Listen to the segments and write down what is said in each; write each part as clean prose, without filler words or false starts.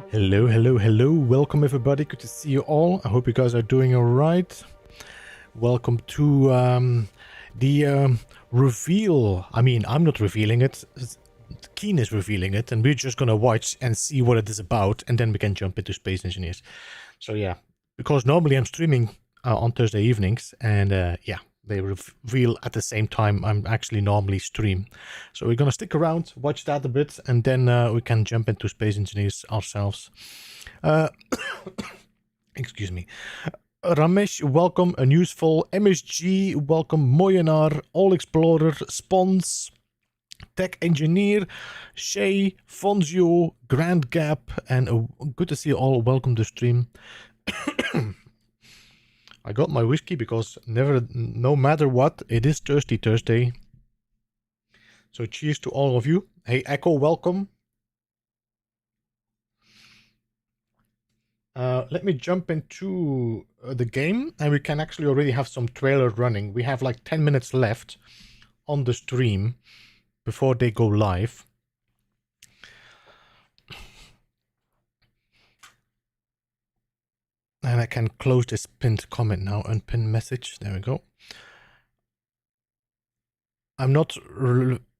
Hello, hello, hello. Welcome everybody. Good to see you all. I hope you guys are doing all right. Welcome to the reveal. I mean, I'm not revealing it. Keen is revealing it, and we're just gonna watch and see what it is about, and then we can jump into Space Engineers. So yeah, because normally I'm streaming on Thursday evenings, and yeah, they reveal at the same time I'm actually normally stream. So we're gonna stick around, watch that a bit, and then we can jump into Space Engineers ourselves. Excuse me. Ramesh, welcome. A Useful, MSG, welcome. Moyenar, All Explorer, Spons, Tech Engineer, Shay, Fonzio, Grand Gap, and good to see you all. Welcome to stream. I got my whiskey because no matter what, it is Thirsty Thursday. So cheers to all of you. Hey, Echo, welcome. Let me jump into the game, and we can actually already have some trailer running. We have like 10 minutes left on the stream before they go live. And I can close this pinned comment now, unpinned message. There we go. I'm not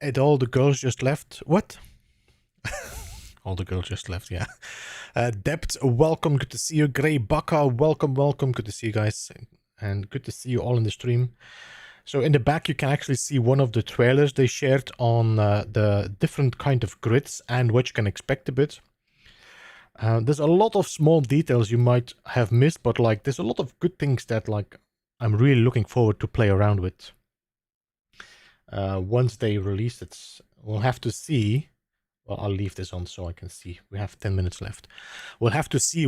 at all the girls just left. What? All the girls just left, yeah. Dept, welcome. Good to see you. Grey Baka, welcome, welcome. Good to see you guys. And good to see you all in the stream. So in the back, you can actually see one of the trailers they shared on the different kind of grids and what you can expect a bit. There's a lot of small details you might have missed, but like there's a lot of good things that like I'm really looking forward to play around with. Once they release it, we'll have to see. Well, I'll leave this on so I can see. We have 10 minutes left. We'll have to see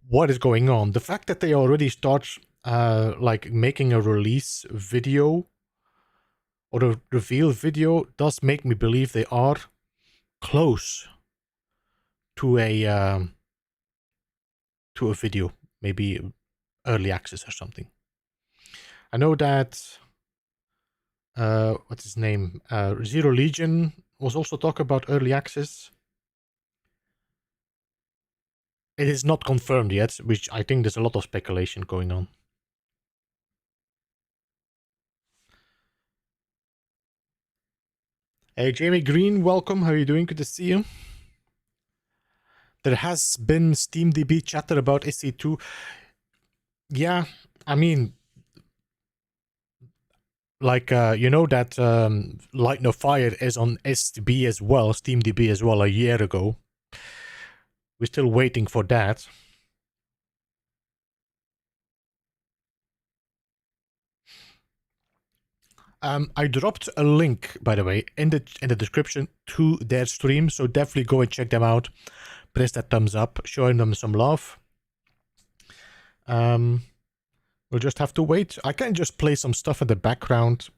what is going on. The fact that they already start like making a release video or a reveal video does make me believe they are close to a video, maybe early access or something. I know that what's his name? Zero Legion was also talk about early access. It is not confirmed yet, which I think there's a lot of speculation going on. Hey, Jamie Green, welcome. How are you doing? Good to see you. There has been SteamDB chatter about SC2. Yeah, I mean, like, you know that Light No Fire is on SDB as well, SteamDB as well, a year ago. We're still waiting for that. I dropped a link, by the way, in the description to their stream, so definitely go and check them out. Press that thumbs up, showing them some love. We'll just have to wait. I can just play some stuff in the background.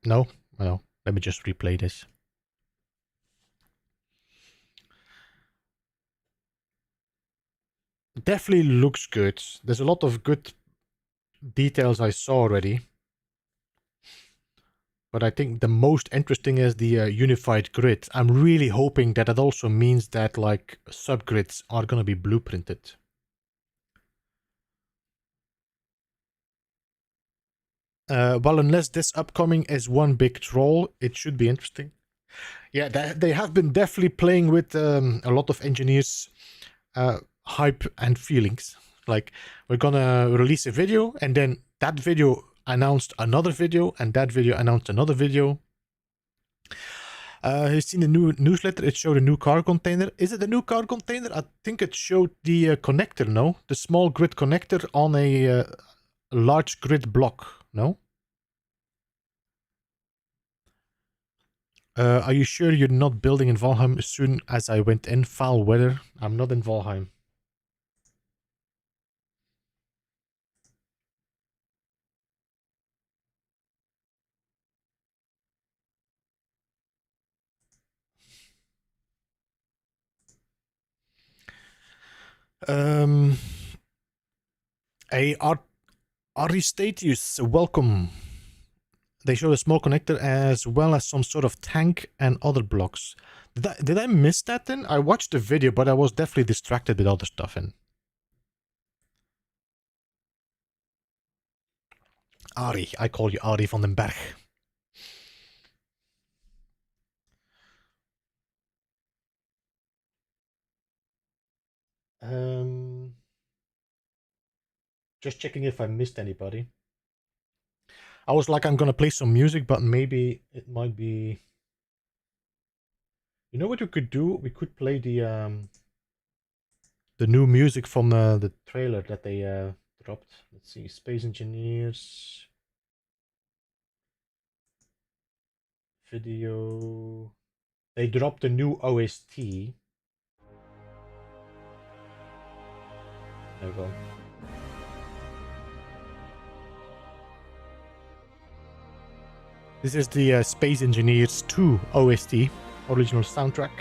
No? Well, let me just replay this. Definitely looks good. There's a lot of good details I saw already. But I think the most interesting is the unified grid. I'm really hoping that it also means that like subgrids are going to be blueprinted. Well, unless this upcoming is one big troll, it should be interesting. Yeah, they have been definitely playing with a lot of engineers' hype and feelings. Like, we're gonna release a video, and then that video announced another video, and that video announced another video. You've seen the new newsletter. It showed a new car container. Is it a new car container? I think it showed the connector, no? The small grid connector on a large grid block, no? Are you sure you're not building in Valheim? As soon as I went in, foul weather. I'm not in Valheim. Hey, Aristatius, welcome. They show a small connector as well as some sort of tank and other blocks. Did I miss that then? I watched the video, but I was definitely distracted with other stuff in. Ari, I call you Ari van den Berg. Just checking if I missed anybody. I was like, I'm gonna play some music, but maybe it might be... You know what we could do? We could play the new music from the trailer that they dropped. Let's see, Space Engineers video. They dropped a new OST. There we go. This is the Space Engineers 2 OST, original soundtrack.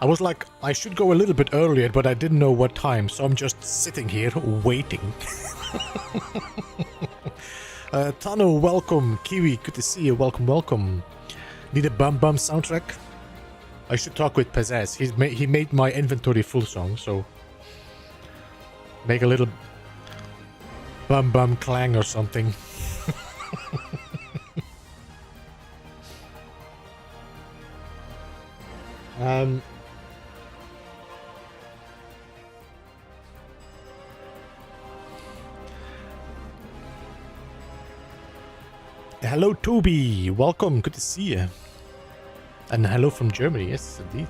I was like, I should go a little bit earlier, but I didn't know what time, so I'm just sitting here waiting. Tano, welcome. Kiwi, good to see you. Welcome, welcome. Need a Bum Bum soundtrack? I should talk with Pizzazz. He made my inventory full song, so... Make a little... Bum Bum clang or something. Hello, Toby. Welcome. Good to see you. And hello from Germany. Yes, indeed.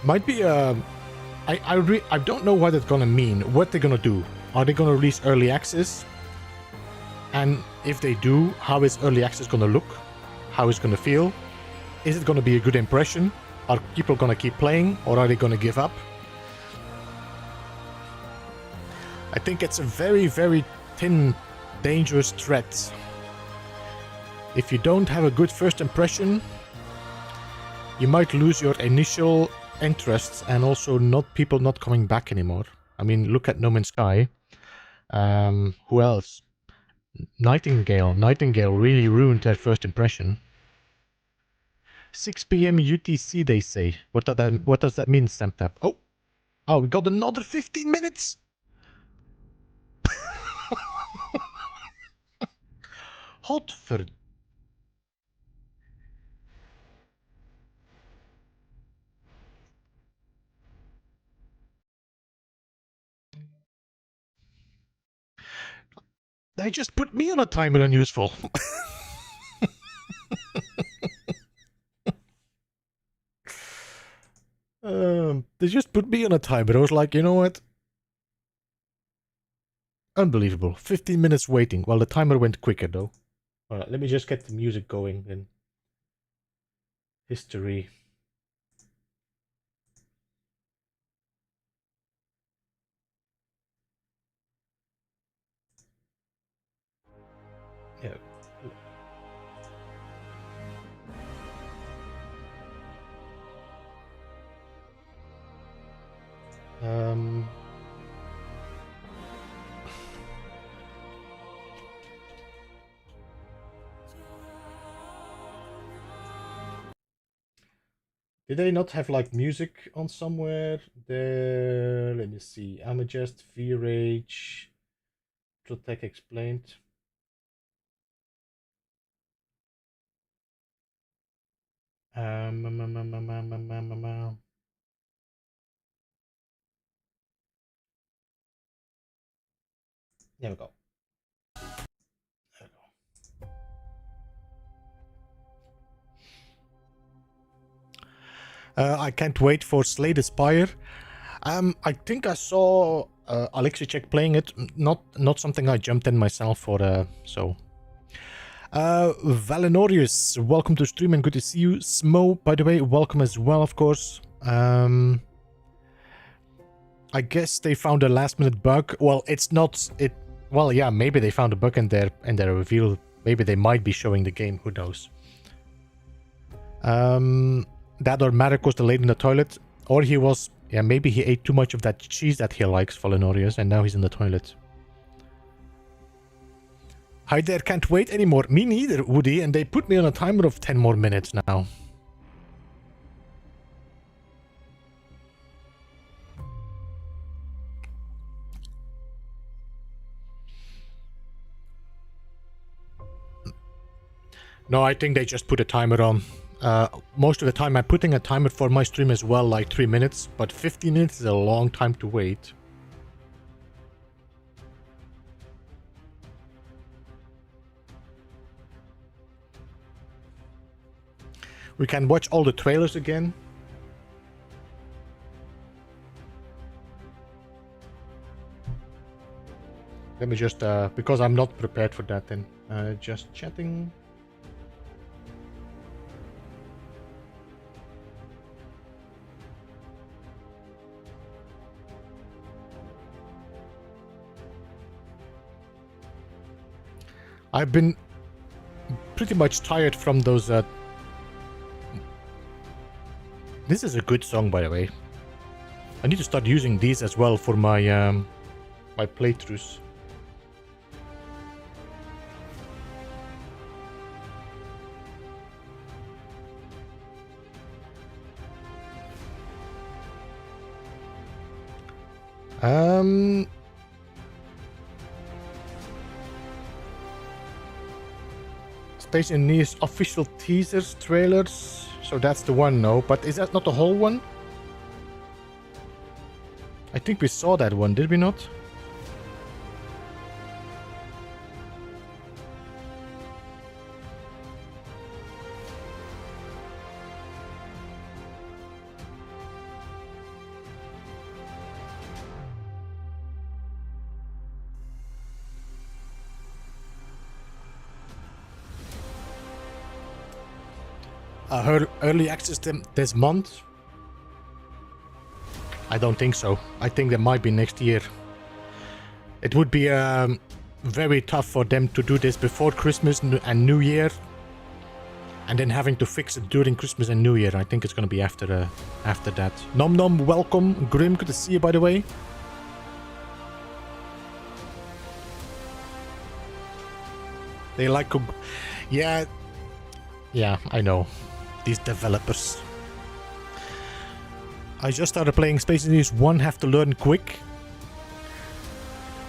Might be I don't know what it's gonna mean. What they're gonna do? Are they gonna release early access? And if they do, how is early access gonna look? How is it gonna feel? Is it gonna be a good impression? Are people gonna keep playing, or are they gonna give up? I think it's a very, very thin, dangerous thread. If you don't have a good first impression, you might lose your initial interests and also people not coming back anymore. I mean, look at No Man's Sky. Who else? Nightingale. Nightingale really ruined their first impression. 6 p.m. UTC, they say. What does that mean, Samtap? Oh, we got another 15 minutes. Hot for... They just put me on a timer, unuseful. They just put me on a timer. I was like, you know what? Unbelievable. 15 minutes waiting. Well, the timer went quicker, though. Alright, let me just get the music going then. History. Yeah. Did they not have like music on somewhere? There, let me see. Amajest, V-Rage, Trotec explained. There we go. I can't wait for Slay the Spire. I think I saw I'll check playing it. Not something I jumped in myself for, so. Valinorius, welcome to stream and good to see you. Smo, by the way, welcome as well, of course. I guess they found a last minute bug. Well, it's not it. Well, yeah, maybe they found a bug in their reveal. Maybe they might be showing the game. Who knows? That or Marek was delayed in the toilet, or he was. Yeah, maybe he ate too much of that cheese that he likes, Valinorius, and now he's in the toilet. Hi there, can't wait anymore. Me neither, Woody, and they put me on a timer of 10 more minutes now. No, I think they just put a timer on. Most of the time I'm putting a timer for my stream as well, like 3 minutes, but 15 minutes is a long time to wait. We can watch all the trailers again. Let me just, because I'm not prepared for that then. Just chatting. I've been pretty much tired from those, This is a good song, by the way. I need to start using these as well for my my playthroughs. Space News official teasers, trailers. So that's the one, no? But is that not the whole one? I think we saw that one, did we not? Early access this month? I don't think so. I think that might be next year. It would be very tough for them to do this before Christmas and New Year, and then having to fix it during Christmas and New Year. I think it's going to be after that. Nom Nom, welcome. Grim, good to see you, by the way. They like... Yeah, I know. These developers. I just started playing Space News 1, have to learn quick.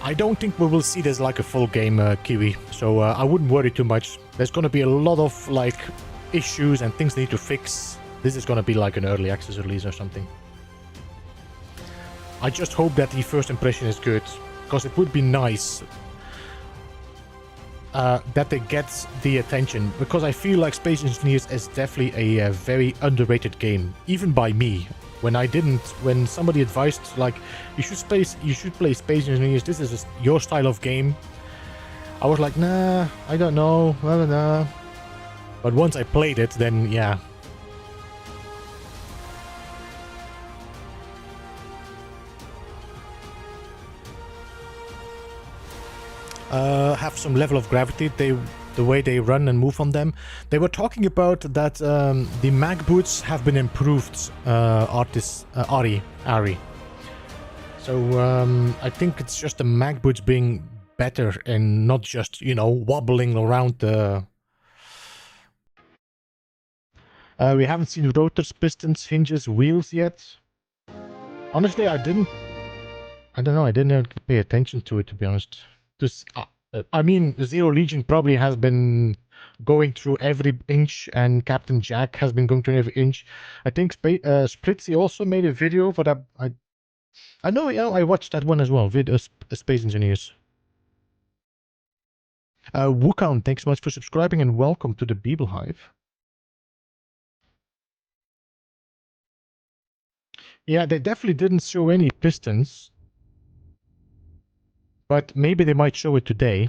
I don't think we will see this like a full game, Kiwi, so I wouldn't worry too much. There's gonna be a lot of, like, issues and things they need to fix. This is gonna be like an early access release or something. I just hope that the first impression is good, because it would be nice that they get the attention, because I feel like Space Engineers is definitely a very underrated game, even by me. When somebody advised, like, you should play Space Engineers, this is your style of game, I was like, nah, I don't know, well, nah. But once I played it, then yeah. Have some level of gravity, the way they run and move on them. They were talking about that the mag boots have been improved, Ari. So I think it's just the mag boots being better and not just, you know, wobbling around the... we haven't seen rotors, pistons, hinges, wheels yet. Honestly, I didn't pay attention to it, to be honest. I mean, Zero Legion probably has been going through every inch, and Captain Jack has been going through every inch. I think Spritzy also made a video, but I know, yeah, I watched that one as well, Space Engineers. Wukong, thanks so much for subscribing and welcome to the Beeble Hive. Yeah, they definitely didn't show any pistons. But maybe they might show it today.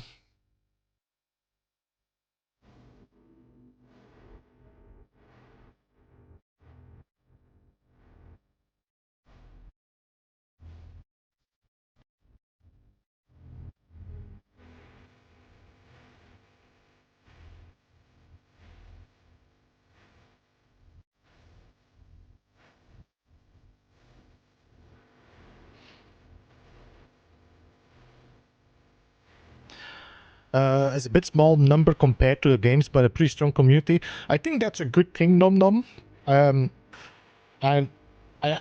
It's a bit small number compared to the games, but a pretty strong community. I think that's a good thing, Nom Nom. And I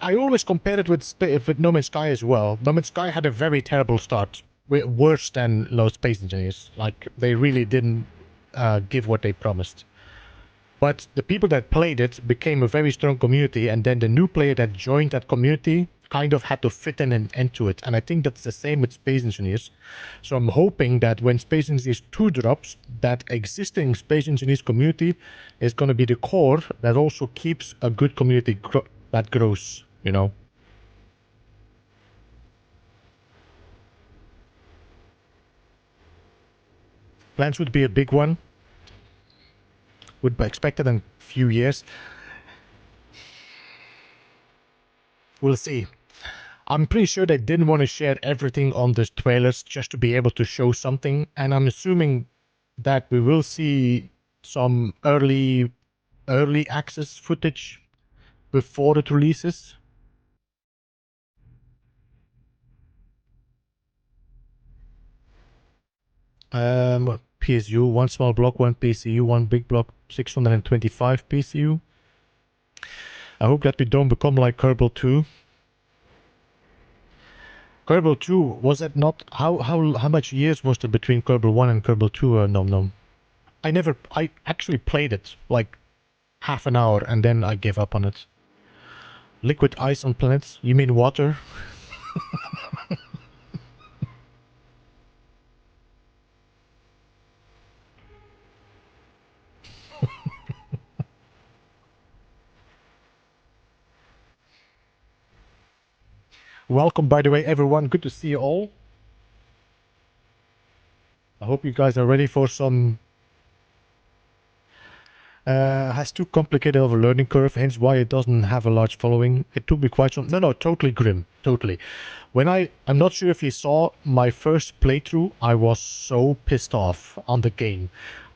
always compare it with No Man's Sky as well. No Man's Sky had a very terrible start, worse than Lost Space Engineers. Like, they really didn't give what they promised. But the people that played it became a very strong community, and then the new player that joined that community kind of had to fit in and into it. And I think that's the same with Space Engineers. So I'm hoping that when Space Engineers 2 drops, that existing Space Engineers community is going to be the core that also keeps a good community that grows, you know. Plans would be a big one. Would be expected in a few years. We'll see. I'm pretty sure they didn't want to share everything on the trailers just to be able to show something, and I'm assuming that we will see some early access footage before it releases. PSU, one small block, one PCU, one big block, 625 PCU. I hope that we don't become like Kerbal 2. Kerbal 2, was that not... How much years was there between Kerbal 1 and Kerbal 2, Nom Nom? I actually played it, like, half an hour, and then I gave up on it. Liquid ice on planets? You mean water? Welcome, by the way, everyone. Good to see you all. I hope you guys are ready for some... has too complicated of a learning curve, hence why it doesn't have a large following. It took me quite some... No, totally grim. Totally. I'm not sure if you saw my first playthrough, I was so pissed off on the game.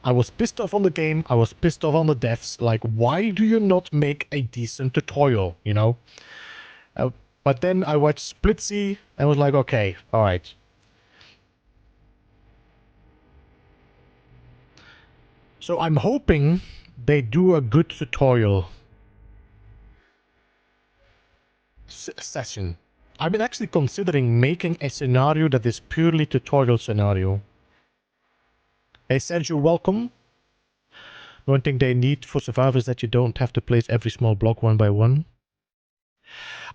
I was pissed off on the game, I was pissed off on the devs. Like, why do you not make a decent tutorial, you know? But then I watched Splitsy and was like, okay, alright. So I'm hoping they do a good tutorial session. I've been actually considering making a scenario that is purely tutorial scenario. Hey Sergio, welcome. One thing they need for survivors is that you don't have to place every small block one by one.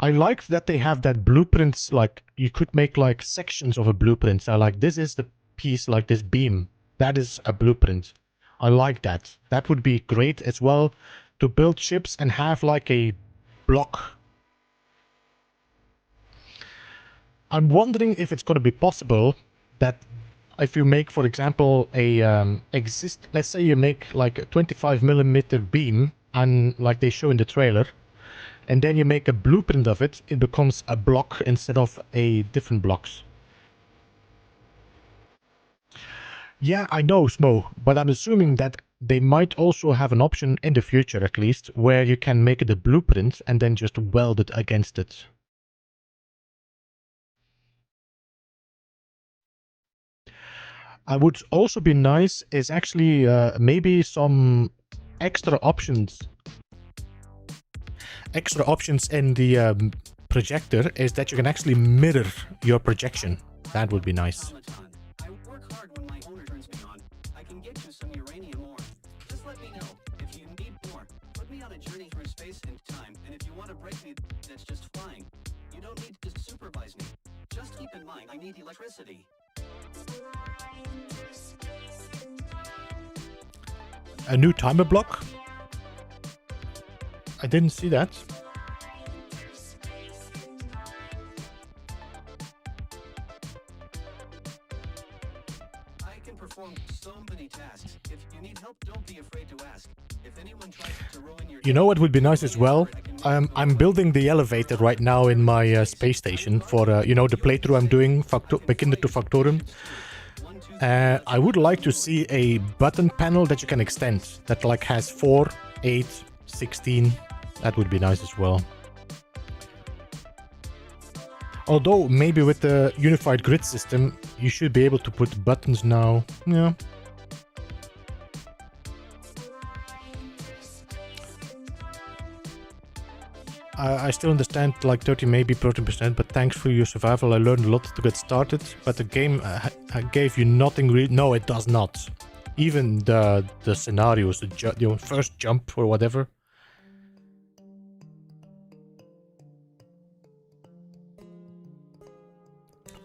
I like that they have that blueprints, like you could make like sections of a blueprint. So like this is the piece, like this beam. That is a blueprint. I like that. That would be great as well to build ships and have like a block. I'm wondering if it's going to be possible that if you make, for example, a let's say you make like a 25mm beam, and like they show in the trailer, and then you make a blueprint of it, it becomes a block instead of a different blocks. Yeah, I know, Smo, but I'm assuming that they might also have an option in the future, at least, where you can make it a blueprint and then just weld it against it. Would also be nice is actually maybe some extra options. Extra options in the projector is that you can actually mirror your projection. That would be nice. I need electricity. A new timer block? I didn't see that. performed so many tasks. If you need help, don't be afraid to ask. If anyone tries to ruin your... You know what would be nice as well? I'm building the elevator right now in my space station for, you know, the playthrough I'm doing, Beginner to Factorum. I would like to see a button panel that you can extend, that like has 4, 8, 16. That would be nice as well. Although, maybe with the unified grid system, you should be able to put buttons now. Yeah. I still understand like 30, maybe 30%, but thanks for your survival. I learned a lot to get started, but the game gave you nothing really. No, it does not. Even the scenarios, the first jump or whatever.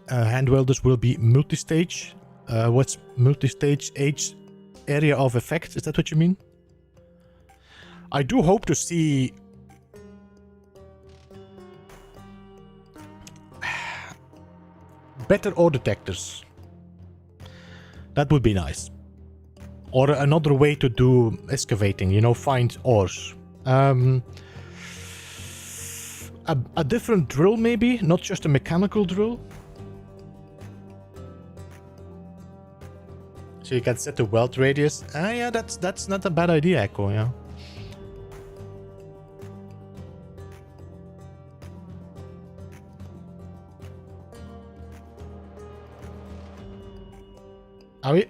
Hand welders will be multi-stage. What's multi-stage? Area of effect? Is that what you mean? I do hope to see better ore detectors. That would be nice. Or another way to do excavating, you know, find ores. A different drill maybe, not just a mechanical drill. So you can set the weld radius. Yeah, that's not a bad idea, Echo, yeah.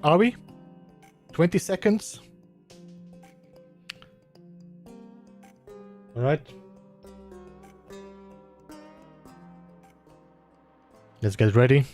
Are we? 20 seconds? Alright. Let's get ready.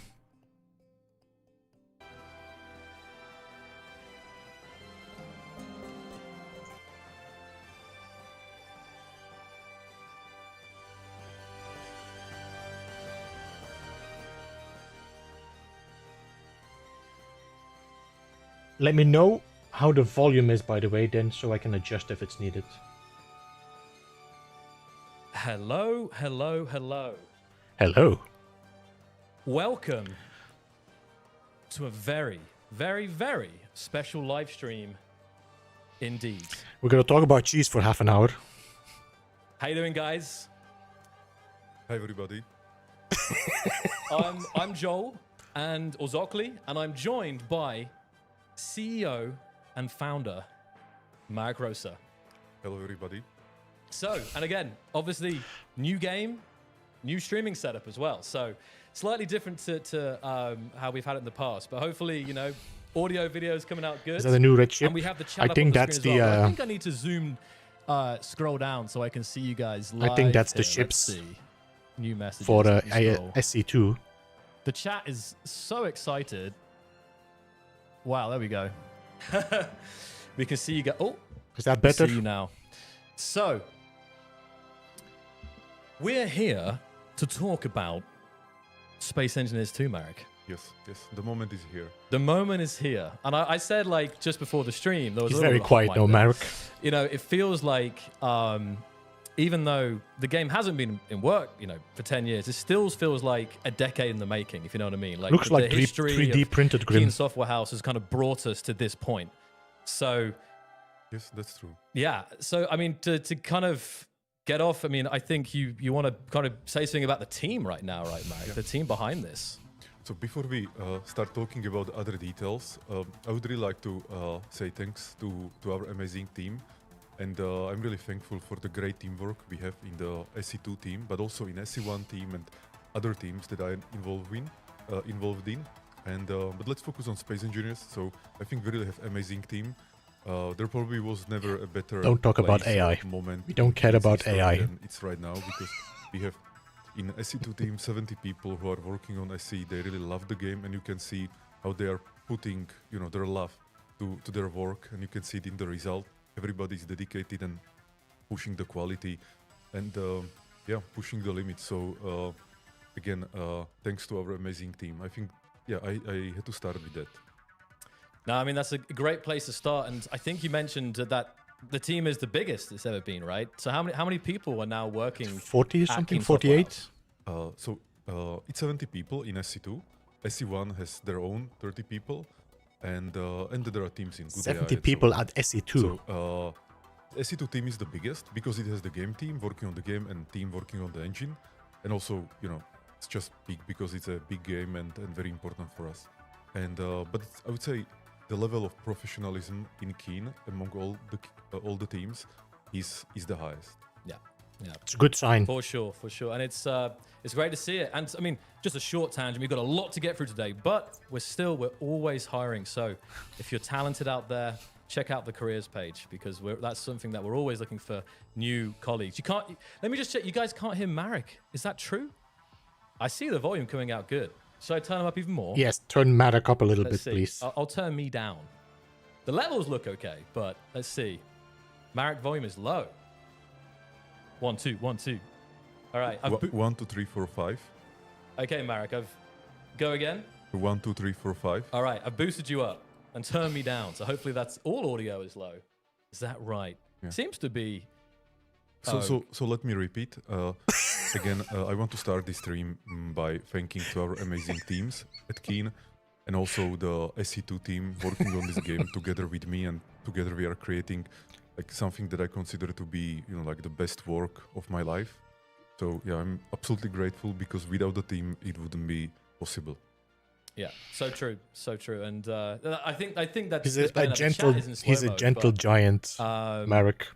Let me know how the volume is, by the way, then, so I can adjust if it's needed. Hello, hello, hello. Hello. Welcome to a very, very, very special live stream indeed. We're going to talk about cheese for half an hour. How you doing, guys? Hi, everybody. I'm Joel and Ozokli, and I'm joined by CEO and founder Mark Rosa. Hello, everybody. So, and again, obviously, new game, new streaming setup as well. So, slightly different to how we've had it in the past, but hopefully, you know, audio, videos coming out good. Is that a new red chip? And we have the chat I think that's the. well. I think I need to zoom, scroll down so I can see you guys live. I think that's the here. ships. Let's see. New messages. For SC2. SC2. The chat is so excited. Wow, there we go. We can see you go. Oh, is that better? See you now. So, we're here to talk about Space Engineers 2, Marek. Yes, the moment is here. The moment is here. And I said, like, just before the stream, there was He's a little very quiet now, Marek. You know, it feels like, even though the game hasn't been in work, you know, for 10 years, it still feels like a decade in the making, if you know what I mean. Like, looks like the history 3D printed Keen Grim. Software House has kind of brought us to this point. So, Yes, that's true. yeah. So, I mean, to kind of get off, I mean, I think you want to kind of say something about the team right now, right, Marek? Yeah. The team behind this. So before we start talking about other details, I would really like to say thanks to our amazing team. And I'm really thankful for the great teamwork we have in the SC2 team, but also in SC1 team and other teams that I'm involved in. And but let's focus on Space Engineers. So I think we really have amazing team. There probably was never a better Don't talk about AI. Moment. We don't care about AI. Than it's right now because we have in SC2 team 70 people who are working on SC. They really love the game, and you can see how they are putting, you know, their love to their work, and you can see it in the result. Everybody's dedicated and pushing the quality and yeah, pushing the limits. So again, thanks to our amazing team. I think, yeah, I had to start with that. No, I mean, that's a great place to start. And I think you mentioned that the team is the biggest it's ever been, right? So how many people are now working? 40 or something, 48? So it's 70 people in SC2. SC1 has their own 30 people. and there are teams in good 70 AI, people at SE2. So SE2 team is the biggest because it has the game team working on the game and team working on the engine, and also it's just big because it's a big game and very important for us. And but I would say the level of professionalism in Keen among all the teams is the highest. Yeah. Yeah. It's a good sign. For sure, and it's great to see it. And I mean, just a short tangent. We've got a lot to get through today, but we're always hiring. So if you're talented out there, check out the careers page because that's something that we're always looking for new colleagues. You can't. Let me just check. You guys can't hear Marek. Is that true? I see the volume coming out good. Should I turn them up even more? Yes, turn Marek up a little Let's bit, see. please. I'll turn me down. The levels look okay, but let's see. Marek volume is low. 1 2 1 2. All right. 1 2 3 4 5. Okay, Marek. Go again. 1 2 3 4 5. All right. I've boosted you up and turned me down. So hopefully that's all audio is low. Is that right? Yeah. Seems to be. So let me repeat. Again, I want to start this stream by thanking to our amazing teams at Keen and also the SE2 team working on this game together with me, and together we are creating like something that I consider to be, like the best work of my life. So yeah, I'm absolutely grateful because without the team, it wouldn't be possible. Yeah, so true, and I think that He's a gentle giant, Marek.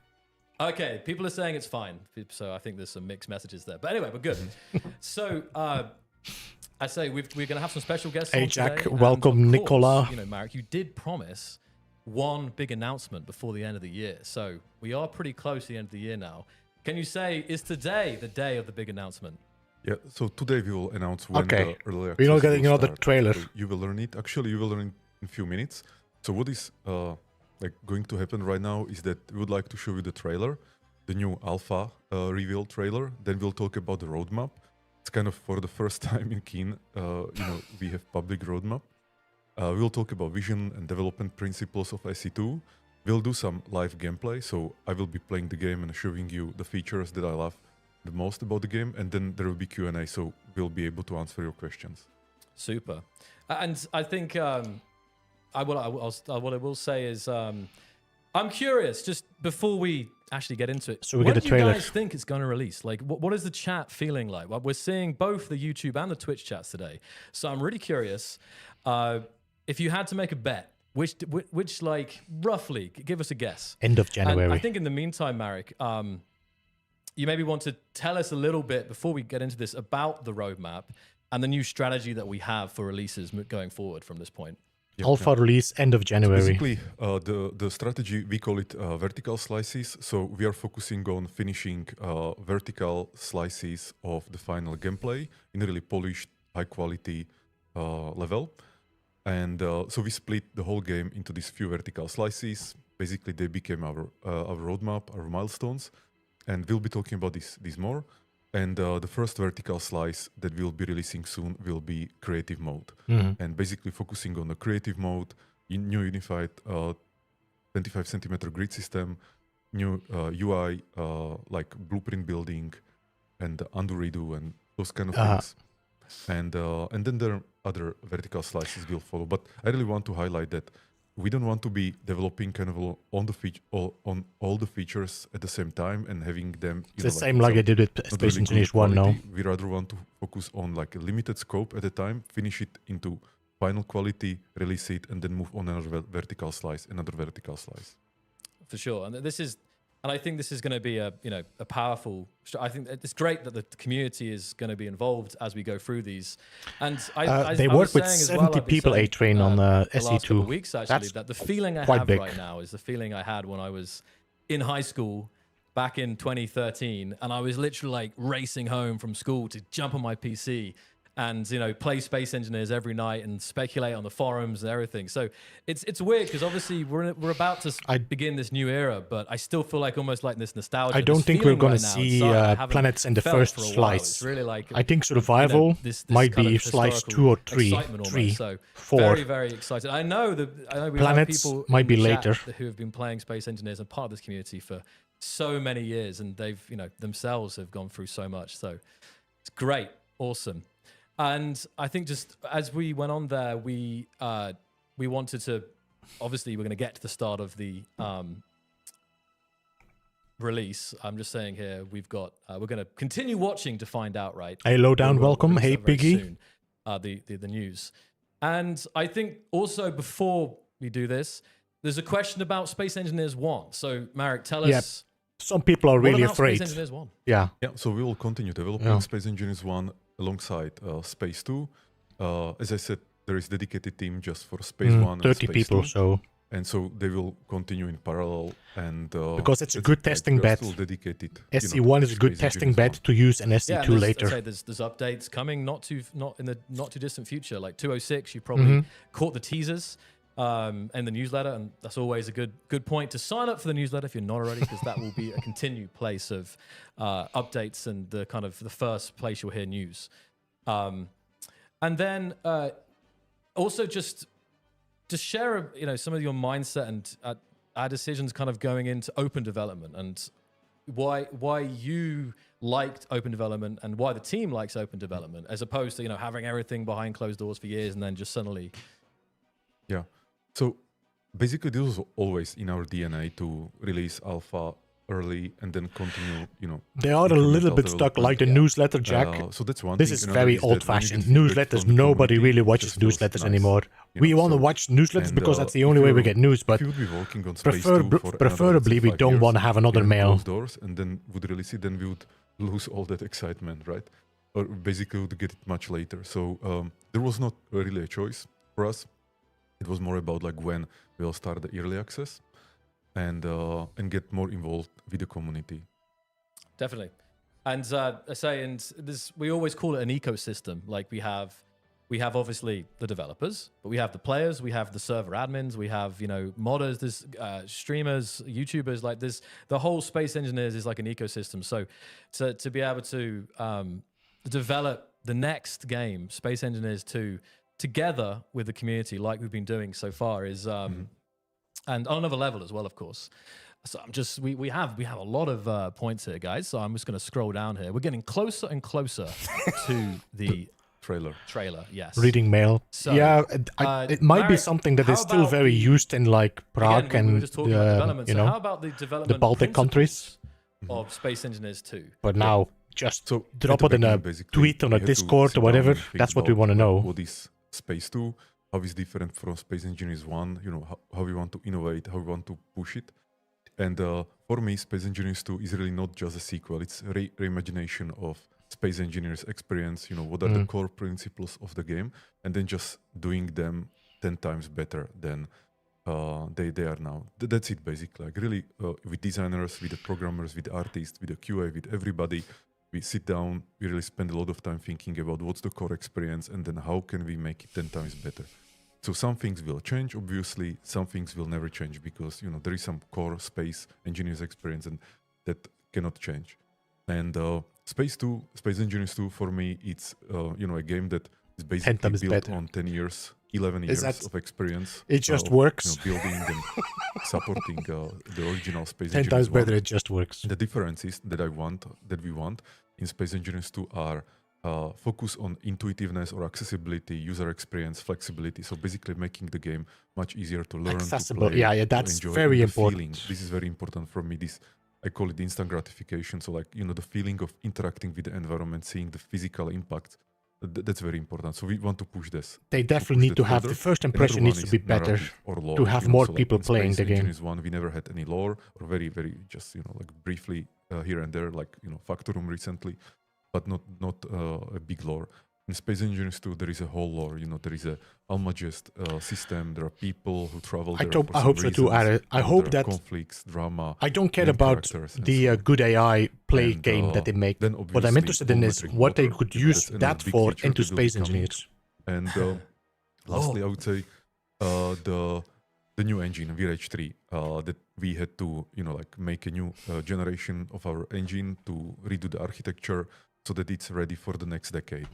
Okay, people are saying it's fine, so I think there's some mixed messages there. But anyway, we're good. So I say we're going to have some special guests. Hey on Jack, today, welcome, and of Nicola. course, Marek, you did promise one big announcement before the end of the year, so we are pretty close to the end of the year now. Can you say, is today the day of the big announcement? Yeah, so today we will announce when the early access we're not getting will another start. trailer. So you will learn it. Actually, you will learn it in a few minutes. So what is going to happen right now is that we would like to show you the trailer, the new alpha reveal trailer. Then we'll talk about the roadmap. It's kind of for the first time in Keen, we have public roadmap. We'll talk about vision and development principles of SE2. We'll do some live gameplay, so I will be playing the game and showing you the features that I love the most about the game, and then there will be Q&A, so we'll be able to answer your questions. Super. And I think what I will say is I'm curious, just before we actually get into it, so we when get do a trailer. you guys think it's going to release? Like, what is the chat feeling like? Well, we're seeing both the YouTube and the Twitch chats today, so I'm really curious. If you had to make a bet, which like roughly, give us a guess. End of January. And I think in the meantime, Marek, you maybe want to tell us a little bit before we get into this about the roadmap and the new strategy that we have for releases going forward from this point. Alpha release end of January. So basically, the strategy, we call it vertical slices. So we are focusing on finishing vertical slices of the final gameplay in a really polished, high quality level. And so we split the whole game into these few vertical slices. Basically, they became our roadmap, our milestones. And we'll be talking about this more. And the first vertical slice that we'll be releasing soon will be creative mode. And basically focusing on the creative mode, new unified 25 centimeter grid system, new UI, like blueprint building and undo redo and those kind of things. And then there are other vertical slices will follow. But I really want to highlight that we don't want to be developing kind of on all the features at the same time and having them. It's the same like I did with Space Engineers 1 now. We rather want to focus on like a limited scope at a time, finish it into final quality, release it, and then move on another vertical slice. For sure, and I think this is going to be a powerful. I think it's great that the community is going to be involved as we go through these. And they work with 70 people. A-Train on SE2. The last couple of weeks actually. That's that the feeling I have right now is the feeling I had when I was in high school back in 2013, and I was literally like racing home from school to jump on my PC and play Space Engineers every night and speculate on the forums and everything. So it's weird because obviously we're about to begin this new era, but I still feel like almost like this nostalgia. I don't think we're going to see planets in the first slice. Really like I think survival this might be slice 2 or 3, so 4. Very, very excited. I know we planets have people might be later who have been playing Space Engineers and part of this community for so many years, and they've themselves have gone through so much. So it's great, awesome. And I think just as we went on there, we we wanted to, obviously, we're going to get to the start of the release. I'm just saying here, we've got, we're going to continue watching to find out, right? Hey, Lowdown, We'll welcome. release Hey, that very Piggy. soon, the news. And I think also before we do this, there's a question about Space Engineers 1. So, Marek, tell Yeah. us. Some people are really what about afraid. Space Engineers 1? Yeah. Yeah, so we will continue developing Yeah. Space Engineers 1 alongside Space 2. As I said, there is dedicated team just for Space 1 and 30 Space people, 2. so And so they will continue in parallel. And because it's a that's good it, like, testing we are bed. still dedicated, SC1 is a good Space testing Engineers bed to use in SC2 Yeah, and later. there's updates coming, not in the not too distant future. Like 206, you probably caught the teasers and the newsletter, and that's always a good point to sign up for the newsletter if you're not already, because that will be a continued place of updates and the kind of the first place you'll hear news. And then also just to share, some of your mindset and our decisions kind of going into open development and why you liked open development and why the team likes open development as opposed to having everything behind closed doors for years and then just suddenly. Yeah. So basically, this was always in our DNA to release alpha early and then continue. They are a little incremental bit stuck like the development. newsletter, Jack. So that's one This thing. is Another very is that when you old-fashioned. get feedback Newsletters, from the nobody community, really it watches just feels newsletters nice, anymore. We want to watch newsletters And, because that's the if only way we you're- get news, but if you would be working on Space 2 for another, preferably let's say, we 5 don't years want to have another behind mail. closed doors, and then would release it, then we would lose all that excitement, right? Or basically would get it much later. So there was not really a choice for us. It was more about like when we'll start the early access and get more involved with the community. Definitely. And we always call it an ecosystem. Like we have obviously the developers, but we have the players, we have the server admins, we have, modders, there's streamers, YouTubers, like this, the whole Space Engineers is like an ecosystem. So to be able to develop the next game, Space Engineers 2, together with the community, like we've been doing so far is, and on another level as well, of course. So I'm just we have a lot of points here, guys. So I'm just going to scroll down here. We're getting closer and closer to the Trailer. Yes. reading mail. So, yeah, it might be Marek, something that how is still about very used in like Prague again, we were just talking about and development. So how about the development Baltic countries? principles of Space Engineers 2? But now just So drop at the it in a beginning, basically, tweet on we a had to Discord sit or down whatever. and think That's what we about, want to know. What is Space 2? How is different from Space Engineers 1? How we want to innovate, how we want to push it. And for me, Space Engineers 2 is really not just a sequel. It's a reimagination of Space Engineers experience. What are the core principles of the game? And then just doing them 10 times better than they are now. That's it, basically. Like really, with designers, with the programmers, with the artists, with the QA, with everybody, we sit down, we really spend a lot of time thinking about what's the core experience and then how can we make it 10 times better. So some things will change, obviously. Some things will never change because, there is some core Space Engineers experience and that cannot change. And Space Engineers 2, for me, it's, a game that is basically built better. on 10 years, 11 years of experience. It just of, works. Building and supporting the original Space 10 Engineers times 1. better, it just works. The differences that we want in Space Engineers 2 are focus on intuitiveness or accessibility, user experience, flexibility. So basically making the game much easier to learn, Accessible, to play, that's to enjoy. very And the important. feeling, this is very important for me. I call it instant gratification. So the feeling of interacting with the environment, seeing the physical impact, that's very important. So we want to push this. They definitely need to have, the first impression needs to be better, to have more people playing the game. Engineers 1, we never had any lore, or very, very just, like briefly here and there, like, Factorum recently, but not a big lore. In Space Engineers 2, there is a whole lore. There is a Almagest system. There are people who travel there. I hope so too. I hope that conflicts, drama. I don't care main about characters and the so on. good AI play And, game that they make. then What I'm obviously interested in is volumetric what they water, could because use that's another that big for feature into that will Space be coming. Engineers. And lastly, I would say the new engine, VRH3, that we had to make a new generation of our engine to redo the architecture so that it's ready for the next decade.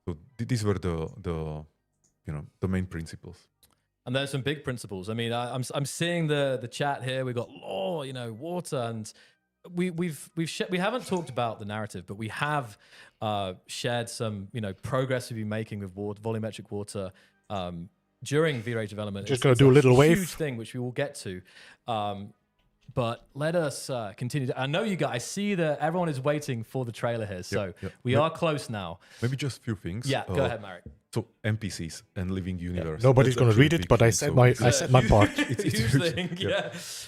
So these were the main principles. And there's some big principles. I mean, I'm seeing the chat here. We've got law, water, and we haven't talked about the narrative, but we have shared some progress we've been making with water, volumetric water, during V-Rage development. Just gonna do a little wave. Huge thing, which we will get to. But let us continue. I know you guys. I see that everyone is waiting for the trailer here, so we are close now. Maybe just a few things. Yeah, go ahead, Marek. So NPCs and living universe. Nobody's That's gonna actually read a it, big but I thing. said So I said my part. it's a Huge huge thing,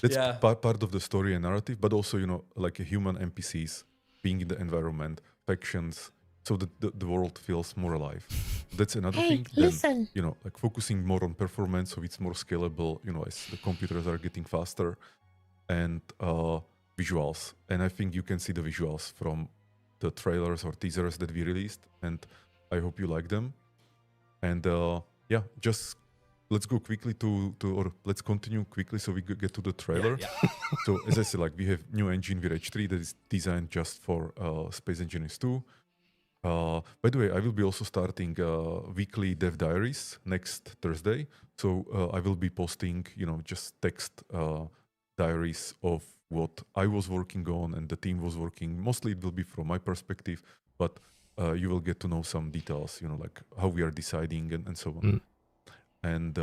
That's yeah. part of the story and narrative, but also, you know, like a human NPCs being in the environment, factions, so that the world feels more alive. That's another thing. Then, you know, like focusing more on performance, so it's more scalable, you know, as the computers are getting faster, and visuals. And I think you can see the visuals from the trailers or teasers that we released, and I hope you like them. And yeah, just let's go quickly or let's continue quickly so we get to the trailer. So as I said, like we have new engine V-Rage 3 that is designed just for Space Engineers 2. By the way, I will be also starting weekly dev diaries next Thursday. So I will be posting, you know, just text diaries of what I was working on and the team was working. Mostly it will be from my perspective, but you will get to know some details, you know, like how we are deciding and so on. And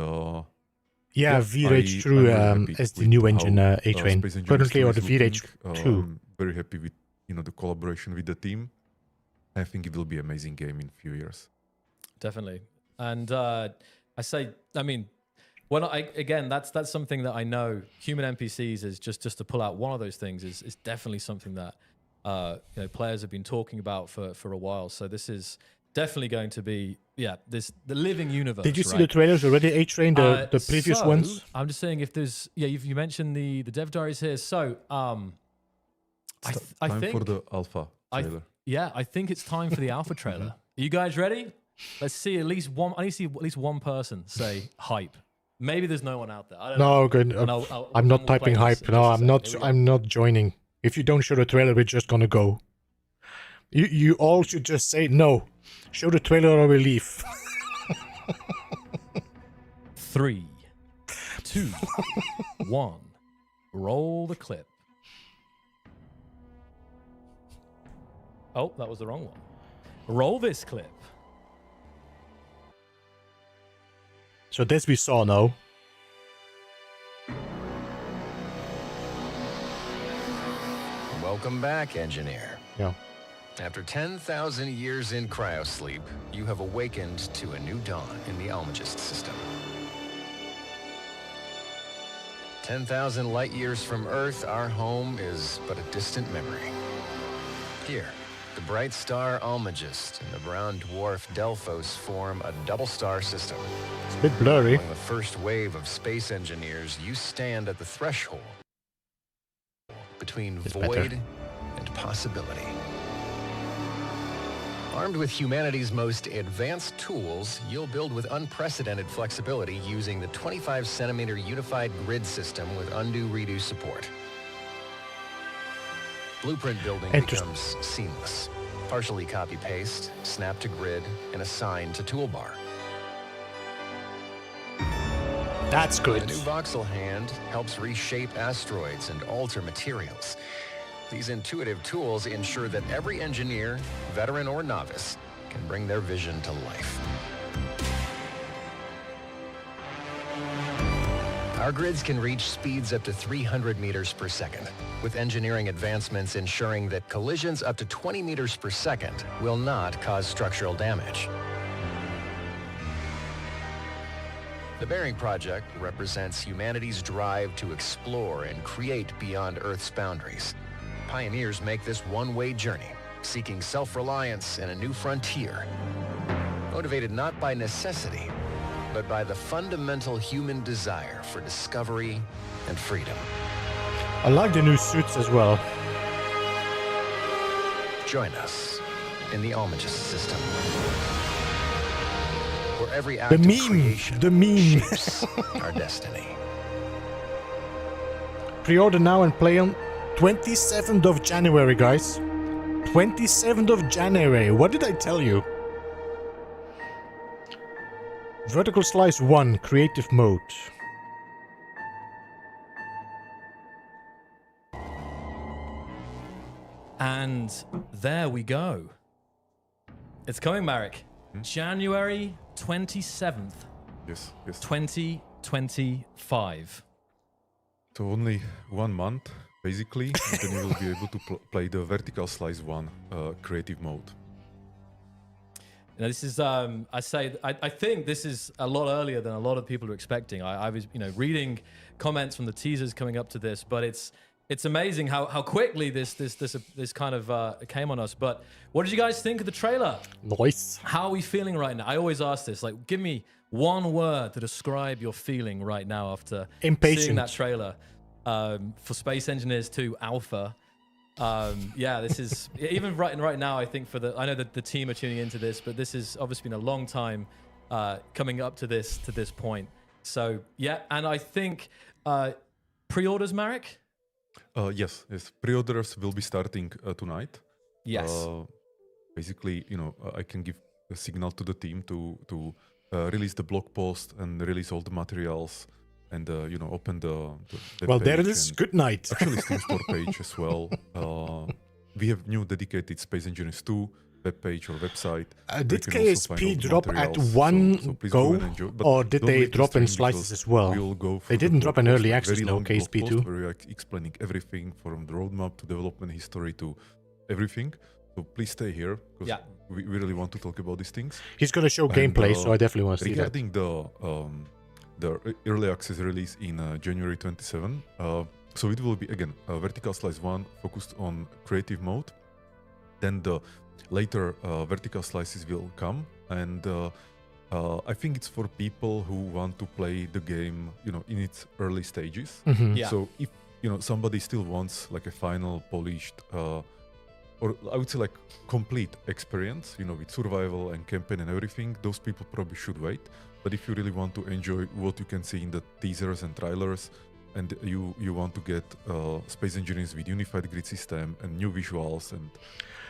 V-Rage 2 as the new engine A-Train currently, or the V-Rage 2. I'm very happy with, you know, the collaboration with the team. I think it will be an amazing game in a few years. Definitely. And I mean, again, that's something that I know human NPCs is just to pull out one of those things is definitely something that you know, players have been talking about for a while. So this is definitely going to be the living universe. Did you see the trailers already, A-Train, the previous ones? I'm just saying if there's you mentioned the dev diaries here. So I think for the alpha trailer. I think it's time for the alpha trailer. Are you guys ready? Let's see at least one. I need to see at least one person say hype. Maybe there's no one out there. I don't know. No, good. I'm not typing hype. No, I'm not. I'm not joining. If you don't show the trailer, we're just gonna go. You all should just say no. Show the trailer or we leave. 3, 2, 1. Roll the clip. Oh, that was the wrong one. Roll this clip. So this we saw now. Welcome back, engineer. Yeah. After 10,000 years in cryosleep, you have awakened to a new dawn in the Almagest system. 10,000 light years from Earth, our home is but a distant memory. Here, the bright star Almagest and the brown dwarf Delphos form a double-star system. It's a bit blurry. Among the first wave of space engineers, you stand at the threshold between void and possibility. Armed with humanity's most advanced tools, you'll build with unprecedented flexibility using the 25-centimeter unified grid system with undo-redo support. Blueprint building becomes seamless. Partially copy-paste, snap to grid, and assign to toolbar. That's good. The new voxel hand helps reshape asteroids and alter materials. These intuitive tools ensure that every engineer, veteran or novice, can bring their vision to life. Our grids can reach speeds up to 300 meters per second, with engineering advancements ensuring that collisions up to 20 meters per second will not cause structural damage. The Bearing Project represents humanity's drive to explore and create beyond Earth's boundaries. Pioneers make this one-way journey, seeking self-reliance and a new frontier. Motivated not by necessity, but by the fundamental human desire for discovery and freedom. I like the new suits as well. Join us in the Almagest system, where every act The of meme, creation the meme. shapes our destiny. Pre-order now and play on 27th of January, guys. 27th of January. What did I tell you? Vertical slice 1, creative mode. And there we go. It's coming, Marek. January 27th, Yes, yes. 2025. So only 1 month, basically, and then you will be able to play the vertical slice 1 creative mode. You know, this is, I think this is a lot earlier than a lot of people are expecting. I was, reading comments from the teasers coming up to this, but it's amazing how quickly this kind of came on us. But what did you guys think of the trailer? Nice. How are we feeling right now? I always ask this, like, give me one word to describe your feeling right now after Impatient. seeing that trailer for Space Engineers 2 Alpha. Yeah, this is even right now. I think I know that the team are tuning into this, but this has obviously been a long time coming up to this point. So yeah, and I think pre-orders, Marek. Yes. Pre-orders will be starting tonight. Yes. Basically, I can give a signal to the team to release the blog post and release all the materials and open the Well, there it page is. and Good night. actually Steam Store page as well. We have new dedicated Space Engineers 2 web page or website. Did where you can also find all KSP the drop at materials. one So please go, and enjoy. But or did don't they wait to drop in stream slices because as well? we will go They through the didn't drop blog an post, early a access, very no, long blog KSP post 2. where we are explaining everything from the roadmap to development history to everything. So please stay here because Yeah. we really want to talk about these things. He's going to show And, gameplay, so I definitely want to see that. Regarding the early access release in January 27, so it will be again vertical slice 1 focused on creative mode. Then the later vertical slices will come, and I think it's for people who want to play the game, in its early stages. Yeah. So if somebody still wants like a final polished or I would say like complete experience, with survival and campaign and everything, those people probably should wait. But if you really want to enjoy what you can see in the teasers and trailers, and you want to get Space Engineers with unified grid system and new visuals and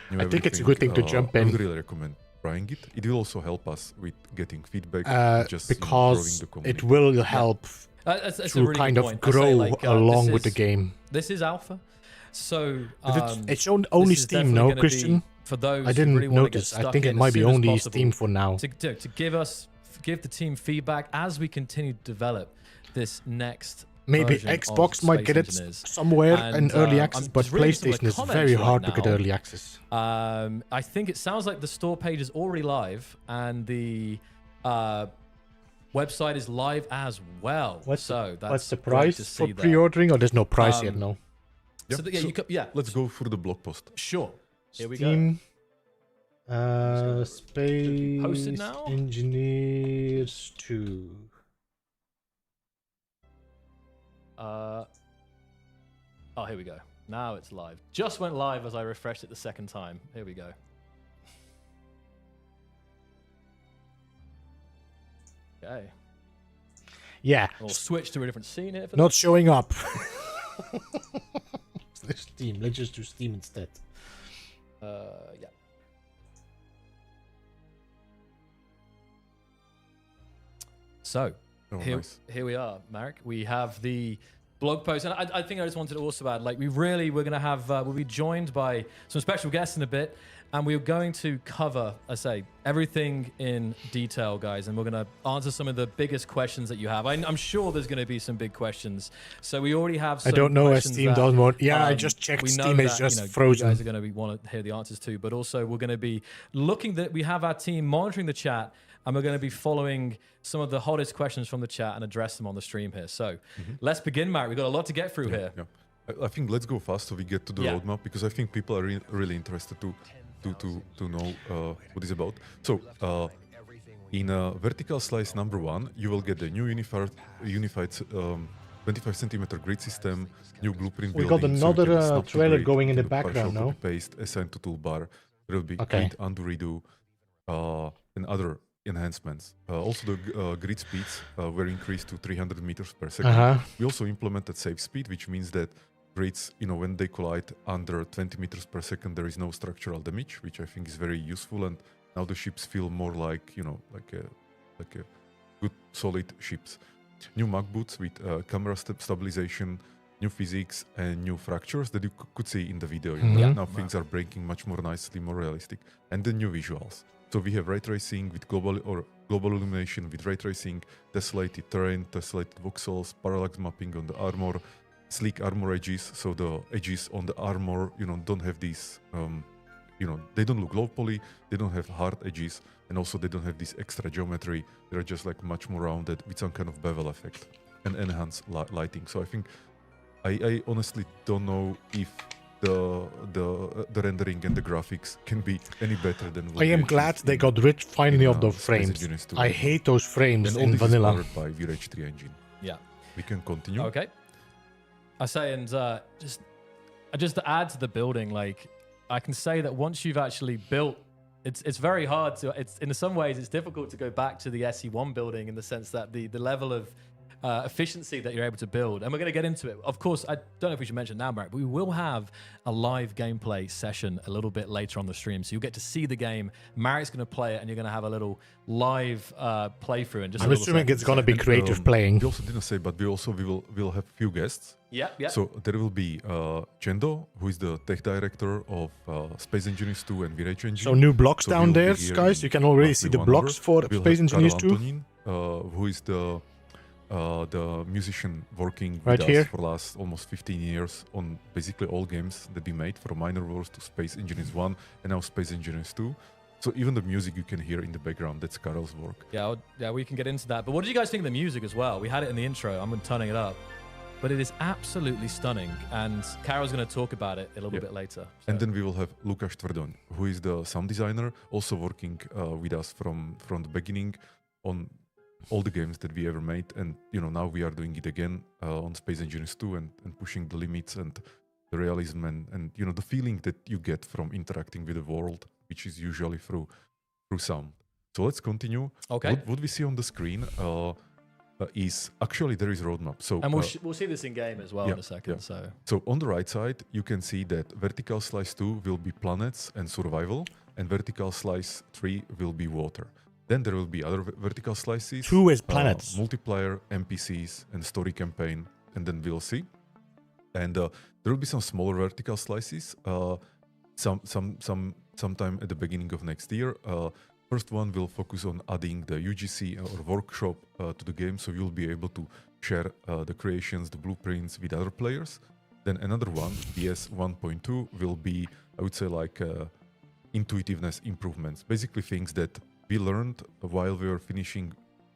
new I think it's a everything, good thing to jump I in. would really recommend trying it. It will also help us with getting feedback, just growing because the it community. will help That's a to really kind good of point. I say, grow like, along with the this game. This is alpha, so It's only this is Steam, definitely no, gonna be Christian? for those I who didn't really want to get notice. I stuck think it in might as be soon as only possible Steam for now. to give the team feedback as we continue to develop this next. Maybe version of Xbox might Space get it Engineers. somewhere in And, early I'm access, but just reading some of PlayStation the is comments very right hard to get now. early access. I think it sounds like the store page is already live and the website is live as well. What's the price great to for see there. pre-ordering? Or there's no price yet, no? So yeah, you could, yeah. Let's go through the blog post. Sure. Here we go. Steam, Should we post it Space now? Engineers 2. Oh, here we go. Now it's live. Just went live as I refreshed it the second time. Here we go. Okay. Yeah, We'll switch to a different scene here. For not showing up. Steam. Let's just do Steam instead. yeah. So here we are, Marek. We have the blog post, and I think I just wanted to also add, like, we're going to have we'll be joined by some special guests in a bit, and we're going to cover, I say, everything in detail, guys, and we're going to answer some of the biggest questions that you have. I'm sure there's going to be some big questions, so we already have some I don't know if questions Steam that, doesn't want. Yeah, I just checked. we know Steam is that, just you frozen. guys are going to want to hear the answers to, but also we're going to be looking that we have our team monitoring the chat, and we're going to be following some of the hottest questions from the chat and address them on the stream here. So let's begin, Marek. We've got a lot to get through here. Yeah. I think let's go fast so we get to the roadmap, because I think people are really interested to know what it's about. So in vertical slice number 1, you will get the new unified 25 centimeter grid system, new blueprint We building. got so you can another snap to trailer grid, going in you the can do background partial now. Copy-paste, assign to toolbar. There will be Okay. grid undo redo and other enhancements. Also the grid speeds were increased to 300 meters per second. We also implemented safe speed, which means that grids, when they collide under 20 meters per second, there is no structural damage, which I think is very useful. And now the ships feel more like, like a good solid ships. New mag boots with camera stabilization, new physics, and new fractures that you could see in the video. Mhm. Now things are breaking much more nicely, more realistic, and then new visuals. So we have ray tracing with global illumination with ray tracing, tessellated terrain, tessellated voxels, parallax mapping on the armor, sleek armor edges. So the edges on the armor, don't have these, they don't look low poly, they don't have hard edges, and also they don't have this extra geometry. They're just like much more rounded with some kind of bevel effect and enhanced lighting. So I think I honestly don't know if the rendering and the graphics can be any better than what I am we glad achieved they in- got rid finally in, of the Space frames. Engineers 2. I hate those frames And all in this is vanilla. powered by VRH3 engine. Yeah. We can continue. Okay. I say, and just to add to the building, like I can say that once you've actually built, it's very hard to. It's in some ways it's difficult to go back to the SE1 building in the sense that the level of efficiency that you're able to build, and we're going to get into it. Of course, I don't know if we should mention now, Marek, but we will have a live gameplay session a little bit later on the stream, so you'll get to see the game. Marek's going to play it, and you're going to have a little live playthrough. And just I'm assuming it's going to be creative And, playing. We also didn't say, but we will have few guests. Yeah. So there will be Chendo, who is the tech director of Space Engineers 2 and VRH engine. So new blocks So down we'll be there, here guys. in You can already roughly see the 1 blocks hour. for We'll Space have Engineers Karel 2. Antonin, who is the musician working Right with here. us for the last almost 15 years on basically all games that we made, from Minor Wars to Space Engineers 1 and now Space Engineers 2. So even the music you can hear in the background, that's Karel's work. Yeah, we can get into that. But what did you guys think of the music as well? We had it in the intro. I'm turning it up. But it is absolutely stunning. And Carol's going to talk about it a little bit later. And then we will have Lukáš Tvrdon, who is the sound designer, also working with us from the beginning on all the games that we ever made. And now we are doing it again on Space Engineers 2 and pushing the limits and the realism and the feeling that you get from interacting with the world, which is usually through sound. So let's continue. Okay. What we see on the screen is actually there is a roadmap. So And we'll see this in game as well in a second. yeah. So on the right side, you can see that vertical slice 2 will be planets and survival, and vertical slice 3 will be water. Then there will be other vertical slices. 2 is planets. Multiplayer, NPCs, and story campaign, and then we'll see. And there will be some smaller vertical slices. Sometime at the beginning of next year. First one will focus on adding the UGC or workshop to the game, so you'll be able to share the creations, the blueprints with other players. Then another one, VS 1.2, will be, I would say, like intuitiveness improvements, basically things that we learned while we were finishing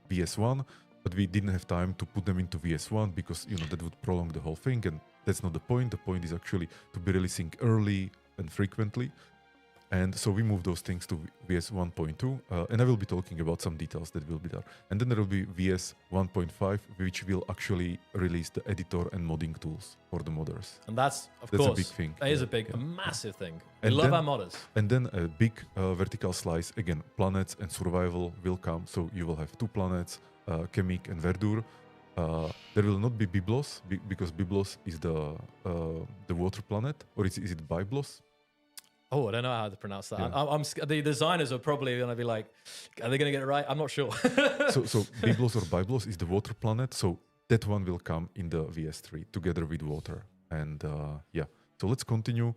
VS1, but we didn't have time to put them into VS1 because that would prolong the whole thing, and that's not the point. The point is actually to be releasing early and frequently. And so we move those things to VS 1.2, and I will be talking about some details that will be there. And then there will be VS 1.5, which will actually release the editor and modding tools for the modders. And that's a course, big thing. It is Yeah, a massive thing. We And love then- our modders. And then a big vertical slice, again, planets and survival will come. So you will have 2 planets, Chemic and Verdure. There will not be Byblos, because Byblos is the water planet, or is it Byblos? Oh, I don't know how to pronounce that. Yeah. The designers are probably going to be like, are they going to get it right? I'm not sure. So Byblos or Byblos is the water planet. So that one will come in the VS3 together with water. And so let's continue.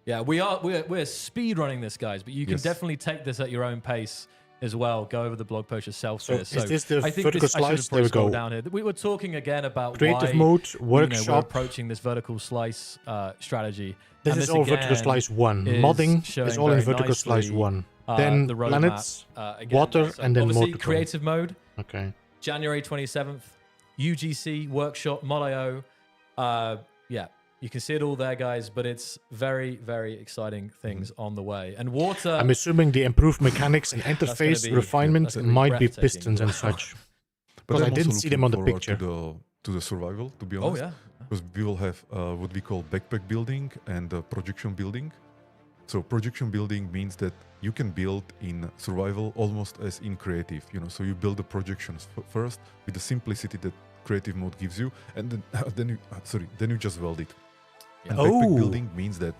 Yeah, we're speed running this, guys, but you can Yes. definitely take this at your own pace as well. Go over the blog post yourself. So for this. is this the I think vertical I should have slice? probably There we scrolled go. down here. We were talking again about Creative why, mode, we're workshop. approaching this vertical slice strategy. This And is all vertical again slice 1. is Modding showing is all in very vertical slice nicely, 1. Then the roadmap, planets, again, water, so and then more obviously to come. creative mode. Okay. January 27th, UGC workshop, Mod.io. Yeah, you can see it all there, guys, but it's very, very exciting things on the way. And water, I'm assuming the improved mechanics and gonna interface be- refinements that's gonna be might be breathtaking pistons and as well. such. But Because I I'm also didn't see them on the looking picture. forward to the survival, to be oh honest. yeah, Because we will have what we call backpack building and projection building. So projection building means that you can build in survival almost as in creative. So you build the projections first with the simplicity that creative mode gives you, and then then you just weld it. And backpack Oh. building means that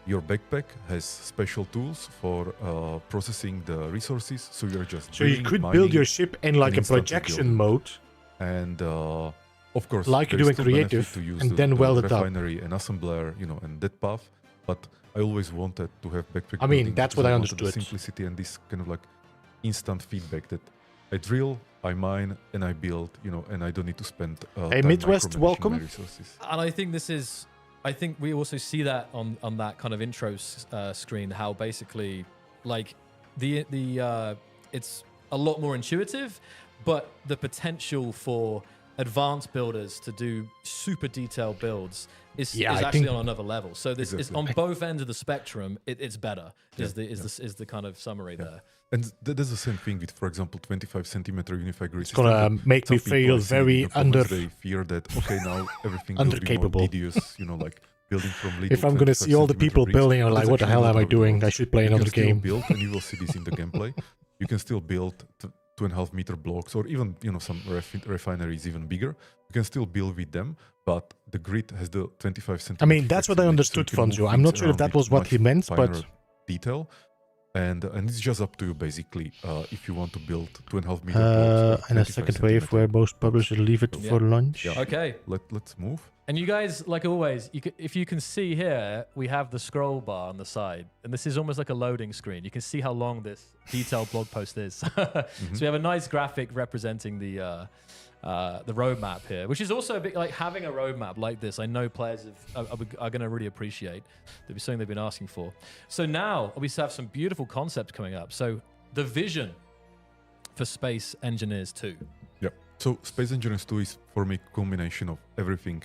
your backpack has special tools for processing the resources. So you're just So you drilling, could build mining, your ship in like and a instantly projection building. mode. and Of course, like you there do is in still benefit creative, to use and the, then the weld it up. refinery and assembler, and that path. But I always wanted to have backpack I mean, building that's because what I wanted the understood. simplicity and this kind of like instant feedback that I drill, I mine, and I build, and I don't need to spend Hey, time Midwest, micromanaging welcome. my resources. And I think this is, I think we also see that on that kind of intro screen, how basically like the it's a lot more intuitive, but the potential for advanced builders to do super detailed builds is Yeah, I actually think- on another level. So this is Exactly. on both ends of the spectrum. It's better. Is Yeah, the kind of summary there. And that's the same thing with, for example, 25 centimeter unified grid It's system. gonna that make some me people feel I see in very the comments, under- They fear that, okay, now everything will be more Undercapable. tedious, like building from little If I'm gonna 25 see all the centimeter people bricks. building, I'm But like, that's what the actually hell not am I how it doing? works. I should play You another can still game. build, and you will see this in the gameplay. You can still build 2.5 meter blocks, or even some refineries even bigger. You can still build with them, but the grid has the 25 I centimeter. mean, that's what I understood, Fonzo. I'm not sure if that was what he meant, but detail. And it's just up to you, basically, if you want to build 2.5 meter blocks. Or and a 25 second wave centimeter where most publishers leave it Yeah. for lunch. Yeah. Okay. Let's move. And you guys, like always, if you can see here, we have the scroll bar on the side. And this is almost like a loading screen. You can see how long this detailed blog post is. So we have a nice graphic representing the roadmap here, which is also a bit like having a roadmap like this. I know players are going to really appreciate. That'll be something they've been asking for. So now we have some beautiful concepts coming up. So the vision for Space Engineers 2. Yeah. So Space Engineers 2 is, for me, a combination of everything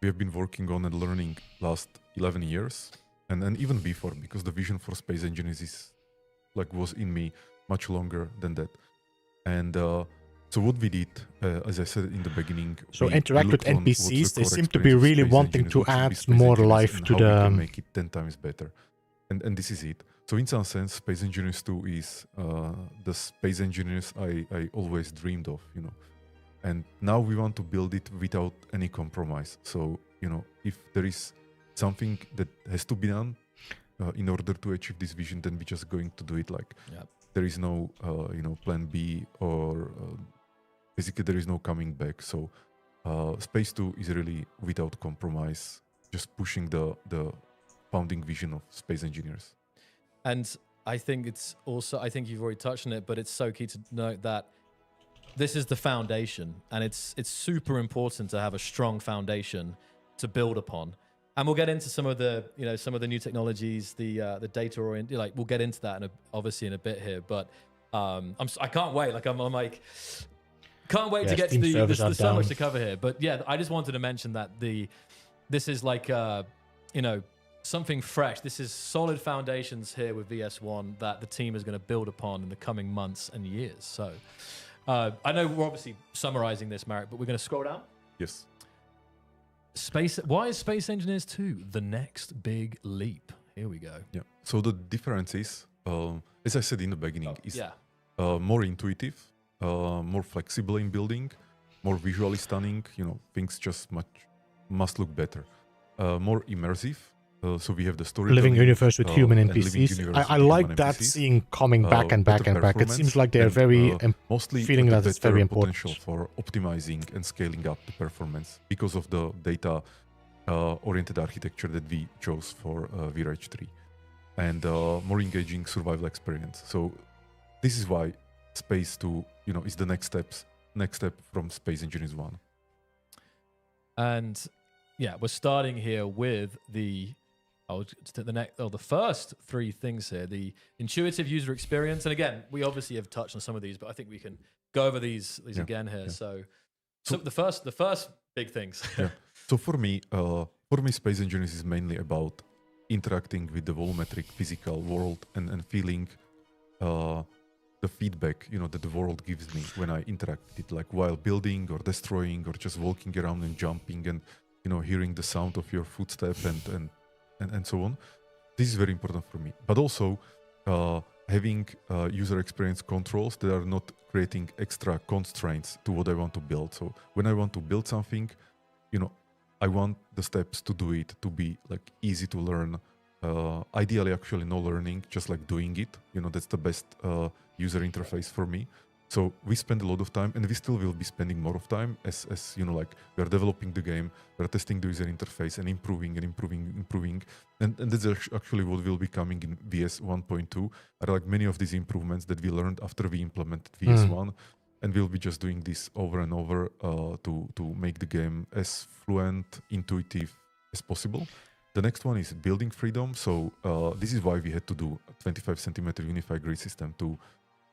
we have been working on and learning last 11 years, and even before, because the vision for Space Engineers was in me much longer than that. And so what we did, as I said in the beginning, So we interact with looked on what's the NPCs. They core seem to be experience of really Space wanting Engineers, to what should be add Space more Engineers, life and to how we can the. make it 10 times better. And this is it. So in some sense, Space Engineers 2 is the Space Engineers I always dreamed of, And now we want to build it without any compromise. So, if there is something that has to be done in order to achieve this vision, then we're just going to do it. Yep. There is no, plan B, or basically there is no coming back. So Space 2 is really without compromise, just pushing the founding vision of Space Engineers. And I think it's also, I think you've already touched on it, but it's so key to note that this is the foundation, and it's super important to have a strong foundation to build upon. And we'll get into some of the new technologies, the data oriented, we'll get into that obviously in a bit here. But I can't wait. Can't wait to get to there's so much to cover here. But yeah, I just wanted to mention that this is something fresh. This is solid foundations here with VS1 that the team is going to build upon in the coming months and years. So I know we're obviously summarizing this, Marek, but we're going to scroll down. Yes. Why is Space Engineers 2 the next big leap? Here we go. Yeah. So the difference is, as I said in the beginning, is more intuitive, more flexible in building, more visually stunning. Things just must look better. More immersive. So we have the story. Living universe with human and living NPCs. universe I with like human that NPCs. seeing coming back and back Better and back. It seems performance like they're and, very mostly feeling the that it's better very important. potential for optimizing and scaling up the performance because of the data oriented architecture that we chose for VRH 3, and more engaging survival experience. So this is why Space 2 is the next step from Space Engineers 1. And yeah, we're starting here with the first three things here: the intuitive user experience. And again, we obviously have touched on some of these, but I think we can go over these again here. Yeah. So the first big things. Yeah. So for me, Space Engineers is mainly about interacting with the volumetric physical world and feeling the feedback that the world gives me when I interact with it, like while building or destroying or just walking around and jumping and hearing the sound of your footstep and so on. This is very important for me. But also having user experience controls that are not creating extra constraints to what I want to build. So when I want to build something, I want the steps to do it to be easy to learn. Ideally, actually, no learning, just doing it. That's the best user interface for me. So we spend a lot of time, and we still will be spending more of time as like we are developing the game, we are testing the user interface and improving, and that's actually what will be coming in VS 1.2. Are like many of these improvements that we learned after we implemented VS 1, and we'll be just doing this over and over to make the game as fluent, intuitive as possible. The next one is building freedom. So this is why we had to do a 25 centimeter unified grid system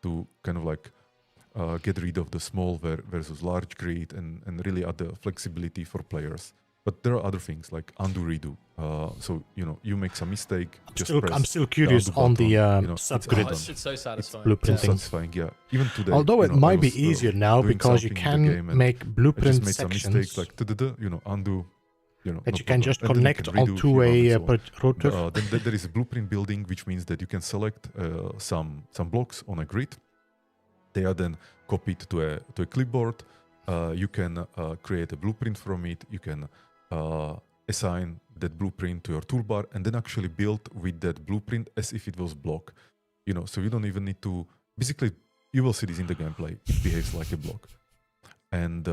to kind of like get rid of the small versus large grid and really add the flexibility for players. But there are other things like undo, redo. So you make some mistake. I'm still curious on the subgrid. It's so satisfying. Blueprinting. Satisfying, yeah. Even today. Although it might be I was, easier now doing because you something in the can game and make I blueprint just made some mistakes sections like undo. that no you can problem. just And then you connect can redo if onto you want a and so on. router. Then there is a blueprint building, which means that you can select some blocks on a grid. They are then copied to a clipboard. You can create a blueprint from it. You can assign that blueprint to your toolbar and then actually build with that blueprint as if it was block. So you don't even need to. Basically, you will see this in the gameplay. It behaves like a block. And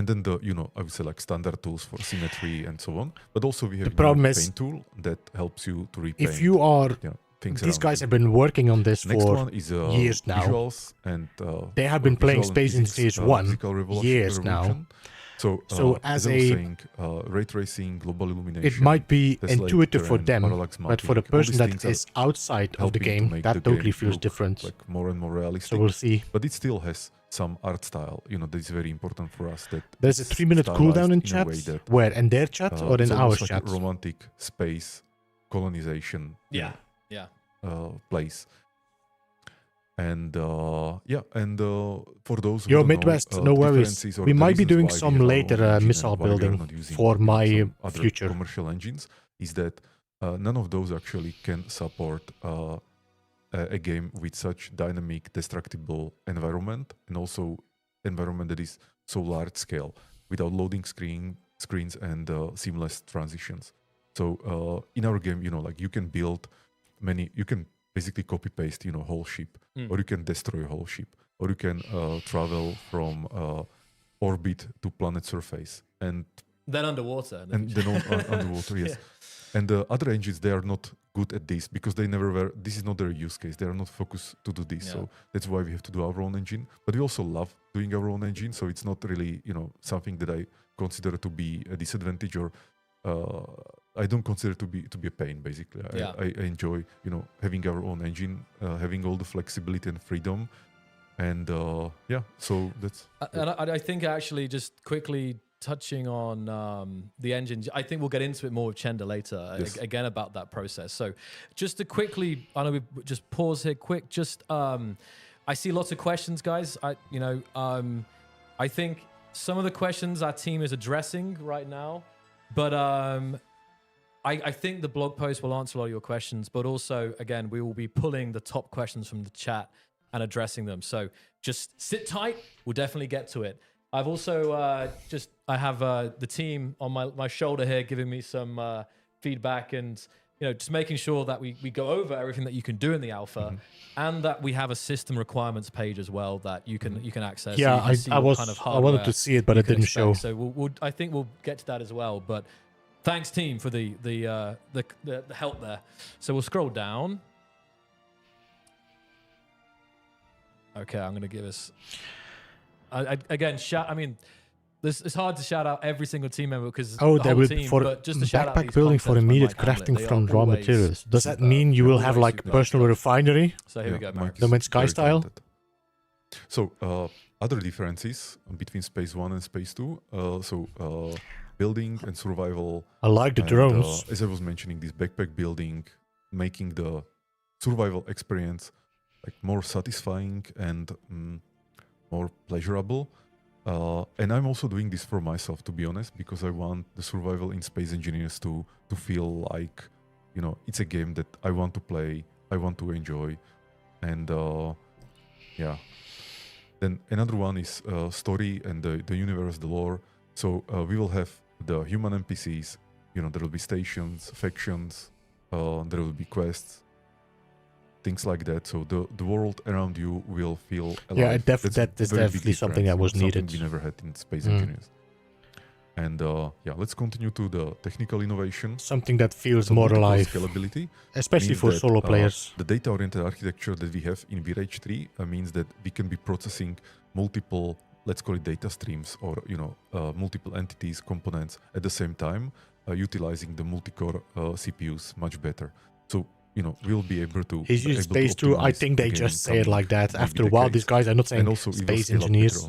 then the I would say like standard tools for symmetry and so on. But also we have The problem a is, paint tool that helps you to repaint. if you are, things these around guys you. have been working on this Next for one is years now. visuals and They have been playing visual and Space in physics, Phase 1 physical years now. revolution. So as as I was a- saying, ray tracing, global illumination. it might be test intuitive for laser, them, and parallax but for the mapping, all these person that things are is outside of the helping to game, make that the totally game feels look different. like more and more realistic. So we'll see. But it still has some art style. That is very important for us. That There's a it's 3-minute stylized cooldown in a chat. way that, Where? In their chat or in it's our almost like chat? a romantic space colonization. Yeah. Place. And for those who Yo, don't Midwest, know, no worries. differences or We the might be reasons doing why we some have our later own engine missile and why we are building not using, for my some other future. commercial engines is that none of those actually can support a game with such dynamic, destructible environment, and also environment that is so large scale without loading screens and seamless transitions. So in our game, like you can build you can basically copy paste, whole ship, or you can destroy a whole ship, or you can travel from orbit to planet surface, and Then underwater. then underwater, yes. And the other engines, they are not good at this because they never were. This is not their use case. They are not focused to do this. Yeah. So that's why we have to do our own engine. But we also love doing our own engine. So it's not really, something that I consider to be a disadvantage or I don't consider it to be a pain. Basically, I enjoy, having our own engine, having all the flexibility and freedom, and So that's. And I think actually just quickly touching on the engine, I think we'll get into it more with Chenda later, Yes. again about that process. So just to quickly, I know we just pause here quick, just I see lots of questions, guys. I think some of the questions our team is addressing right now, but I think the blog post will answer a lot of your questions, but also, again, we will be pulling the top questions from the chat and addressing them. So just sit tight. We'll definitely get to it. I've also I have the team on my shoulder here giving me some feedback and just making sure that we go over everything that you can do in the alpha, and that we have a system requirements page as well that you can access. Yeah, so you can see I what was kind of I wanted hardware to see it, but you it can didn't expect. show. So I think we'll get to that as well. But thanks, team, for the help there. So we'll scroll down. Okay, I'm gonna give us. Again, it's hard to shout out every single team member because Oh, the there whole will team, for but just to shout out backpack these building for concepts by immediate Mike Hamlet, crafting they from are raw always materials. Does that superb. mean you They're will have always like superb. personal refinery? So here we go, Mike Mark. is No Man's Sky very style? talented. So other differences between Space 1 and Space 2. Building and survival. I like the And, drones. as I was mentioning, this backpack building, making the survival experience like more satisfying and more pleasurable. And I'm also doing this for myself, to be honest, because I want the survival in Space Engineers to feel like, it's a game that I want to play, I want to enjoy, and Then another one is story and the universe, the lore. So we will have the human NPCs. There will be stations, factions. There will be quests. things like that. So the world around you will feel alive. Yeah, That's a that is very big definitely something that difference, was needed. Something we never had in Space Engineers. And yeah, let's continue to the technical innovation. Something that feels So more multiple alive, scalability, especially means for that, solo players. The data-oriented architecture that we have in VRage 3 means that we can be processing multiple, let's call it data streams, or multiple entities, components at the same time, utilizing the multi-core CPUs much better. So we'll be able to. He's used Space 2. I think they just say it like that. After a while, these guys are not saying Space Engineers.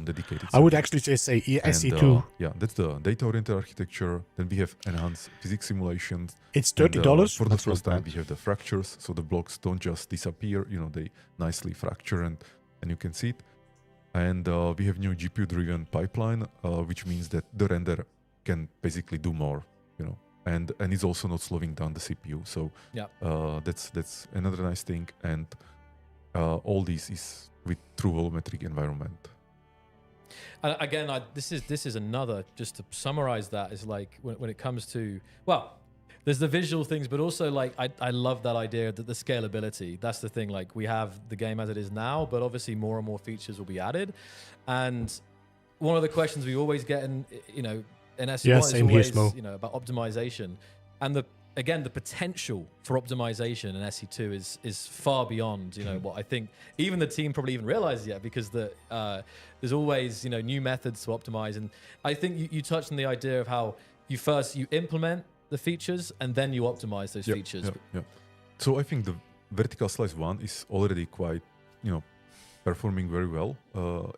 I would actually just say SE2. Yeah, that's the data-oriented architecture. Then we have enhanced physics simulations. It's $30 for the first time. We have the fractures, so the blocks don't just disappear. They nicely fracture, and you can see it. And we have new GPU-driven pipeline, which means that the render can basically do more. And it's also not slowing down the CPU. So Yeah. That's another nice thing. And all this is with true volumetric environment. And again, this is another, just to summarize that, is like when it comes to, well, there's the visual things, but also like I love that idea that the scalability. That's the thing. Like we have the game as it is now, but obviously more and more features will be added. And one of the questions we always get in SE1 is always about optimization, and the potential for optimization in SE2 is far beyond what I think even the team probably even realizes yet, because there's always new methods to optimize. And I think you touched on the idea of how you implement the features and then you optimize those features. Yeah. So I think the vertical slice 1 is already quite performing very well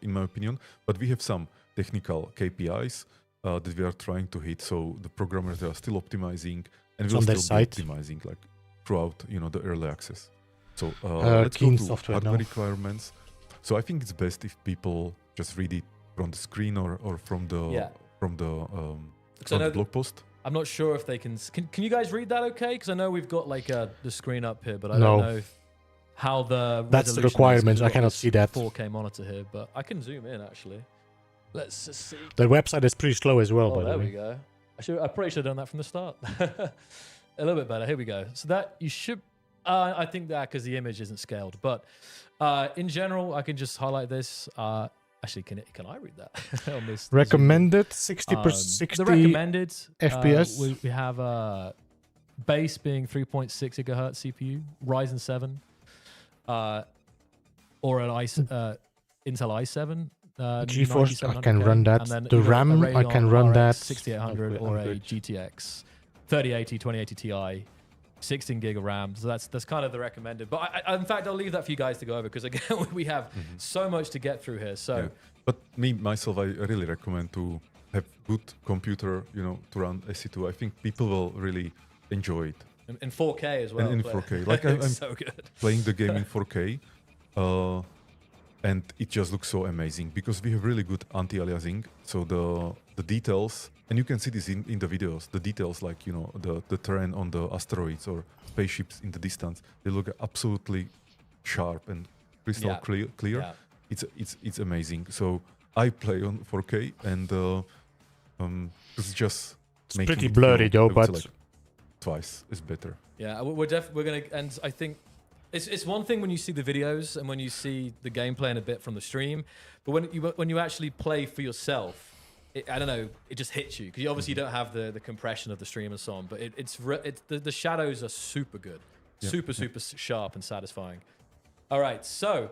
in my opinion, but we have some technical KPIs that we are trying to hit. So the programmers are still optimizing, and we'll still be optimizing like throughout the early access. So let's go to hardware requirements. So I think it's best if people just read it from the screen or from the blog post. I'm not sure if they can you guys read that okay? Because I know we've got like the screen up here, but I don't know how that's the requirements. I cannot see that 4K monitor here, but I can zoom in actually. Let's just see. The website is pretty slow as well, by the way. There we go. I probably should have done that from the start. A little bit better. Here we go. So that you should. I think that because the image isn't scaled, but in general, I can just highlight this. Actually, can I read that on this? Recommended 60%. The recommended FPS. We have base being 3.6 gigahertz CPU, Ryzen 7, or an Intel i7. GeForce, I can run that. The RAM, I can run that. 6800 or a GTX 3080, 2080 Ti, 16 gig of RAM. So that's kind of the recommended. But in fact, I'll leave that for you guys to go over, because again, we have so much to get through here. So, but myself, I really recommend to have good computer, to run SE2. I think people will really enjoy it. In 4K as well. And in 4K, like I'm so good. Playing the game in 4K. And it just looks so amazing because we have really good anti-aliasing. So the details, and you can see this in the videos, the details like, the terrain on the asteroids or spaceships in the distance, they look absolutely sharp and crystal clear. Yeah. It's amazing. So I play on 4K, and it's just pretty blurry though, but like twice is better. Yeah, we're gonna, and I think it's one thing when you see the videos and when you see the gameplay in a bit from the stream, but when you actually play for yourself, I don't know, it just hits you, because you obviously don't have the compression of the stream and so on. But the shadows are super good, super sharp and satisfying. All right, so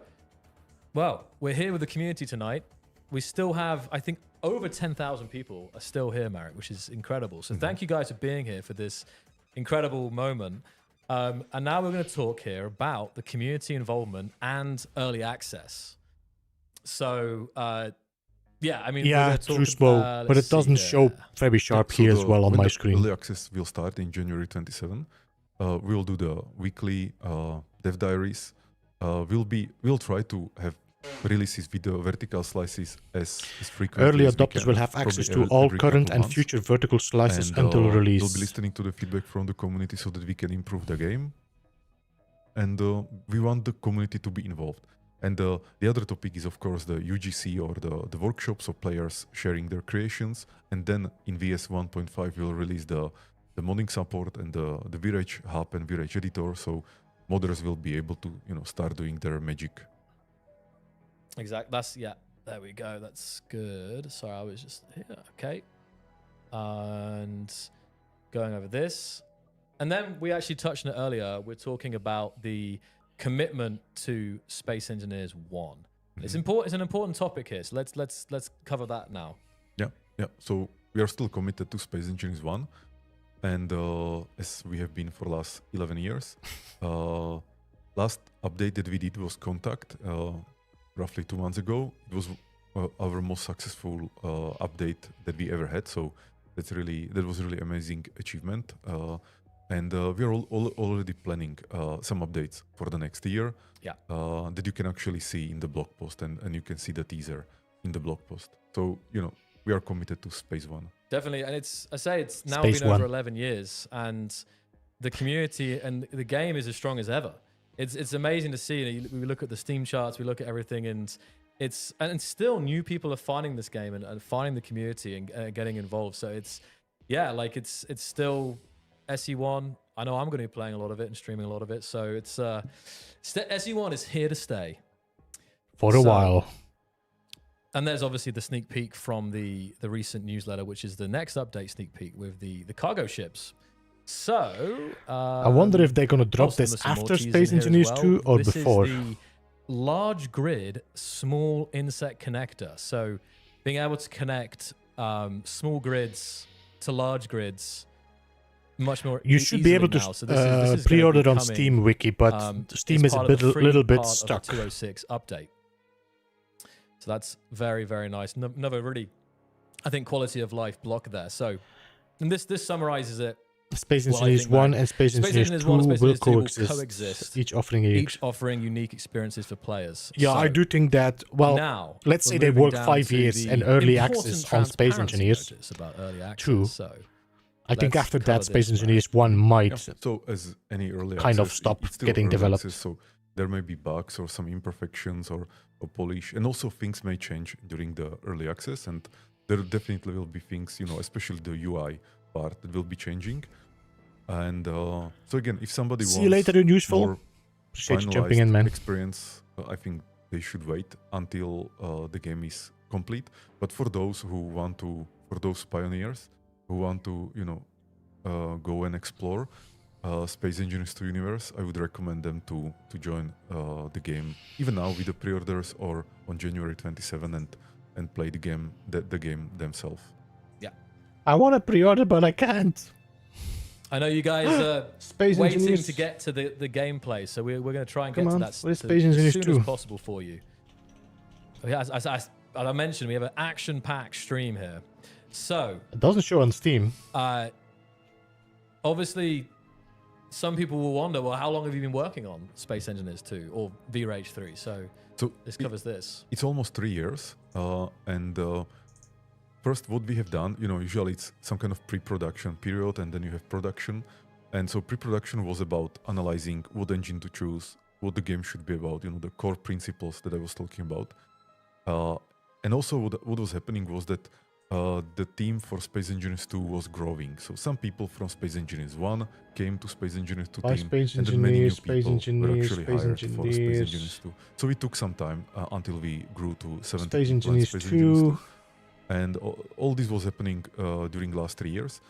we're here with the community tonight. We still have, I think, over 10,000 people are still here, Marek, which is incredible. So thank you guys for being here for this incredible moment. And now we're going to talk here about the community involvement and early access. So, true slow, but it doesn't show very sharp here as well on my screen. Early access will start in January 27. We'll do the weekly dev diaries. We'll try to have releases with the vertical slices as frequently Early as we adopters can. will have access to Probably all every current couple and months. future vertical slices And, until release. We'll be listening to the feedback from the community so that we can improve the game. And we want the community to be involved. And the other topic is, of course, the UGC or the workshops of players sharing their creations. And then in VS 1.5, we'll release the modding support and the VRage Hub and VRage Editor. So modders will be able to start doing their magic. Exactly. That's yeah. There we go. That's good. Sorry, I was just here. Okay. And going over this, and then we actually touched on it earlier. We're talking about the commitment to Space Engineers 1. It's important. It's an important topic here. So let's cover that now. Yeah. So we are still committed to Space Engineers 1, and as we have been for the last 11 years. Last update that we did was Contact, roughly 2 months ago. It was our most successful update that we ever had. So that was really amazing achievement. And we are already planning some updates for the next year. Yeah. That you can actually see in the blog post, and you can see the teaser in the blog post. So we are committed to Space One. Definitely, and it's now Space been One. over 11 years, and the community and the game is as strong as ever. It's amazing to see. We look at the Steam charts, we look at everything, and still new people are finding this game and finding the community and getting involved. So it's still SE1. I know I'm going to be playing a lot of it and streaming a lot of it. So it's SE1 is here to stay for a while. And there's obviously the sneak peek from the recent newsletter, which is the next update sneak peek with the cargo ships. So I wonder if they're going to drop this after Space Engineers 2 or before. This is the large grid, small insect connector. So being able to connect small grids to large grids much more You should be able to pre-order on Steam Wiki, but Steam is a little bit stuck. 206 update. So that's very, very nice. Another really, I think, quality of life block there. So, and this summarizes it. Space Engineers 1 and Space Engineers 2 will coexist, each offering unique experiences for players. Yeah, so, I do think that, well, now, let's say they work 5 years in early access on Space Engineers 2. So I think after that, Space Engineers 1 might so as any early kind access, of stop getting early developed. Access, so there may be bugs or some imperfections or polish, and also things may change during the early access, and there definitely will be things, especially the UI part that will be changing. And so again, if somebody See wants you later in useful. more Appreciate you jumping in, man. experience, I think they should wait until the game is complete. But for those for those pioneers who want to, go and explore Space Engineers 2 universe, I would recommend them to join the game even now with the pre-orders or on January 27 and play the game themselves. Yeah, I want to pre-order, but I can't. I know you guys are Space waiting Engineers. to get to the gameplay, so we're going to try and get to that Space Engineers as soon 2? as possible for you. Yeah, as I mentioned, we have an action-packed stream here. So It doesn't show on Steam. Obviously, some people will wonder, well, how long have you been working on Space Engineers 2 or V-Rage 3? So this covers this. It's almost 3 years, and first, what we have done, usually it's some kind of pre-production period, and then you have production. And so pre-production was about analyzing what engine to choose, what the game should be about, the core principles that I was talking about. And also what was happening was that the team for Space Engineers 2 was growing. So some people from Space Engineers 1 came to Space Engineers 2 team, and then many new people were actually hired for Space Engineers 2. So it took some time until we grew to 70 Space people in Engineers Space 2. Engineers 2. And all this was happening during last 3 years.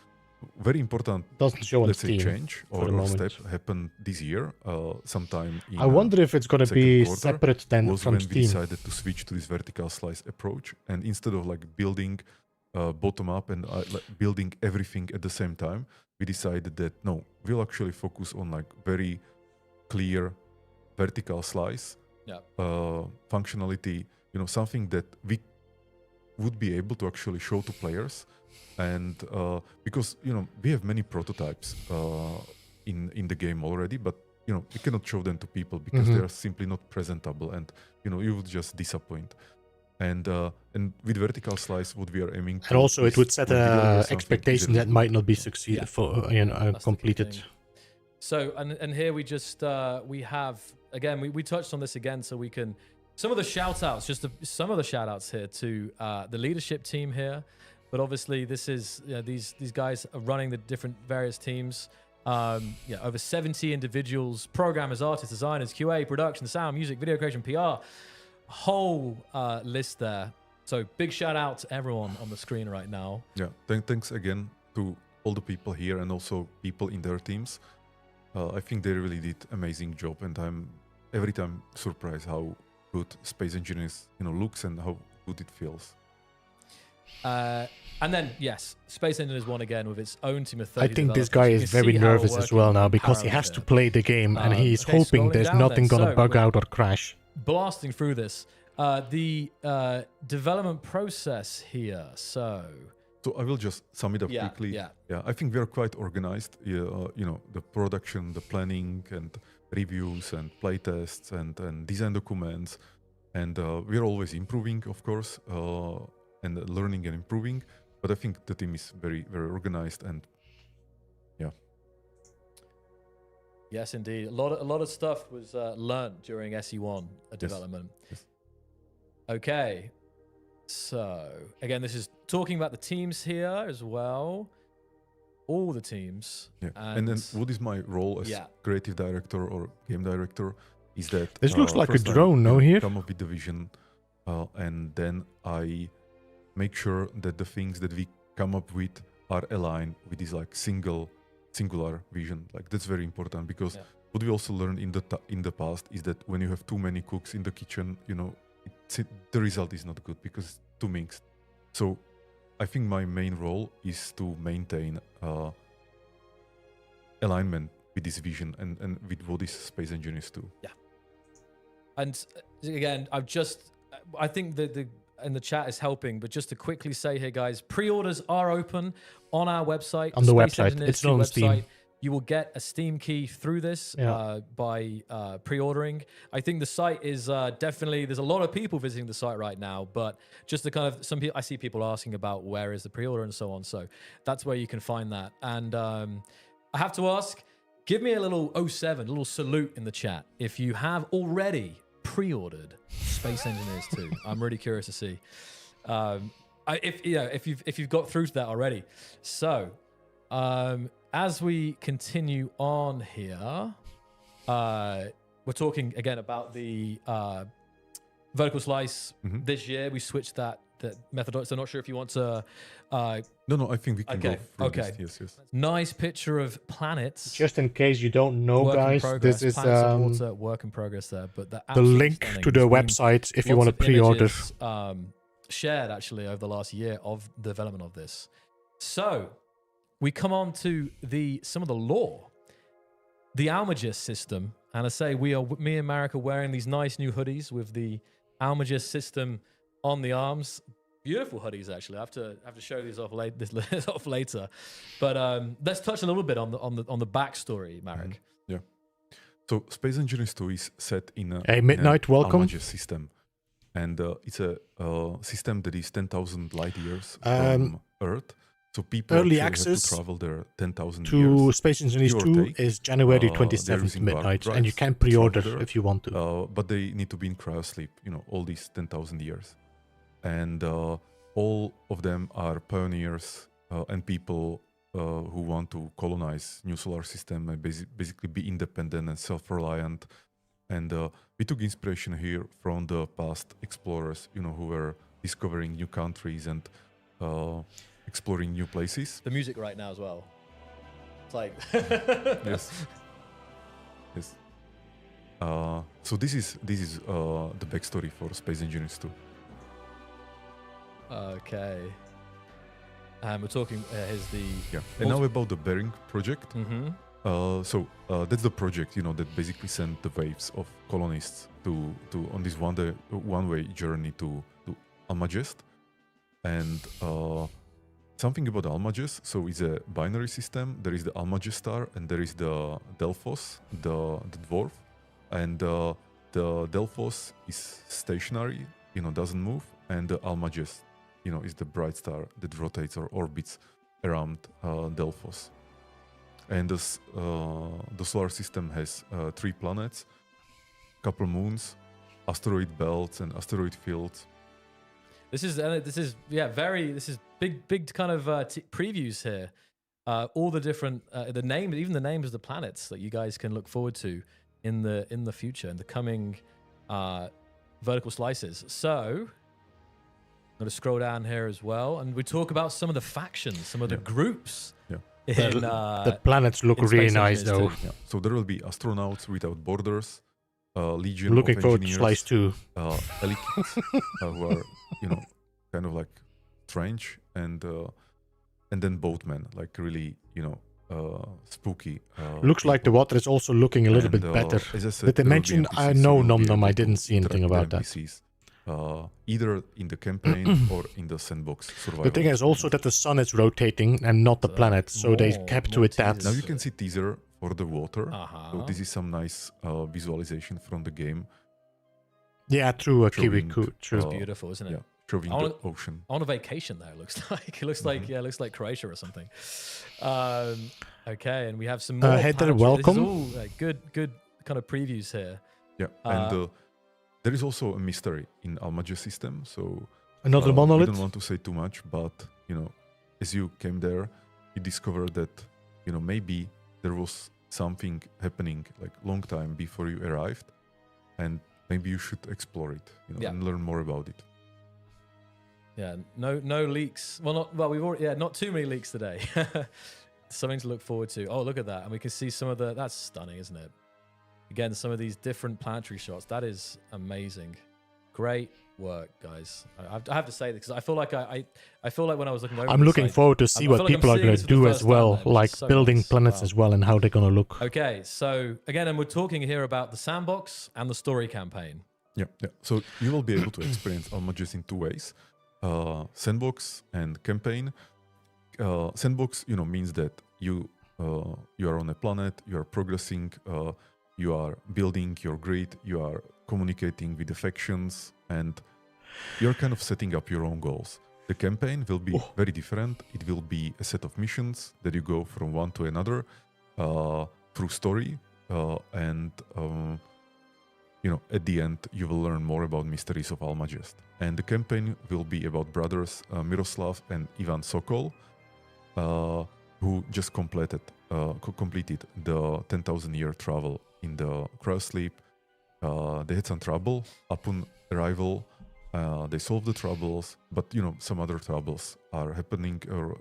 Very important, Doesn't show on let's say, Steam change for the or moment. step happened this year, sometime in I wonder if it's going to be second quarter, separate then was from when we Steam. decided to switch to this vertical slice approach, and instead of building bottom up and building everything at the same time, we decided that no, we'll actually focus on very clear vertical slice functionality, something that we would be able to actually show to players. And because we have many prototypes in the game already, but we cannot show them to people because they are simply not presentable, and you would just disappoint. And with vertical slice, what we are aiming to, And also, it would set a an expectation that might not be succeeded for completed. So and here we just we have again we touched on this again, so we can some of the shout outs, some of the shout outs here to the leadership team here. But obviously, this is these guys are running the different various teams. Yeah, over 70 individuals, programmers, artists, designers, QA, production, sound, music, video creation, PR, whole list there. So big shout out to everyone on the screen right now. Yeah, thanks again to all the people here and also people in their teams. I think they really did amazing job, and I'm every time surprised how good Space Engineers looks and how good it feels. And then, yes, Space Engineers won again with its own team of 30 I think this developers. guy You is can very see how we're nervous as working well now in because he parallel has to here. play the game and he's Okay, hoping scrolling there's down nothing then. gonna So bug we're out or crash. blasting through this. The development process here. So I will just sum it up quickly. Yeah. I think we are quite organized. The production, the planning, and reviews, and playtests, and design documents, and we are always improving, of course, and learning and improving. But I think the team is very, very organized, and yeah. yes, indeed, a lot of stuff was learned during SE1 development. Yes. Okay, so again, this is talking about the teams here as well. All the teams. Yeah. And then what is my role as creative director or game director is that This looks like a first drone, no, here? come up with the vision, and then I make sure that the things that we come up with are aligned with this like singular vision. Like that's very important because what we also learned in the past is that when you have too many cooks in the kitchen, the result is not good because it's too mixed. So I think my main role is to maintain alignment with this vision and with what is Space Engineers do. Yeah. And again, I think the in the chat is helping, but just to quickly say here, guys, pre-orders are open on our website. On the Space website. Engineers It's not on Steam. You will get a Steam key through this by pre-ordering. I think the site is definitely, there's a lot of people visiting the site right now, but just to kind of, some people, I see people asking about where is the pre-order and so on. So that's where you can find that. And I have to ask, give me a little 07, a little salute in the chat if you have already pre-ordered Space Engineers 2. I'm really curious to see if you've got through to that already. So as we continue on here, we're talking again about the vertical slice. This year we switched that methodology. So I'm not sure if you want to. No, I think we can go through this. Yes. Nice picture of planets. Just in case you don't know, Work in guys, progress. this is Planet supporter, work in progress there. But the link to the website if you want to pre-order. Shared actually over the last year of the development of this. So we come on to some of the lore, the Almagist system, and I say me and Marek are wearing these nice new hoodies with the Almagist system on the arms. Beautiful hoodies, actually. I have to show these off later. But let's touch a little bit on the backstory, Marek. Yeah. So Space Engineers 2 is set in Hey, Midnight, welcome. Almagist system, and it's a system that is 10,000 light years from Earth. So people early have access to travel there 10,000 to years. Space Engineers give or 2 take. is January They're 27th using midnight, warp and you drives can to pre-order travel there, if you want to. but they need to be in cryosleep, all these 10,000 years. And all of them are pioneers and people who want to colonize new solar system and basically be independent and self-reliant. And we took inspiration here from the past explorers, who were discovering new countries and exploring new places. The music right now as well. It's like Yes. So this is the backstory for Space Engineers 2. Okay. And we're talking. Here's the And now about the Bering project. Mm-hmm. So that's the project, that basically sent the waves of colonists to on this one-way journey to Almagest. And something about Almagest. So it's a binary system. There is the Almagest star, and there is the Delphos, the dwarf, and the Delphos is stationary, doesn't move, and the Almagest, is the bright star that rotates or orbits around Delphos. And the solar system has 3 planets, couple moons, asteroid belts, and asteroid fields. This is big kind of previews here. all the different the name, even the names of the planets that you guys can look forward to in the future, in the coming vertical slices. So I'm going to scroll down here as well, and we talk about some of the factions, some of the groups. Yeah. In, The planets look in really Space nice, though. Engineers 2. Yeah. So there will be astronauts without borders, Legion Looking of forward to engineers, Slice 2. Elikids, who are kind of like strange, and then boatmen, like really spooky. Looks like the people. water is also looking a little And, bit better. as I said, Did they there will be mention? NPCs, No, you will Nom be Nom, I able to didn't see anything interact about with that. NPCs, either in the campaign or in the sandbox survival. The thing is also that the sun is rotating and not the planet, so they kept to more it that. teasers. Now you can see teaser for the water. Uh-huh. So this is some nice visualization from the game. Yeah, true, a Kiwi showing, true. It's uh, beautiful, isn't it? Yeah, showing I the wanna- ocean. On a vacation there, it looks like. It looks like it looks like Croatia or something. Okay, and we have some more. Heather, planetary- welcome. This is all good kind of previews here. Yeah, and there is also a mystery in Almage's system. So Another we monolith. don't want to say too much, but as you came there, you discovered that maybe there was something happening like long time before you arrived, and maybe you should explore it, Yeah. and learn more about it. Yeah, no leaks. We've already not too many leaks today. Something to look forward to. Oh, look at that, and we can see some of that's stunning, isn't it? Again, some of these different planetary shots. That is amazing. Great work, guys. I have to say this because I feel like I feel like when I was looking over, I'm this, looking forward to see I feel what like I'm people are seeing going this to for the do first as time well, now, which is like so building nice. planets Wow. as well, and how they're going to look. Okay, so again, and we're talking here about the sandbox and the story campaign. Yeah. So you will be able to experience Almages in two ways: sandbox and campaign. Sandbox, means that you are on a planet, you are progressing, you are building your grid, you are communicating with the factions, and you're kind of setting up your own goals. The campaign will be very different. It will be a set of missions that you go from one to another through story, and at the end you will learn more about mysteries of Almagest. And the campaign will be about brothers Miroslav and Ivan Sokol, who just completed the 10,000-year travel in the cryosleep. They had some trouble upon arrival. They solved the troubles, but some other troubles are happening or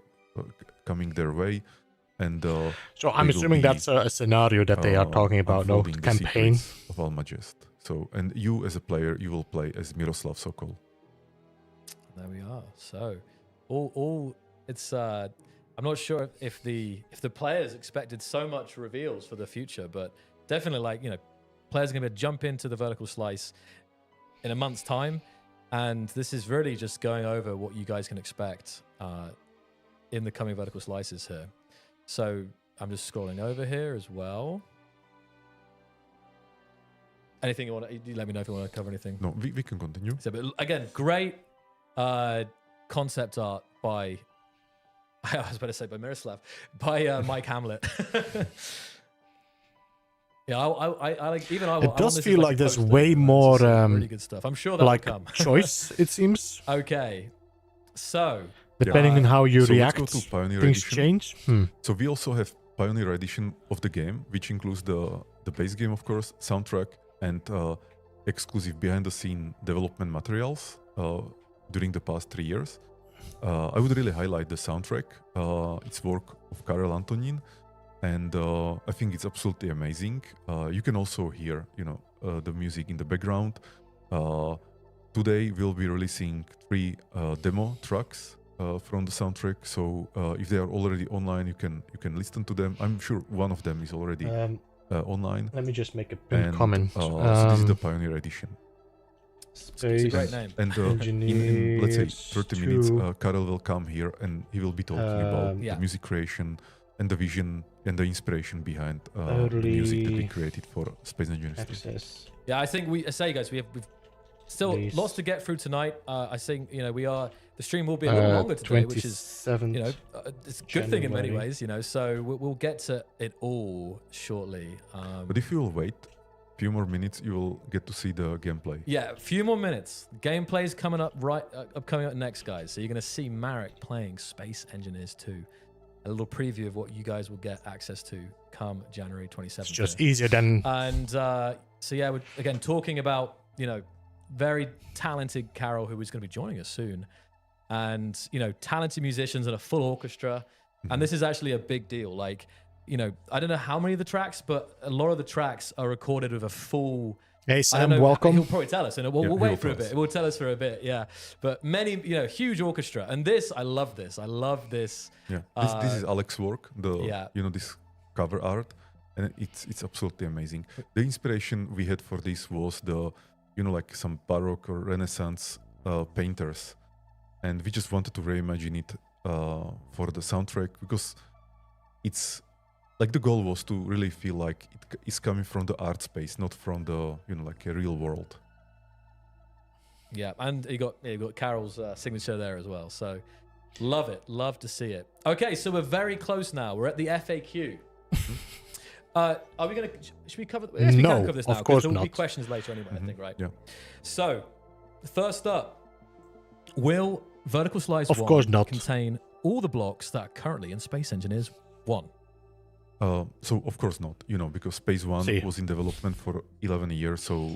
coming their way. And So I'm they will assuming be, that's a scenario that they are talking about, no? unfolding the Campaign. secrets of Almagest. So, and you as a player, you will play as Miroslav Sokol. There we are. So, all it's. I'm not sure if the players expected so much reveals for the future, but definitely, players are going to jump into the vertical slice in a month's time, and this is really just going over what you guys can expect in the coming vertical slices here. So I'm just scrolling over here as well. Anything you want? You let me know if you want to cover anything. No, we can continue. So, but again, great concept art by. I was about to say by Miroslav, by Mike Hamlet. Yeah, I like even I. It does this feel as, like a there's poster, way you know, more, it's just really good stuff. I'm sure that like will come. choice, it seems. Okay, so Depending on how you So react, let's go to Pioneer things Edition. change. So we also have Pioneer Edition of the game, which includes the base game, of course, soundtrack, and exclusive behind-the-scene development materials during the past 3 years. I would really highlight the soundtrack. It's work of Karel Antonin, and I think it's absolutely amazing. You can also hear, the music in the background. Today we'll be releasing 3 demo tracks from the soundtrack. So if they are already online, you can listen to them. I'm sure one of them is already online. Let me just make a pin And comment. so this is the Pioneer Edition. it's a Space great name. And in let's say Engineers 30 minutes, 2. Karel will come here and he will be talking about Yeah. the music creation and the vision and the inspiration behind the music that we Early created for Space Engineers 2. access. Yeah, I think I say, guys, we've still Please. lots to get through tonight. I think the stream will be a little longer today, which is 27th. it's a good thing in many January. ways, So we'll get to it all shortly. But if you will wait a few more minutes, you will get to see the gameplay. Yeah, a few more minutes. Gameplay's coming up coming up next, guys. So you're going to see Marek playing Space Engineers 2. a little preview of what you guys will get access to come January 27th. It's just easier than... And so yeah, we're again talking about, you know, very talented Carol, who is going to be joining us soon, and, you know, talented musicians and a full orchestra. And this is actually a big deal. Like, you know, I don't know how many of the tracks, but a lot of the tracks are recorded with a full... Hey, I Sam, don't know, welcome. He'll probably tell us, and we'll Yeah, wait he'll for a tell us. bit. We'll tell us for a bit, yeah. But many, you know, huge orchestra, and this, I love this. I love this. Yeah, this is Alex's work. Yeah. You know, this cover art, and it's absolutely amazing. The inspiration we had for this was the, you know, like some Baroque or Renaissance painters, and we just wanted to reimagine it for the soundtrack, because it's like the goal was to really feel like it is coming from the art space, not from the, you know, like a real world. Yeah, and you got Carol's signature there as well. So love it, love to see it. Okay, so we're very close now. We're at the FAQ. Are we gonna? Should we cover? Yes, we No, can cover this now, of course there will be not. questions later anyway. I think, right? Yeah. So, first up, will Vertical Slice Of 1 course not. contain all the blocks that are currently in Space Engineers 1? So of course not, you know, because Space One See. was in development for 11 years, so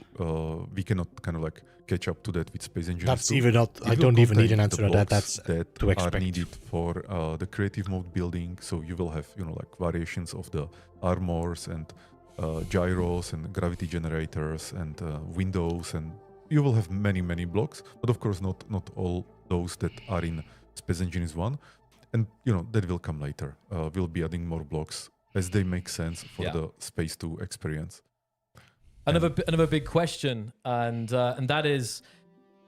we cannot kind of like catch up to that with Space Engineers. That's 2. even not... It I will don't even need contain an the answer to that. blocks That's that to are expect. needed for the creative mode building. So you will have, you know, like variations of the armors and gyros and gravity generators and windows, and you will have many blocks, but of course not all those that are in Space Engineers 1. And, you know, that will come later. We'll be adding more blocks as they make sense for Yeah. the Space 2 experience. Another big question, and that is,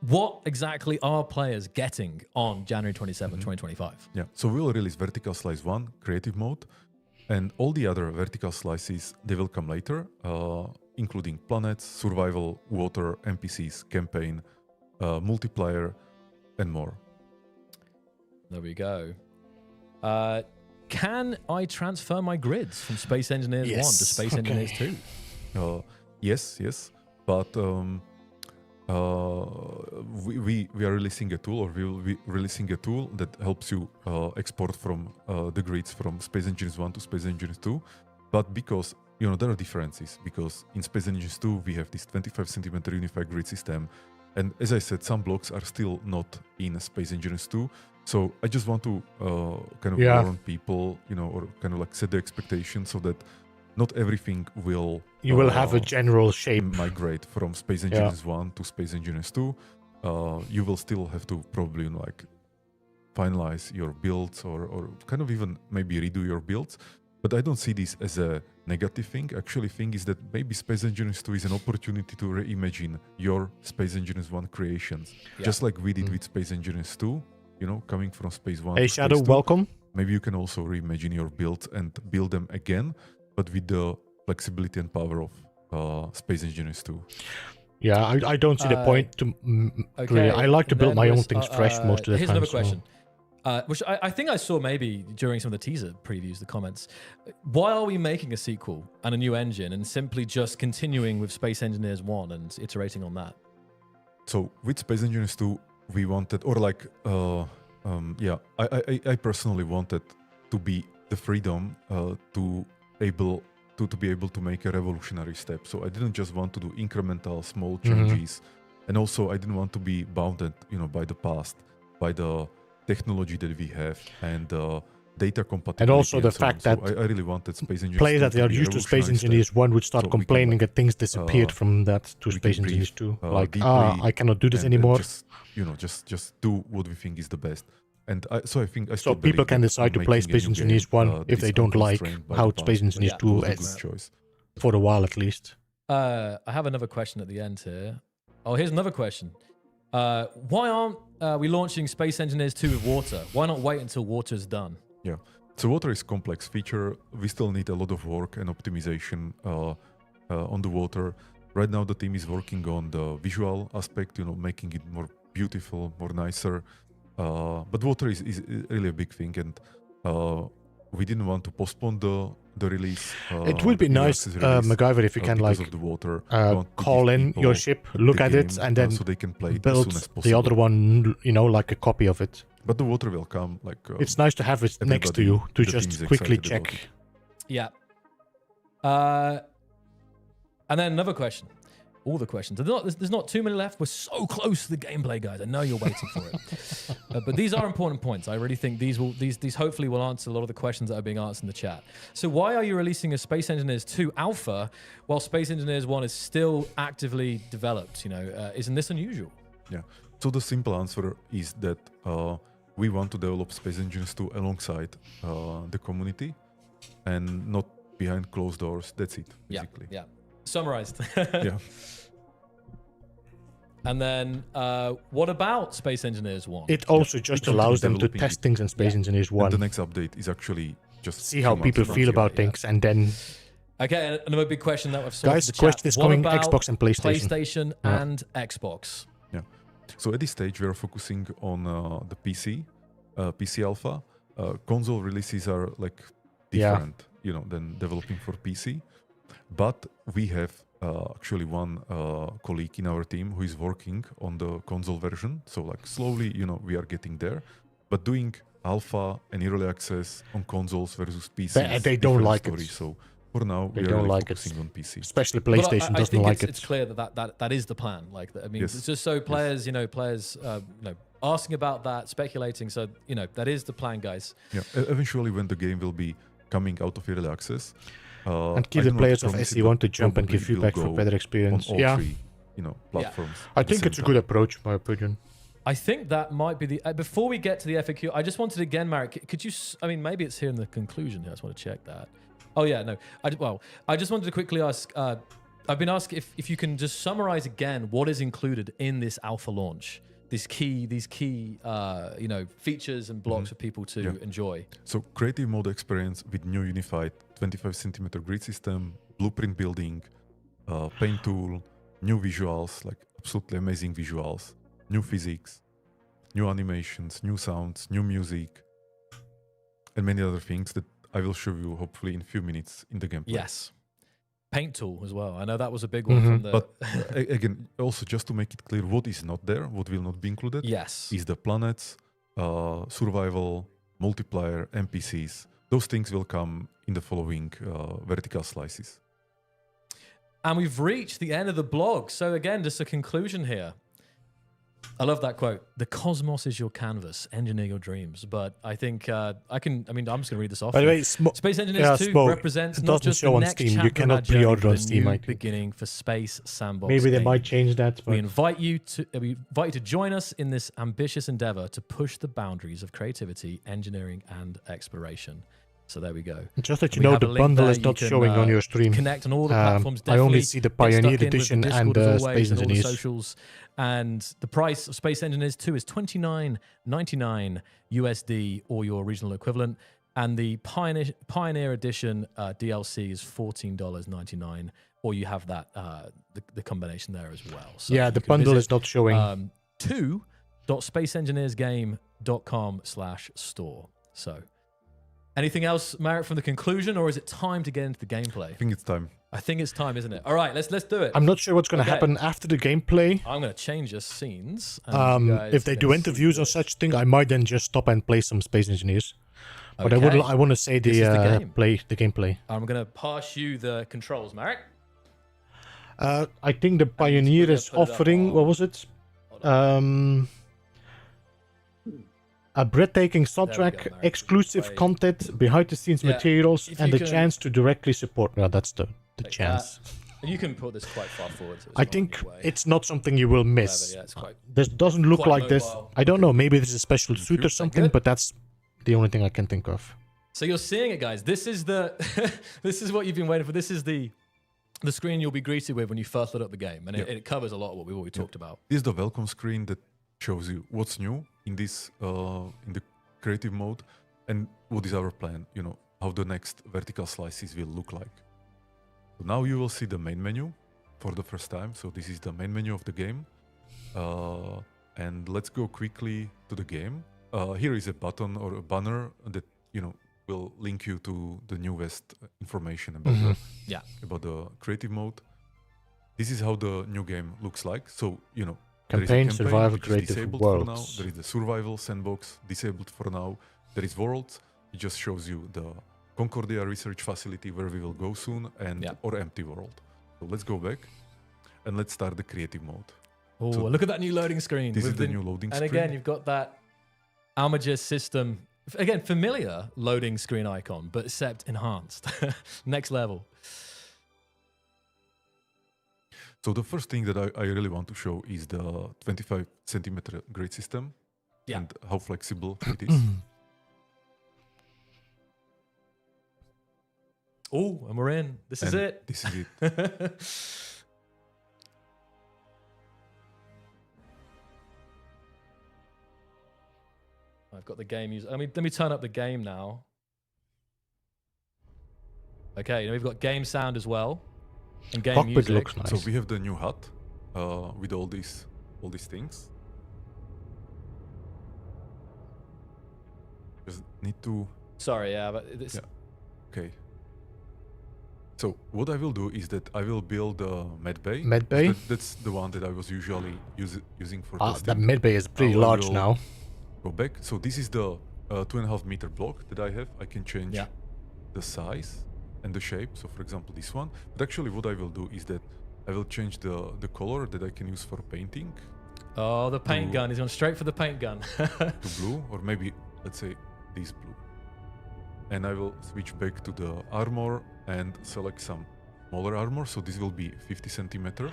what exactly are players getting on January 27th, 2025? Yeah, so we'll release Vertical Slice 1 creative mode, and all the other vertical slices, they will come later, including planets, survival, water, NPCs, campaign, multiplayer, and more. There we go. Can I transfer my grids from Space Engineers 1 to Yes, Space okay. Engineers 2? Yes, but we are releasing a tool, or we will be releasing a tool that helps you export from the grids from Space Engineers 1 to Space Engineers 2. But because, you know, there are differences, because in Space Engineers 2 we have this 25 centimeter unified grid system, and as I said, some blocks are still not in Space Engineers 2. So I just want to kind of warn people, you know, or kind of like set the expectation so that not everything will... You will have a general shape. migrate from Space Engineers 1 to Space Engineers 2. You will still have to probably, you know, like finalize your builds or kind of even maybe redo your builds. But I don't see this as a negative thing. Actually, thing is that maybe Space Engineers 2 is an opportunity to reimagine your Space Engineers 1 creations. Yeah. Just like we did with Space Engineers 2, you know, coming from Space 1 Hey, to Shadow, Space 2. welcome. Maybe you can also reimagine your builds and build them again, but with the flexibility and power of Space Engineers 2. Yeah, I don't see the point to... Okay, really. I like to build then my own was, things fresh most of the here's time. another so- question, which I think I saw maybe during some of the teaser previews, the comments. Why are we making a sequel and a new engine and simply just continuing with Space Engineers 1 and iterating on that? So with Space Engineers 2, we wanted, or like, I personally wanted to be the freedom to be able to make a revolutionary step. So I didn't just want to do incremental small changes, and also I didn't want to be bounded, you know, by the past, by the technology that we have and data compatibility. And also the so on. fact So that I really wanted Space Engineers players 2 that to are be a used to Space revolutionary Engineers step. 1 would start So we can, complaining like, that things disappeared from that to we can Space Engineers breathe, 2. Like, deeply I cannot do this and anymore. Just, you know, just do what we think is the best. And I still So people believe can that decide to making play a Space new Engineers game, 1 that if is they don't like unconstrained by how the past, Space Engineers Yeah. 2 was a is, good choice. for a while at least. I have another question at the end here. Oh, here's another question. Why aren't we launching Space Engineers 2 with water? Why not wait until water's done? Yeah. So water is a complex feature. We still need a lot of work and optimization on the water. Right now, the team is working on the visual aspect, you know, making it more beautiful, more nicer. But water is really a big thing, and we didn't want to postpone the release. It would be the nice, access release, MacGyver, if you can because like of the water. We want to call give in your people ship, the look at it, game, and then so they can play it as build soon as the possible. other one, you know, like a copy of it. But the water will come. Like It's nice to have it next to everybody, you to the team just is quickly excited about check. Yeah. And then another question. All the questions. There's not too many left. We're so close to the gameplay, guys. I know you're waiting for it. But these are important points. I really think these hopefully will answer a lot of the questions that are being answered in the chat. So why are you releasing a Space Engineers 2 alpha while Space Engineers 1 is still actively developed? Isn't this unusual? Yeah. So the simple answer is that we want to develop Space Engineers 2 alongside the community and not behind closed doors. That's it, basically. Yeah. Summarized. Yeah. And then what about Space Engineers 1? It also just continue allows them to developing test it. things in Space Engineers And 1. the next update is actually just See how 2 months people from feel now. about yeah. things, and then Okay, and another big question that I've saw Guys, in the question chat. is What coming about Xbox and PlayStation. PlayStation Yeah. and Xbox. Yeah. So at this stage, we are focusing on the PC alpha. Console releases are like Yeah. different, than developing for PC. But we have actually one colleague in our team who is working on the console version. So like slowly, we are getting there. But doing alpha and early access on consoles versus PC, They don't different like story. it. So for now, They we are don't really like it. focusing on PC. especially But PlayStation I doesn't think like it's it. clear that is the plan. Like, I mean, Yes. it's just so players, asking about that, speculating. So, that is the plan, guys. Yeah. Eventually, when the game will be coming out of early access, And give I the do not players of promise it, SE but want to jump and probably give will feedback for go better on experience. all Yeah, three, platforms. I at the think same it's a time. good approach, in my opinion. I think that might be the. Before we get to the FAQ, I just wanted again, Marek, could you? Maybe it's here in the conclusion. I just want to check that. Oh yeah, no. I just wanted to quickly ask. I've been asked if you can just summarize again what is included in this alpha launch. These key, features and blocks for people to enjoy. So creative mode experience with new unified 25 centimeter grid system, blueprint building, paint tool, new visuals, like absolutely amazing visuals, new physics, new animations, new sounds, new music, and many other things that I will show you hopefully in a few minutes in the gameplay. Yes. Paint tool as well. I know that was a big one from the. But again, also just to make it clear, what is not there, what will not be included, yes. is the planets, survival, multiplayer, NPCs. Those things will come in the following vertical slices. And we've reached the end of the blog. So again, just a conclusion here. I love that quote. The cosmos is your canvas. Engineer your dreams. But I think I'm just going to read this off. By the way, Space Engineers 2 represents it not doesn't just show the on next Steam. chapter You of cannot our journey, pre-order but on a Steam, new I think. beginning for Space Sandbox. Maybe they gaming. might change that. We But invite you to join us in this ambitious endeavor to push the boundaries of creativity, engineering, and exploration. So there we go. just that you We know, have the a link bundle there. is You not can, showing on your stream. Connect on all the platforms. I only Definitely see the get Pioneer stuck in with the Edition Discord and as always, Space and all the Engineers. socials. And the price of Space Engineers 2 is $29.99 USD or your regional equivalent. And the Pioneer Edition DLC is $14.99, or you have that the combination there as well. So Yeah, you the can bundle visit, is not showing. 2.spaceengineersgame.com/store. So, anything else, Marek, from the conclusion, or is it time to get into the gameplay? I think it's time. I think it's time, isn't it? All right, let's do it. I'm not sure what's going to Okay. happen after the gameplay. I'm going to change the scenes. and you guys If they are do gonna see interviews or this. such thing, I might then just stop and play some Space Engineers. But Okay. I want to say This is the game. the gameplay. I'm going to pass you the controls, Marek. I think the Pioneer is put it up offering, on- what was it? Hold on. A breathtaking we go, soundtrack, Marek. exclusive Wait. content, behind-the-scenes Yeah, materials, if and you the can- chance to directly support. Well, that's the chance. You can put this quite far forward. So it's I not in think your way. it's not something you will miss. Whatever, yeah, it's quite. This doesn't look quite like this. mobile. I don't know. Maybe this is a special suit or you. something, Good. but that's the only thing I can think of. So you're seeing it, guys. This is the this is what you've been waiting for. This is the screen you'll be greeted with when you first load up the game, and it covers a lot of what we've already talked about. This is the welcome screen that shows you what's new in this in the creative mode and what is our plan. How the next vertical slices will look like. So now you will see the main menu for the first time. So this is the main menu of the game, and let's go quickly to the game. Here is a button or a banner that will link you to the newest information about Yeah. about the creative mode. This is how the new game looks like. So There is a Campaign, survival, which is creative disabled for now. worlds. There is the survival sandbox, disabled for now. There is worlds. It just shows you the Concordia research facility where we will go soon, and or empty world. So let's go back and let's start the creative mode. Oh, So look at that new loading screen. This is with the new loading and screen. again, you've got that Almager system. Again, familiar loading screen icon, but except enhanced. Next level. So the first thing that I really want to show is the 25 centimeter grade system and how flexible it is. Oh, and we're in. This is And it. This is it. I've got the game user. Let me turn up the game now. Okay, now we've got game sound as well. And game Cockpit music. looks nice. So we have the new hut with all these things. Just need to. Sorry, yeah, but it's Okay. So what I will do is that I will build a med bay. Med bay? That's the one that I was usually using for Ah, testing. that med bay is pretty Now I large will now. Go back. So this is the 2.5 meter block that I have. I can change Yeah. the size and the shape. So for example, this one. But actually what I will do is that I will change the color that I can use for painting Oh, the paint to- gun. He's gone straight for the paint gun. to blue, or maybe let's say this blue. And I will switch back to the armor and select some smaller armor. So this will be 50 centimeter.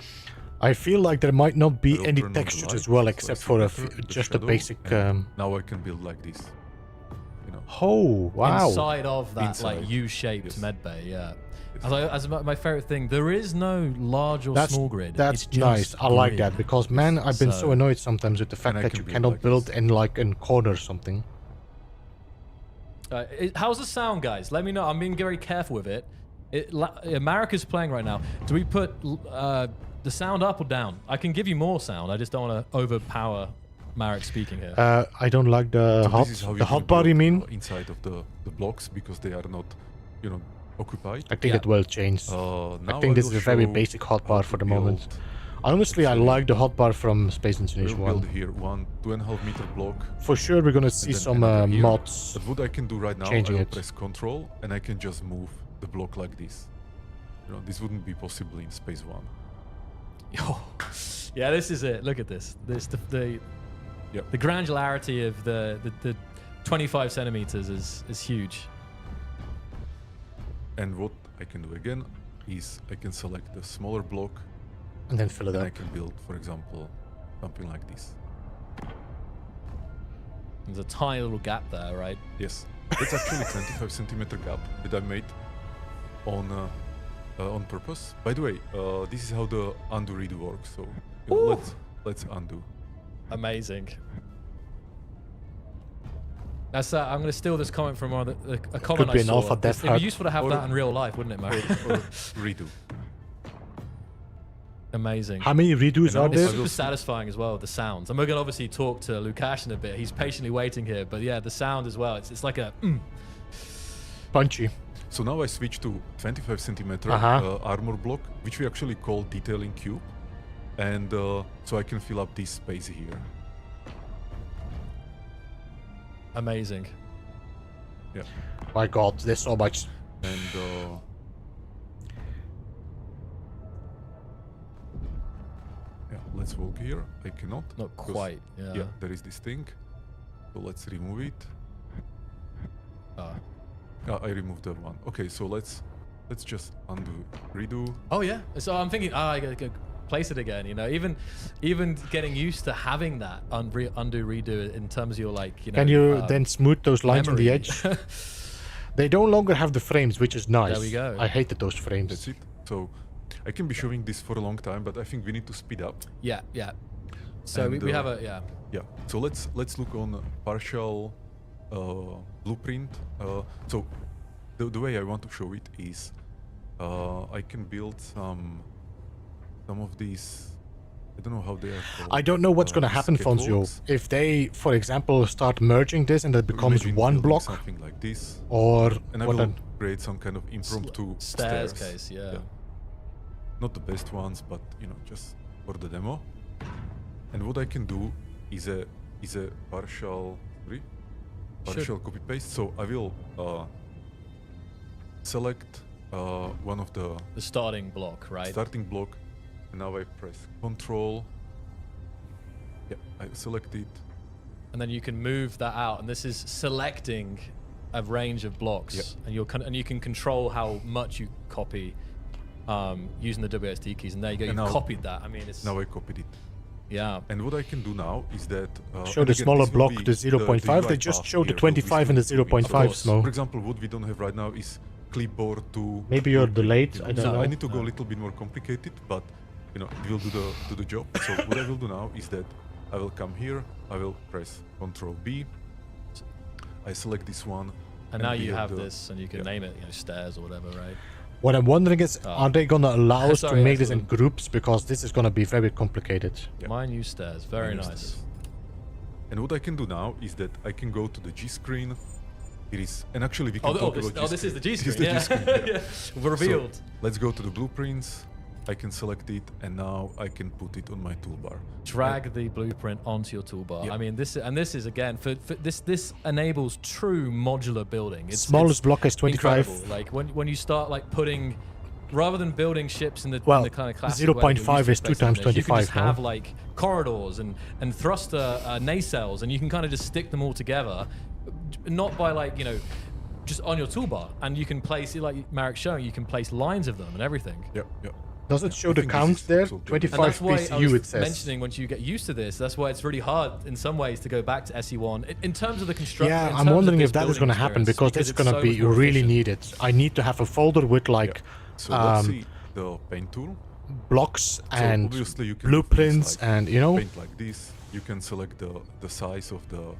I feel like there might not I be will any turn on the textures light, as well, so I except see for better the just a shadow, basic. and now I can build like this. You know. Oh wow! Inside of that Inside. like U-shaped Yes. med bay, yeah. Yes. As my favorite thing, there is no large or That's small grid. that's It's just nice. I like grid. that because man, I've been so So- annoyed sometimes with the fact I that can you build cannot like build this. in like in corner or something. How's the sound, guys? Let me know. I'm being very careful with it. America's playing right now. Do we put the sound up or down? I can give you more sound. I just don't want to overpower Marek speaking here. I don't like the So hot this is how the can hot bar. You build, mean? inside of the blocks because they are not, occupied. I think it will change. Now I think this will is a very show basic hot how bar to for the moment. build. Honestly, I actually- like the hot bar from Space We'll Insinuation build 1. here 2.5 meter block. For sure, we're gonna see then some another here. mods. But what I can do right now, I Changing will it. press Control and I can just move the block like this. This wouldn't be possible in Space 1. Yeah, this is it. Look at this. The Yep. the granularity of the 25 centimeters is huge. And what I can do again is I can select the smaller block And then fill it and up. I can build, for example, something like this. There's a tiny little gap there, right? Yes, it's actually 25 centimeter gap that I made on purpose. By the way, this is how the undo redo works. So let's undo. Amazing. That's I'm going to steal this comment from a comment be I an saw. alpha death It'd be hut. useful to have Or- that in real life, wouldn't it, Marek? Or redo. Amazing. How many redos And are now It's there? I will super satisfying as well, the sounds. And we're going to obviously talk to Lukasz in a bit. He's patiently waiting here. But yeah, the sound as well. It's like a... Punchy. So now I switch to 25 centimeter armor block, which we actually call detailing cube. And so I can fill up this space here. Amazing. Yeah. My God, there's so much. And yeah, let's walk here. I cannot. Not because- quite. Yeah. Yeah, there is this thing. So let's remove it. Ah. I removed that one. Okay, so let's just undo, redo. Oh yeah. So I'm thinking, I gotta place it again. Even getting used to having that undo redo in terms of your Can you then smooth those lines on the memory. edge? They no longer have the frames, which is nice. There we go. I hated those frames. That's it. So I can be showing this for a long time, but I think we need to speed up. Yeah. So And, we have a Yeah. So let's look on partial blueprint. So the way I want to show it is I can build some of these. I don't know how they are called. I don't know what's going to happen, Fonzio. scaffolds. If they, for example, start merging this and it becomes Imagine one building block, something like this, or and I what will then? create some kind of impromptu stairs case. Yeah. Not the best ones, but just for the demo. And what I can do is a partial copy paste. So I will select one of the starting block, right? starting block, and now I press Control. Yeah, I select it. And then you can move that out, and this is selecting a range of blocks, Yep. and you can control how much you copy using the WSD keys. And there you go, And you've now- copied that. I mean, it's Now I copied it. yeah. And what I can do now is that Show and the again, smaller this will block, be the 0.5. They UI just path show the here, so 25 and the this will be- 0.5 course. Smo. For example, what we don't have right now is clipboard to. Maybe you're delayed, You I don't so know. I need to go a little bit more complicated, but it will do the job. So what I will do now is that I will come here. I will press Control B. I select this one. And now we you have the- this, and you can yeah. name it, stairs or whatever, right? What I'm wondering is, are they gonna allow us to sorry, make this in excellent. groups? Because this is gonna be very complicated. Yeah. My new stairs, very new nice. stairs. And what I can do now is that I can go to the G screen. It is, and actually we can talk about this is the G This is screen. the Yeah. G screen, yeah. Yeah. Revealed. So let's go to the blueprints. I can select it, and now I can put it on my toolbar. Drag the blueprint onto your toolbar. Yep. I mean, this is again for this enables true modular building. Smallest block is 25. incredible. Like when you start like putting, rather than building ships in the, Well, in the kind of classic way that you're 0.5 used to is 2 placing times this, you can just 25 now. have like corridors and thruster nacelles, and you can kind of just stick them all together, not by like just on your toolbar, and you can place it like Marek's showing. You can place lines of them and everything. Yep, yep. Does it show I the think this count is there? also good. And 25 that's why I PCU was it says. mentioning once you get used to this, that's why it's really hard in some ways to go back to SE1 in terms of the construction. Yeah, in I'm terms of wondering this if that is building going to happen experience, because this is it's going to so be much more really efficient. needed. I need to have a folder with like So let's see the paint tool. blocks So and obviously you can do things blueprints like and paint like this. You can select the size of the.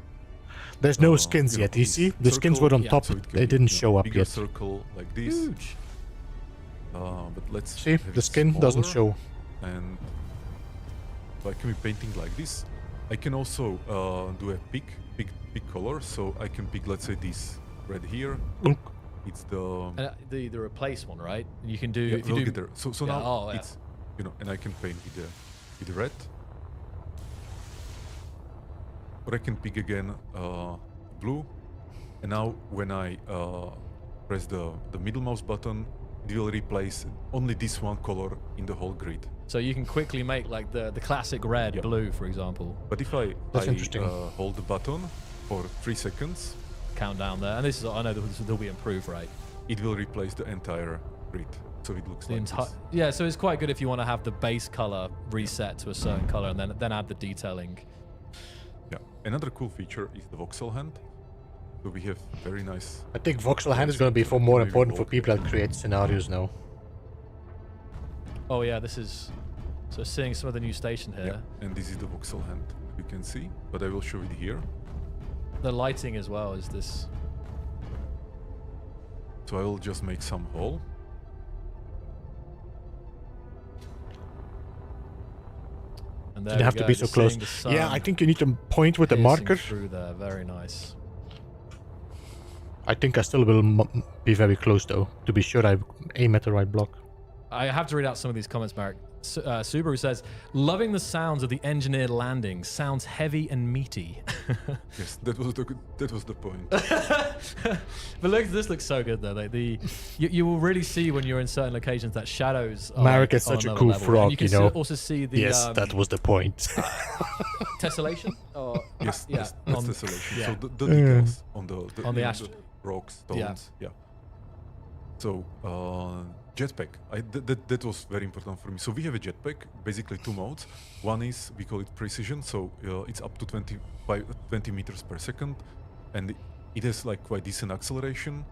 there's no skins yet. You this see, the skins circle, were on yeah, top. so it can They be, didn't show up bigger yet. circle like this. Huge. But let's See, have the it skin doesn't smaller, show. And so I can be painting like this. I can also do a big color. So I can pick, let's say, this red here. Unk. It's the The replace one, right? You can do yeah, if you we'll do get there. So yeah, now oh, yeah. it's and I can paint with the red. Or I can pick again blue. And now when I press the middle mouse button, it will replace only this one color in the whole grid. So you can quickly make like the classic red, Yeah. blue, for example. But if I That's interesting. hold the button for 3 seconds, Countdown there, and this is I know this will be improved, right? it will replace the entire grid. So it looks The like entire this. yeah. So it's quite good if you want to have the base color reset to a certain color, and then add the detailing. Yeah. Another cool feature is the voxel hand. So we have very nice. I think voxel hand is going to be more Maybe important for walk. people that create scenarios now. Oh yeah, this is so seeing some of the new station here. Yeah. And this is the voxel hand you can see, but I will show it here. The lighting as well is this. So I will just make some hole. And there Didn't we have to go, be so just close. seeing the Yeah, sun I think you need to point with the piercing marker. through there. Very nice. I think I still will be very close though, to be sure I aim at the right block. I have to read out some of these comments, Marek. Subaru says, loving the sounds of the engineered landing. Sounds heavy and meaty. Yes, that was the point. But look, this looks so good though. Like you will really see when you're in certain locations that shadows. Are Marek like is such a another cool level. And frog, you can you know. also see the Yes, that was the point. tessellation. Or, Yes, yeah, yes, that's on- tessellation. yeah. So the details on On the ash- rocks, stones, yeah. So jetpack, that was very important for me. So we have a jetpack, basically 2 modes. One is, we call it precision, so it's up to 20 meters per second, and it has like quite decent acceleration,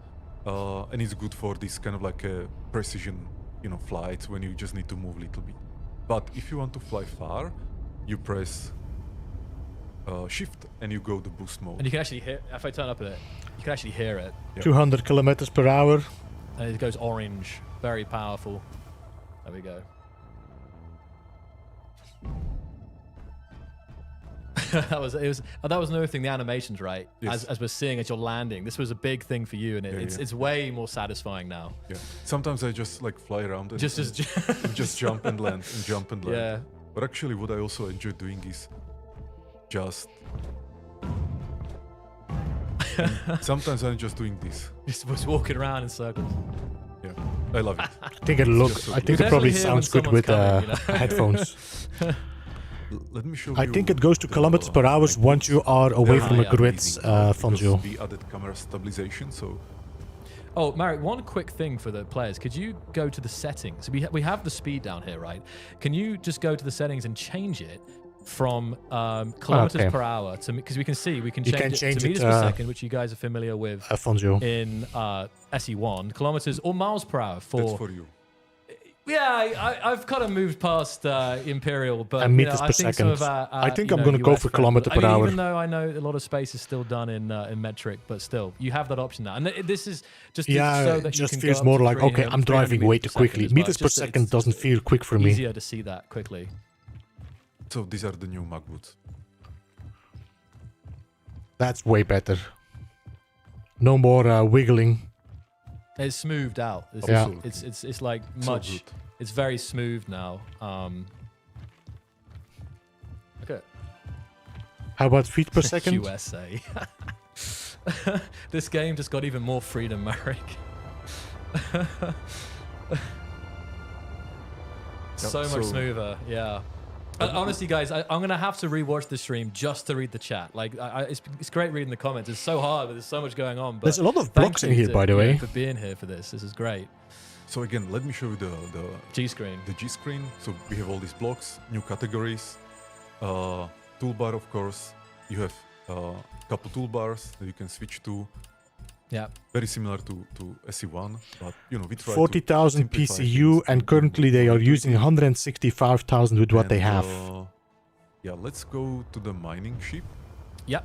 and it's good for this kind of like a precision, flights when you just need to move a little bit. But if you want to fly far, you press shift and you go the boost mode. And you can actually hear. If I turn up at it, you can actually hear it, 200 kilometers per hour. and it goes orange. Very powerful. There we go. that was another thing. The animations, right? Yes. As we're seeing as you're landing, this was a big thing for you, and it's way more satisfying now. Yeah. Sometimes I just like fly around and Just and just jump and land and jump and land. yeah. But actually, what I also enjoy doing is just. Sometimes I'm just doing this. Just walking around in circles. Yeah, I love it. I think it look. I think it probably sounds good with headphones. Let me show you. I think it goes to kilometers per hour once you are away from a grid, Fonzio. We added camera stabilization, so. Oh, Marek, one quick thing for the players. Could you go to the settings? We have the speed down here, right? Can you just go to the settings and change it from kilometers per hour to, because we can change it to meters per second, which you guys are familiar with Fonzio. in SE1, kilometers or miles per hour That's for you. Yeah, I've kind of moved past Imperial, but And meters per I think second. some of I think I'm going to go for kilometer per hour. Even though I know a lot of space is still done in metric, but still, you have that option now. And this is just so that it you just can feels go up more to like, okay, 300 I'm driving way too quickly. as well. Meters per Just that second it's doesn't feel quick for me. Easier to see that quickly. So these are the new mag boots. That's way better. No more wiggling. It's smoothed out. It's, Yeah. it's like So much. good. It's very smooth now. Okay. How about feet per second? USA. This game just got even more freedom, Marek. So much smoother, yeah. Honestly, guys, I'm gonna have to rewatch the stream just to read the chat. Like, it's great reading the comments. It's so hard, but there's so much going on. But There's a lot of thank blocks in you here, by the way. for being here for this. This is great. So again, let me show you the G screen. The G screen. So we have all these blocks, new categories, toolbar, of course. You have a couple toolbars that you can switch to. Yeah. Very similar to SE1, but we try 40,000 to simplify PCU, things. and currently they are using 165,000 with what they And, have. Yeah, let's go to the mining ship. Yep.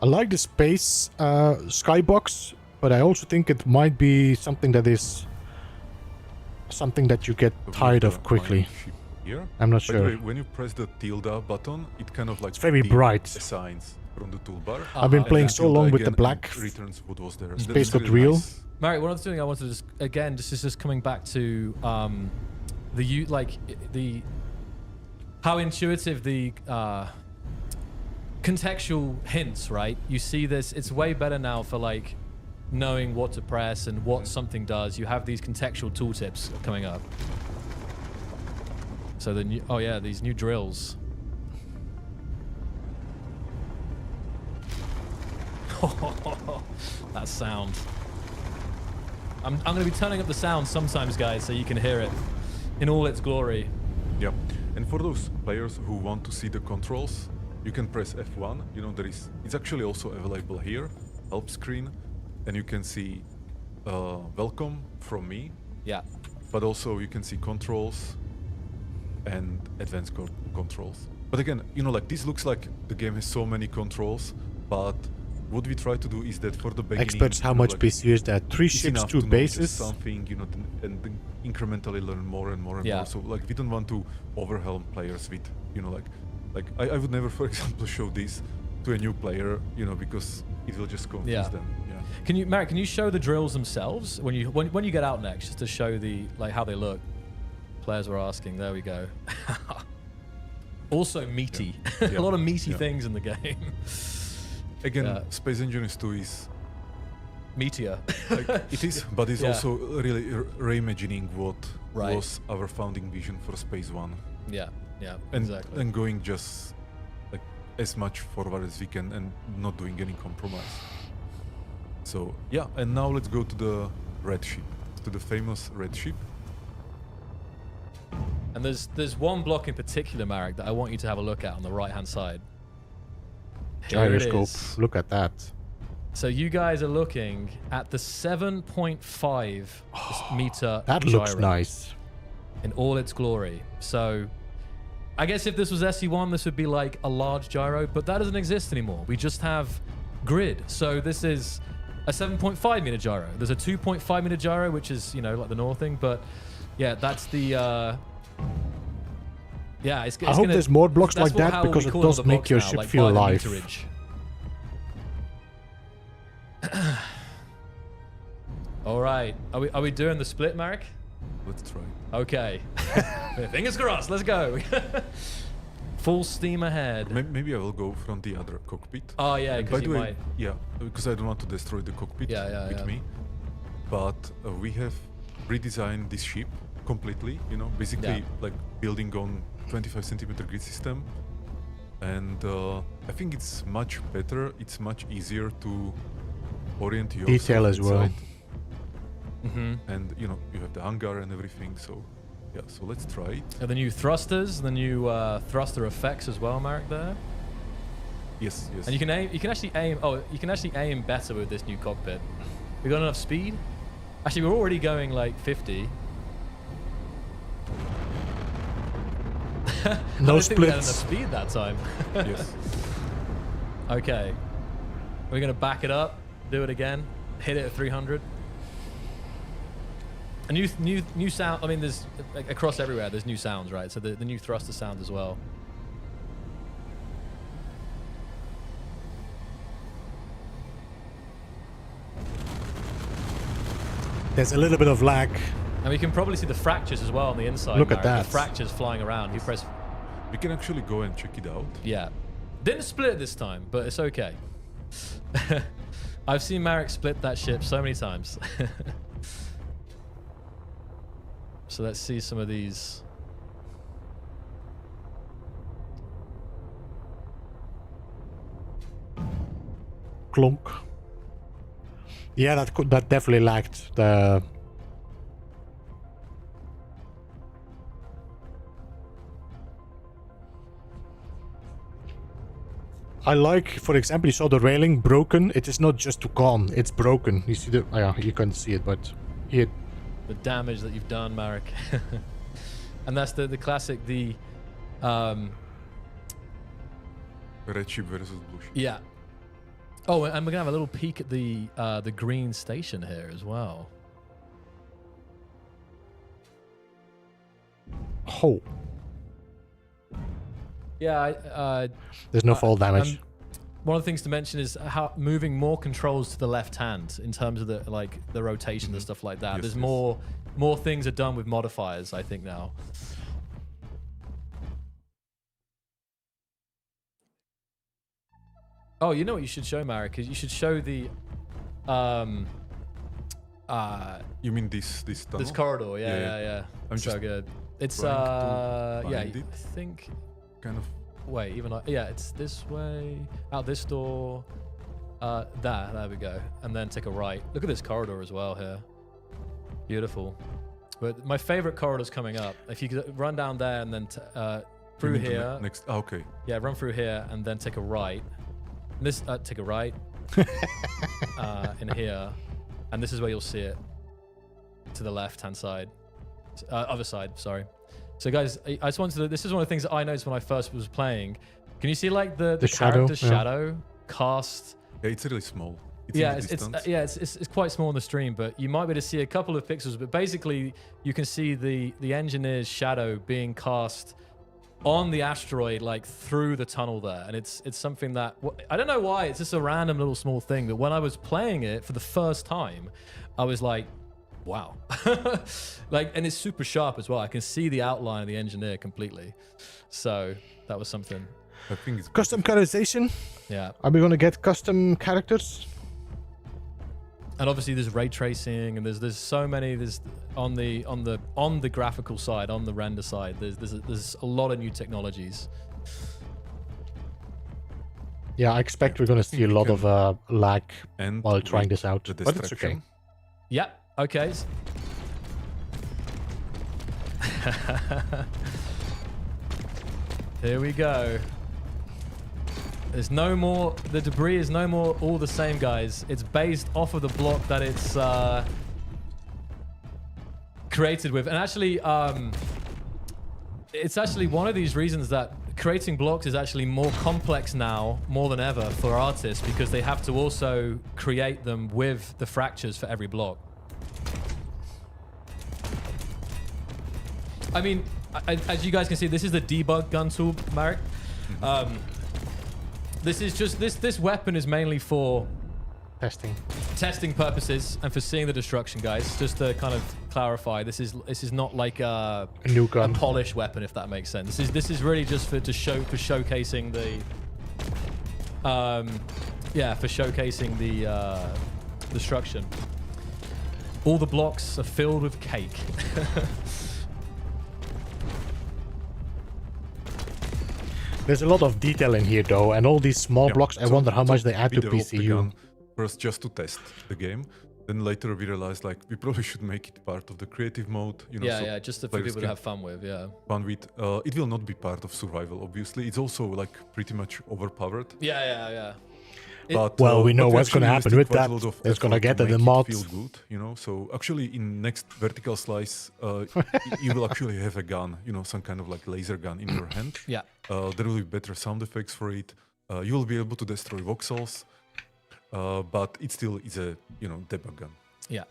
I like the space skybox, but I also think it might be something that is something that you get So we tired have of the quickly. mining ship here. I'm not By the sure. way, when you press the tilde button, it kind of like It's very dim bright. assigns from the toolbar. I've been And playing then so long with the Again, black. and returns what was there. Space That's looked really real. nice. Marek, one other thing I wanted to just again, this is just coming back to how intuitive the contextual hints, right? You see this, it's way better now for like knowing what to press and what something does. You have these contextual tooltips coming up. So the new, these new drills. That sound. I'm going to be turning up the sound sometimes, guys, so you can hear it in all its glory. Yeah, and for those players who want to see the controls, you can press F1. It's actually also available here, help screen, and you can see welcome from me, Yeah. but also you can see controls and advanced controls. But again, like this looks like the game has so many controls, but what we try to do is that for the beginning, Experts, how much like, PCU is that? 3 it's ships, enough 2 to know just bases. something, and then incrementally learn more and more and Yeah. more. So like we don't want to overwhelm players with, I would never, for example, show this to a new player, because it will just confuse Yeah. them. Yeah. Marek, can you show the drills themselves when you get out next, just to show how they look? Players were asking. There we go. Also meaty. Yeah. A lot of meaty Yeah. things in the game. Again, Space Engineers 2 is Meteor. it is, but it's Yeah. also really reimagining what Right. was our founding vision for Space One, Yeah. and Exactly. and going just like as much forward as we can and not doing any compromise. So yeah, and now let's go to the red ship, to the famous red ship. And there's one block in particular, Marek, that I want you to have a look at on the right-hand side. Here it Gyroscope. is. Look at that. So you guys are looking at the 7.5 meter That looks gyro nice. in all its glory. So I guess if this was SE1, this would be like a large gyro, but that doesn't exist anymore. We just have grid. So this is a 7.5 meter gyro. There's a 2.5 meter gyro, which is, like the northing, but yeah, that's the it's I hope there's more blocks that's like that how because we it call does the make blocks your now, ship like feel by the alive. meterage. All right. Are we doing the split, Marek? Let's try. Okay. Fingers crossed. Let's go. Full steam ahead. Maybe I will go from the other cockpit. Oh yeah, By because the you way, might. yeah, because I don't want to destroy the cockpit with yeah. me. But we have redesigned this ship completely. You know, basically like building on 25 centimeter grid system, and I think it's much better. It's much easier to orient yourself Detail as well. inside. And you know, you have the hangar and everything. So yeah, so let's try it. And the new thrusters, the new thruster effects as well, Marek. There. Yes, yes. And you can aim. You can actually aim. Oh, you can actually aim better with this new cockpit. We got enough speed. Actually, we're already going like 50. No I don't think we had enough splits. speed that time. Yes. Okay. We're gonna back it up, do it again, hit it at 300. A new sound. I mean, there's like, across everywhere. There's new sounds, right? So the new thruster sound as well. There's a little bit of lag. And we can probably see the fractures as well on the inside. Look at Marek. that. The fractures flying around. You press. We can actually go and check it out. Yeah. Didn't split it this time, but it's okay. I've seen Marek split that ship so many times. So let's see some of these. Clunk. Yeah, that definitely lagged. The I like, for example, you saw the railing broken. It is not just gone; it's broken. You see the? Yeah, you can't see it, but here. The damage that you've done, Marek. And that's the classic, Red ship versus blue ship. yeah. Oh, and we're gonna have a little peek at the green station here as well. Oh, Yeah, there's no fall damage. one of the things to mention is how moving more controls to the left hand in terms of the rotation and stuff like that. Yes, There's yes. more things are done with modifiers, I think now. Oh, you know what you should show, Marek? Is you should show the You mean this tunnel? this corridor. Yeah, Yeah. I'm so just good. It's trying to yeah, find it. I think. Kind of. Wait, yeah, it's this way, out this door, there we go, and then take a right. Look at this corridor as well here. Beautiful. But my favorite corridor's coming up. If you could run down there and then through You mean the here. Next. Ah, okay. Yeah, run through here and then take a right. And this, take a right in here, and this is where you'll see it to the left-hand side, other side. Sorry. So guys, I just wanted to. This is one of the things that I noticed when I first was playing. Can you see like the shadow, character yeah. shadow cast? Yeah, it's really small. It's Yeah, in the distance. it's quite small on the stream, but you might be able to see a couple of pixels. But basically, you can see the engineer's shadow being cast on the asteroid, like through the tunnel there, and it's something that I don't know why. It's just a random little small thing. But when I was playing it for the first time, I was like, wow. Like, and it's super sharp as well. I can see the outline of the engineer completely. So that was something. I think it's Custom customization. Yeah. Are we gonna get custom characters? And obviously there's ray tracing, and there's so many. There's on the graphical side, on the render side, there's a lot of new technologies. Yeah, I expect we're gonna see a lot of lag and while trying with this out, the but it's okay. distraction. Yeah. Okay. Here we go. There's no more. The debris is no more all the same, guys. It's based off of the block that it's created with, and actually, it's actually one of these reasons that creating blocks is actually more complex now, more than ever, for artists, because they have to also create them with the fractures for every block. I mean, as you guys can see, this is the debug gun tool, Marek. This is just this weapon is mainly for Testing. testing purposes and for seeing the destruction, guys, just to kind of clarify, this is not like a new gun. polished weapon, if that makes sense. This is really just for showcasing the for showcasing the destruction. All the blocks are filled with cake. There's a lot of detail in here though, and all these small blocks, I wonder how much they add to developed the PCU. gun first just to test the game. Then later we realized like we probably should make it part of the creative mode. You know, Yeah, just for players people to can have fun with, yeah. fun with. It will not be part of survival, obviously. It's also like pretty much overpowered. Yeah. But, Well, we know but what's gonna actually happen with invested quite that. a lot of It's gonna effort get to in the make it mod. feel good, you know. So actually, in next vertical slice, you will actually have a gun, you know, some kind of like laser gun in your hand. Yeah. There will be better sound effects for it. You will be able to destroy voxels, but it still is a debug gun. Yeah.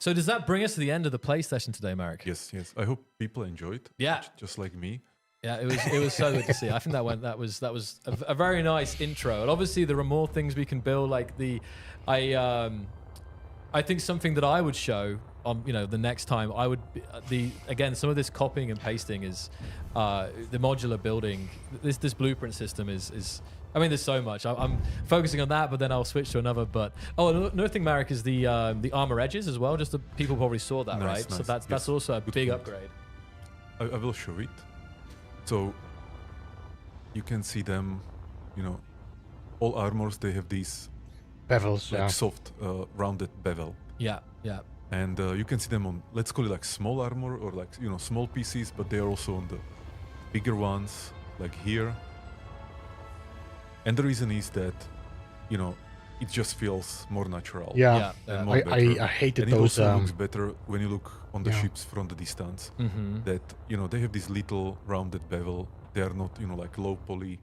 So does that bring us to the end of the play session today, Marek? Yes. I hope people enjoyed. Yeah. Just like me. Yeah, it was so good to see. I think that was a very nice intro. And obviously there are more things we can build. Like I think something that I would show on the next time I would again some of this copying and pasting is the modular building. This blueprint system is. I mean, there's so much. I'm focusing on that, but then I'll switch to another. But another thing, Marek, is the armor edges as well. Just the people probably saw that, right? Nice. So that's also a big upgrade. I will show it. So you can see them, all armors, they have these Bevels, like yeah. soft rounded bevel. Yeah. And you can see them on, let's call it like small armor or like, small pieces, but they are also on the bigger ones, like here. And the reason is that, it just feels more natural. Yeah. And more I better. hated And it those. also looks better when you look on the yeah. ships from the distance. Mm-hmm. That, they have this little rounded bevel. They are not, like low poly.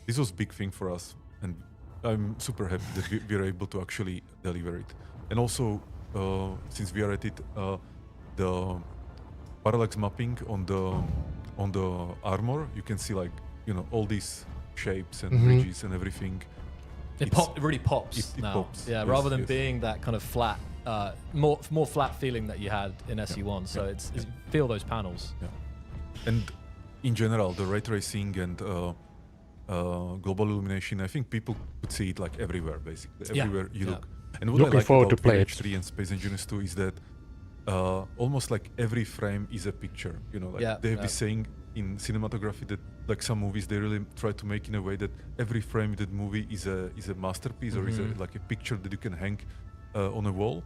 This was a big thing for us. And I'm super happy that we are able to actually deliver it. And also, since we are at it, the parallax mapping on the armor, you can see like, all these shapes and ridges and everything. It really pops it now. pops. Yeah, Yes, rather than yes. being that kind of flat, more flat feeling that you had in SE1. So it's feel those panels. Yeah. And in general, the ray tracing and global illumination, I think people could see it like everywhere, basically. Yeah. Everywhere you Yeah. look. And what Looking I like forward about to play it. VH3 and Space Engineers 2 is that almost like every frame is a picture. They have this saying in cinematography that like some movies they really try to make in a way that every frame in that movie is a masterpiece or is like a picture that you can hang on a wall.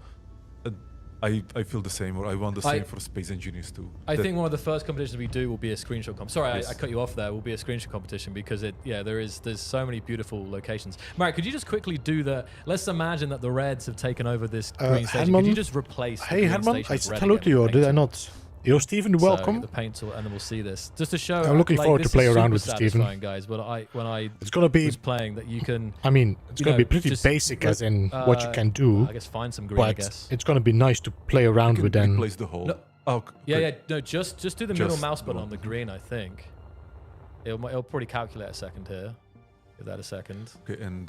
I feel the same, or I want the same for Space Engineers too. I think one of the first competitions we do will be a screenshot comp. Sorry, Yes. I cut you off there. Will be a screenshot competition because there's so many beautiful locations. Marek, could you just quickly do let's imagine that the Reds have taken over this green station. Could Herman? you just replace the Hey green Herman, station I with said red hello again to you, or with did I paint? not? Yo, Stephen, So, welcome. the paint tool, and then we'll see this. Just to show, I'm looking forward to this play is around super with Stephen. satisfying, guys. When I It's gonna be. was playing that you can. I mean, it's you gonna know, be pretty just basic, as in what you can do. I guess find some green. I But guess. it's gonna be nice to play around you with. can Then replace the whole. No. Oh, Yeah. No, just do the middle Just mouse the button one. on the green. I think it'll probably calculate a second here. Give that a second. Okay, and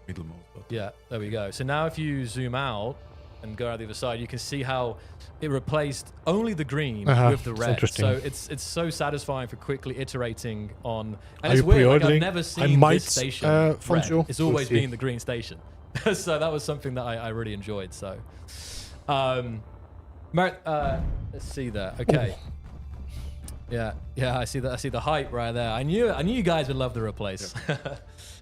middle mouse button. Yeah, there we go. So now if you zoom out and go out the other side, you can see how it replaced only the green with the it's red. interesting. So it's so satisfying for quickly iterating on. And Are it's you weird. Like, I've pre-ordering? never I seen might, this station Fonjo. red. It's always We'll see. been the green station. So that was something that I really enjoyed. So, let's see there. Okay. Yeah, I see that. I see the height right there. I knew you guys would love the replace.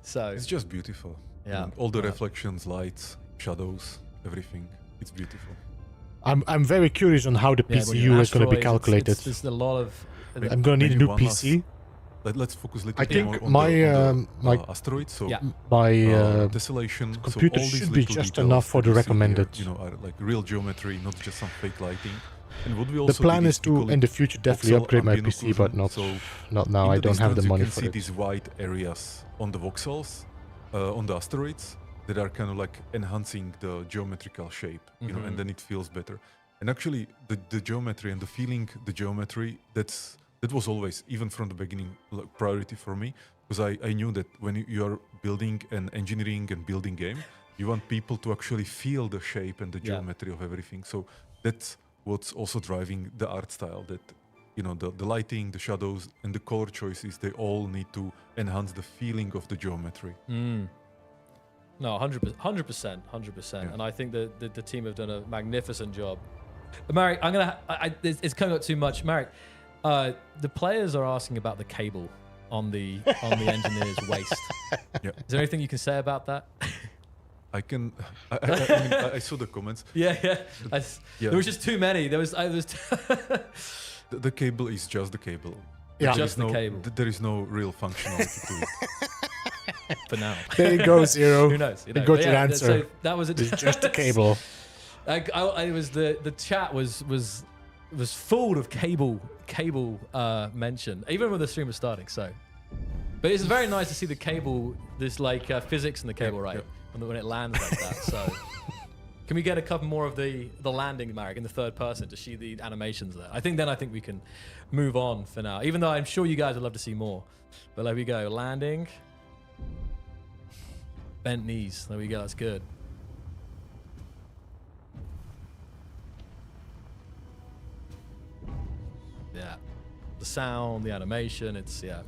So It's just beautiful. Yeah. And all the reflections, lights, shadows, everything. It's beautiful. I'm very curious on how the yeah, when you're PCU in is gonna be asteroids, calculated. There's a lot of. I'm gonna need a Maybe new one last- PC. Let's focus a little I bit think more on my, the asteroids, So Yeah. My tessellation, so computer all these should be little just details enough for that the you see here, recommended. are like real geometry, not just some fake lighting. And what we the also plan did is we to call in it the future definitely voxel upgrade my ambient PC, but occlusion. not now. in I the don't have the distance money you can for see it. these white areas on the voxels, on the asteroids, that are kind of like enhancing the geometrical shape, and then it feels better. And actually, the geometry and the feeling, the geometry, that was always, even from the beginning, like, priority for me, because I knew that when you are building an engineering and building game, You want people to actually feel the shape and the Yeah. geometry of everything. So that's what's also driving the art style. That the lighting, the shadows, and the color choices, they all need to enhance the feeling of the geometry. No, 100%, 100%. Yeah. And I think that the team have done a magnificent job. Marek, it's coming up too much. Marek, the players are asking about the cable on the engineer's waist. Yeah. Is there anything you can say about that? I can. I saw the comments. Yeah. Yeah. There was just too many. There was. The cable is just the cable. Yeah. Just the cable. There is no real functionality to it. For now. There you go, Zero. Who knows? You know. got But your answer. So that was it. It's just a cable. I was the chat was full of cable mention, even when the stream was starting. So, but it's very nice to see the cable, this like physics in the cable, right? When it lands like that. So, can we get a couple more of the landing, Marek, in the third person to see the animations there? I think we can move on for now. Even though I'm sure you guys would love to see more. But there we go, landing. Bent knees. There we go. That's good. Yeah. The sound, the animation, it's, yeah.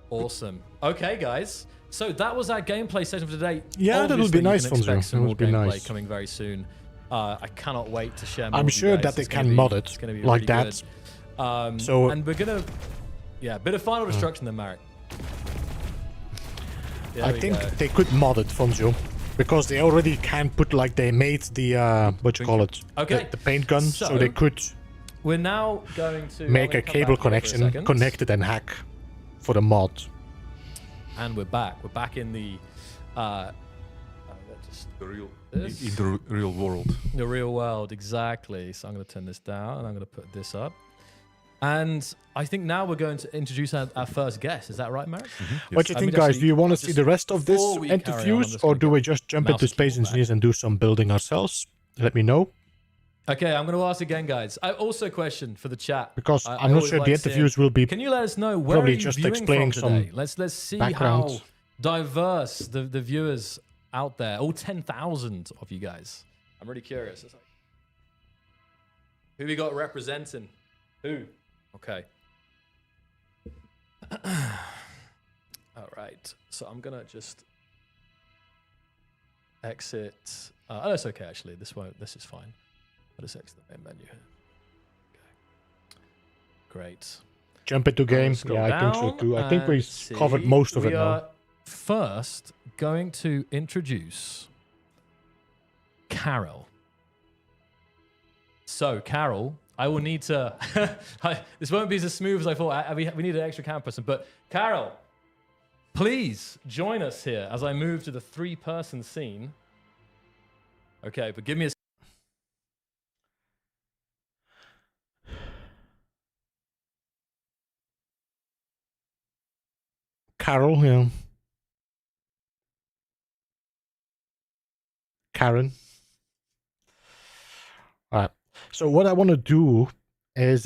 Awesome. Okay, guys. So that was our gameplay session for today. Yeah, that would be Obviously, nice, you can Fonzo. expect some That more would be gameplay nice. coming very soon. I cannot wait to share more I'm with you sure guys. that they It's gonna can be- mod it it's gonna be like really that. good. So- and we're gonna, yeah, bit of final destruction then, Marek. There I we think go. they could mod it, Fonzo. Because they already can put, like, they made the, what you call it? Okay. The paint gun, so So, they could We're now going to make I'm a gonna come cable back here for a connection, second. connect it and hack for the mod. And we're back. We're back in the just The real This? in the real world. the real world, exactly. So I'm going to turn this down and I'm going to put this up. And I think now we're going to introduce our first guest. Is that right, Marek? What do you Let me think, guys? actually- do you want to just see the rest of this before we carry on, I'm interviews, just or gonna do get we just jump mouse into and Space keyboard back. Engineers and do some building ourselves? Let me know, Okay, I'm going to ask again, guys. I also a question for the chat. because I I'm not always sure like the seeing- interviews will be. Can you let us know where probably are you just viewing explaining from today? some Let's see background. how diverse the viewers out there, all 10,000 of you guys. I'm really curious. It's like, who we got representing? Who? Okay. All right. So I'm gonna just exit. Oh, that's okay. Actually, this won't. This is fine. I'll just exit the main menu. Okay. Great. Jump into game. Scroll Yeah, I think so down too. I think and we covered see. most of We it now. are first going to introduce Carol. So, Carol, I will need to. This won't be as smooth as I thought. We need an extra camera person. But, Carol, please join us here as I move to the three-person scene. Okay, but give me a. Carol, yeah. Karen. Alright. So what I want to do is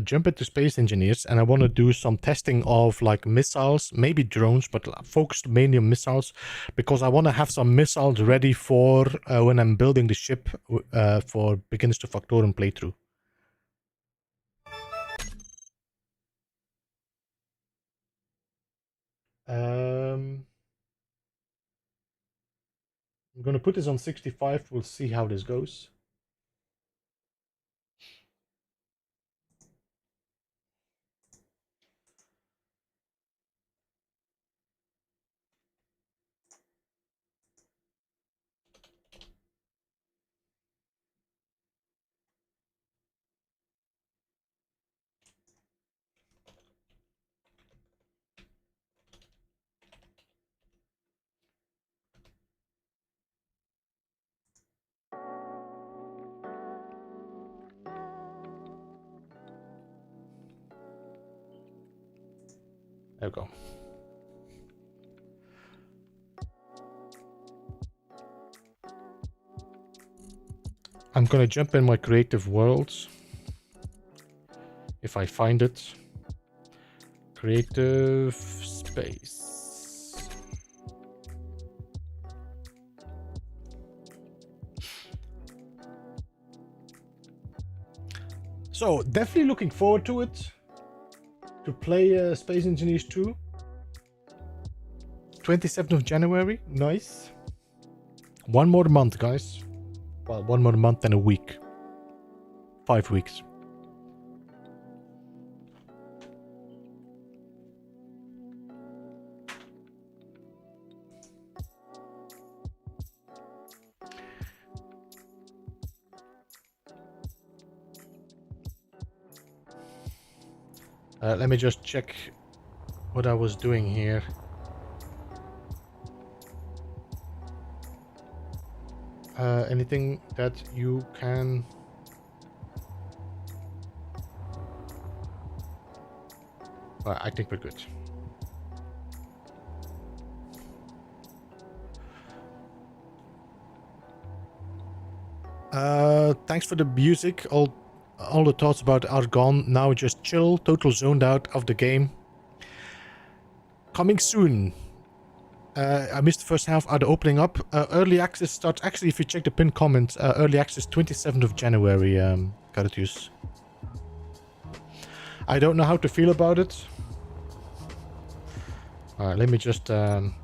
jump into Space Engineers, and I want to do some testing of like missiles, maybe drones, but focused mainly on missiles, because I want to have some missiles ready for when I'm building the ship for Beginners to Factorum playthrough. I'm going to put this on 65. We'll see how this goes. There we go. I'm gonna jump in my creative worlds. If I find it. Creative space. So definitely looking forward to it. To play Space Engineers 2. 27th of January. Nice. One more month, guys. Well, one more month and a week. 5 weeks. Let me just check what I was doing here. Anything that you can... I think we're good. Thanks for the music. All the thoughts about it are gone. Now just chill, total zoned out of the game. Coming soon. I missed the first half of the opening up. Early access starts, actually, if you check the pinned comment, early access 27th of January, Caratius. I don't know how to feel about it. Alright, let me just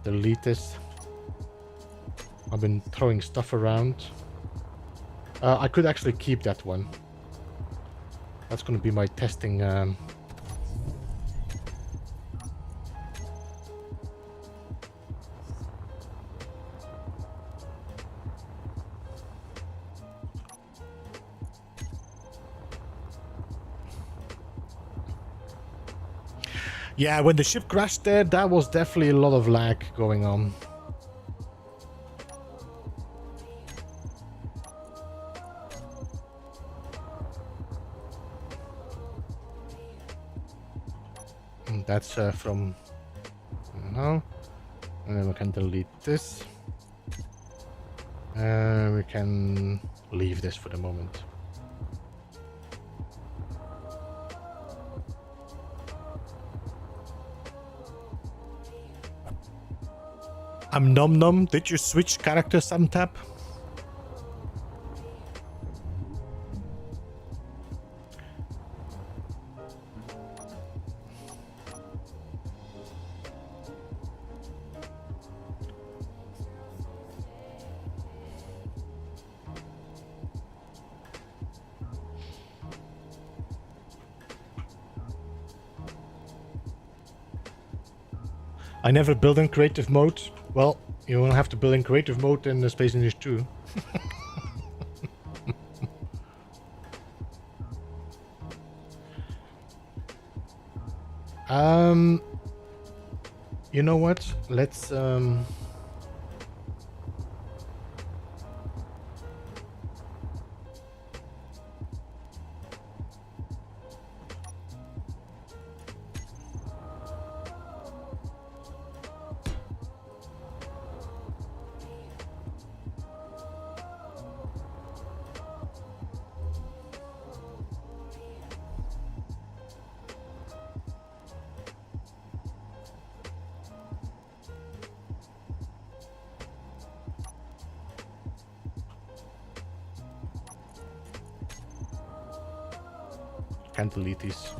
delete this. I've been throwing stuff around. I could actually keep that one. That's going to be my testing. Yeah, when the ship crashed there, that was definitely a lot of lag going on. And that's from now. And then we can delete this. We can leave this for the moment. I'm Num Num. Did you switch character Samtap? I never build in creative mode. Well, you will have to build in creative mode in the Space Engineers 2. You know what? Let's can't delete these.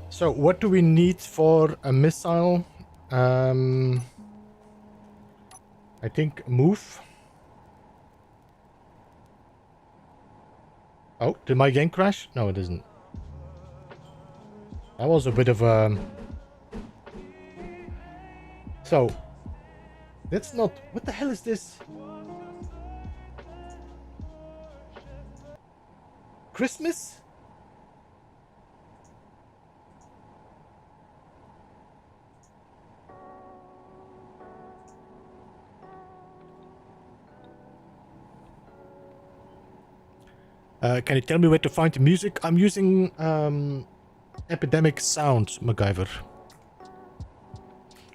So what do we need for a missile? I think move. Oh, did my game crash? No, it isn't. That was a bit of a... So, that's not... What the hell is this? Christmas? Can you tell me where to find the music? I'm using Epidemic Sound, MacGyver.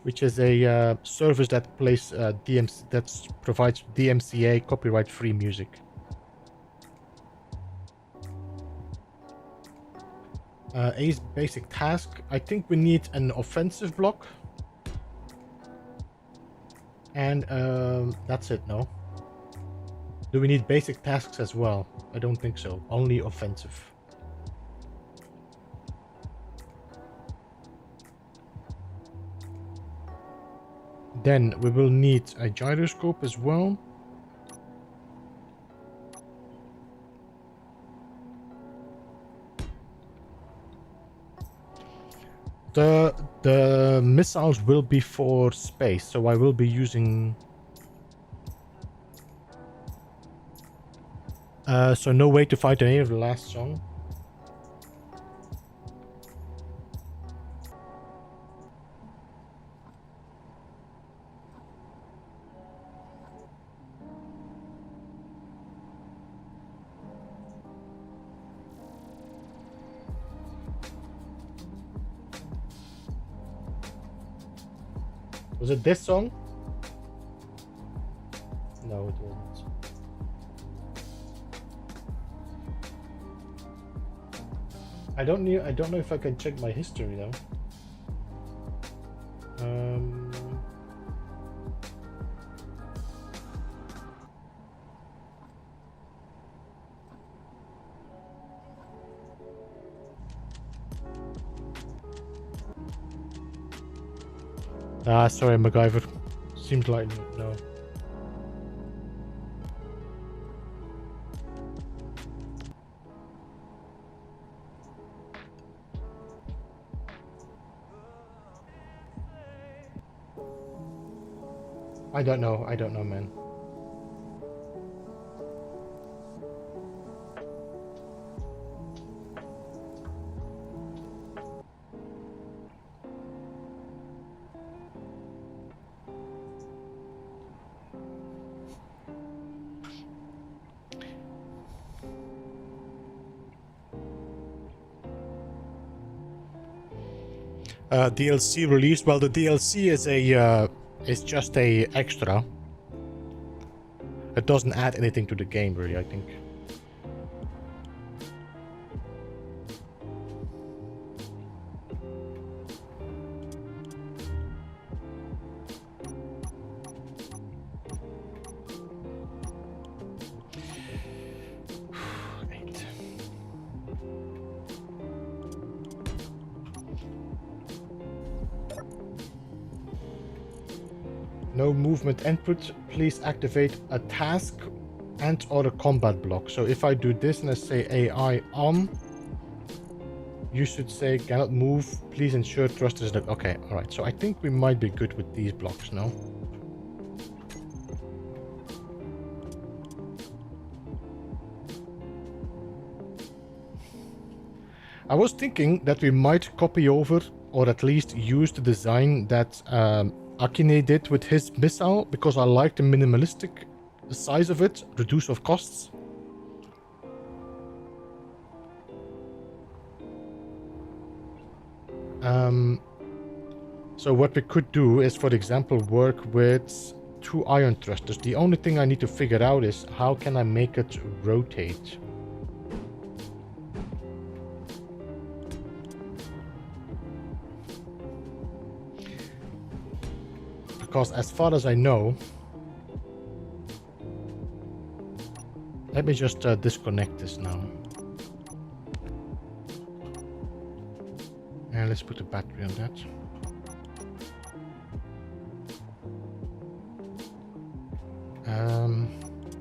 which is a service that plays that provides DMCA copyright-free music. Ace basic task. I think we need an offensive block. And that's it, no? Do we need basic tasks as well? I don't think so. Only offensive. Then we will need a gyroscope as well. The missiles will be for space, so I will be using... so no way to fight any of the last song. Was it this song? No, it wasn't. I don't know if I can check my history though. Sorry, MacGyver. Seemed like no. I don't know, man. DLC released. Well, the DLC is just a extra. It doesn't add anything to the game, really, I think. No movement input. Please activate a task and or a combat block. So if I do this and I say AI on, you should say cannot move. Please ensure thrust is not okay. All right. So I think we might be good with these blocks now. I was thinking that we might copy over or at least use the design that Akine did with his missile, because I like the minimalistic size of it, reduce of costs. So what we could do is, for example, work with 2 ion thrusters. The only thing I need to figure out is how can I make it rotate. Because as far as I know, let me just disconnect this now. And let's put a battery on that.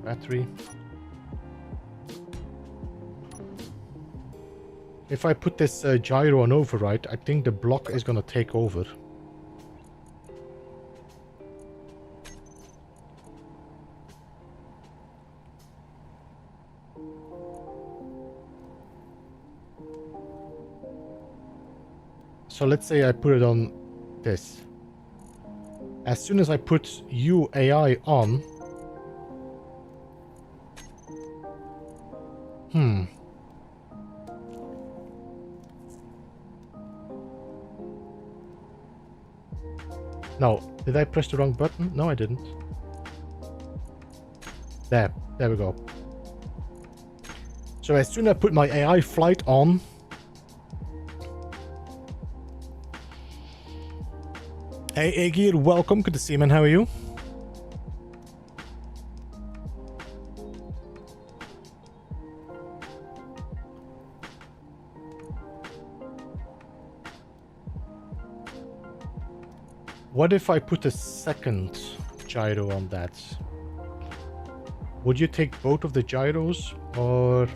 Battery. If I put this gyro on override, I think the block is gonna take over. So let's say I put it on this. As soon as I put UAI on, No, did I press the wrong button? No, I didn't. There we go. So as soon as I put my AI flight on, hey Agir, welcome. Good to see you, man. How are you? What if I put a second gyro on that? Would you take both of the gyros, or...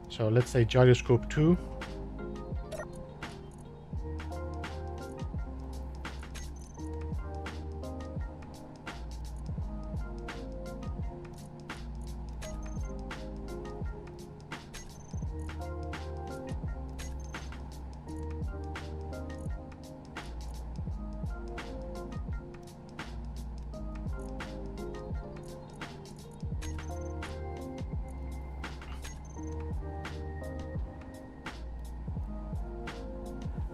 So let's say gyroscope 2.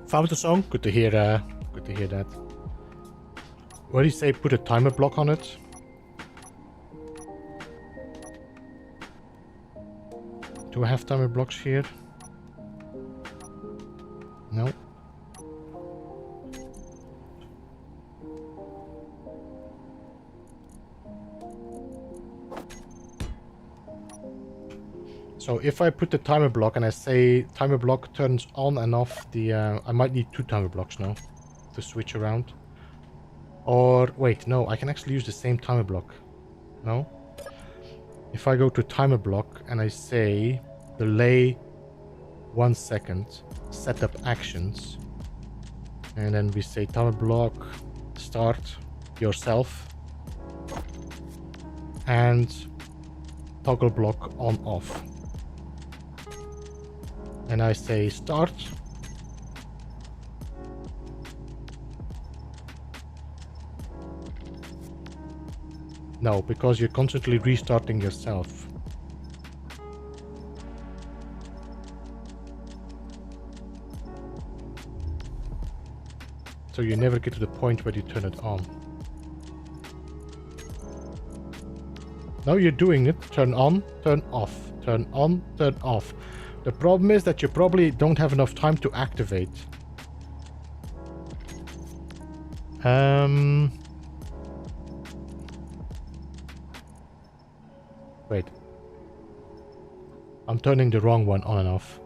Found the song. Good to hear. Good to hear that. What do you say? Put a timer block on it. Do I have timer blocks here? No. So if I put the timer block and I say timer block turns on and off the... I might need 2 timer blocks now to switch around. Or wait, no, I can actually use the same timer block. No? If I go to timer block and I say delay 1 second, setup actions, and then we say timer block start yourself and toggle block on off. And I say start. No, because you're constantly restarting yourself. So you never get to the point where you turn it on. Now you're doing it. Turn on, turn off. Turn on, turn off. The problem is that you probably don't have enough time to activate. Wait. I'm turning the wrong one on and off.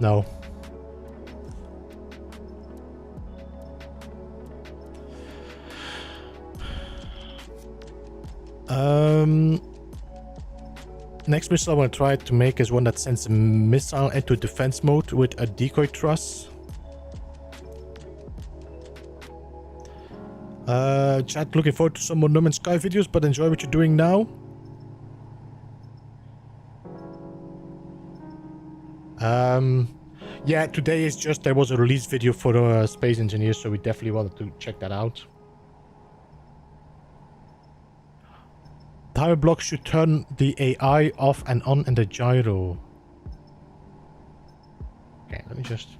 No. Next missile I want to try to make is one that sends a missile into defense mode with a decoy truss. Chat, looking forward to some more No Man's Sky videos, but enjoy what you're doing now. Yeah, today is just, there was a release video for Space Engineers, so we definitely wanted to check that out. Timer block should turn the AI off and on in the gyro. Okay, let me just...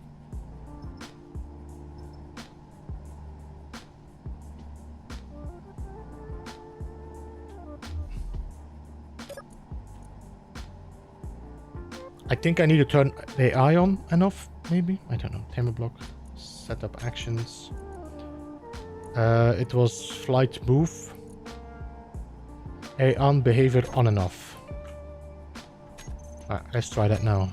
I think I need to turn the AI on and off, maybe? I don't know. Timer block. Setup actions. It was flight move. AI on, behavior on and off. Alright, let's try that now.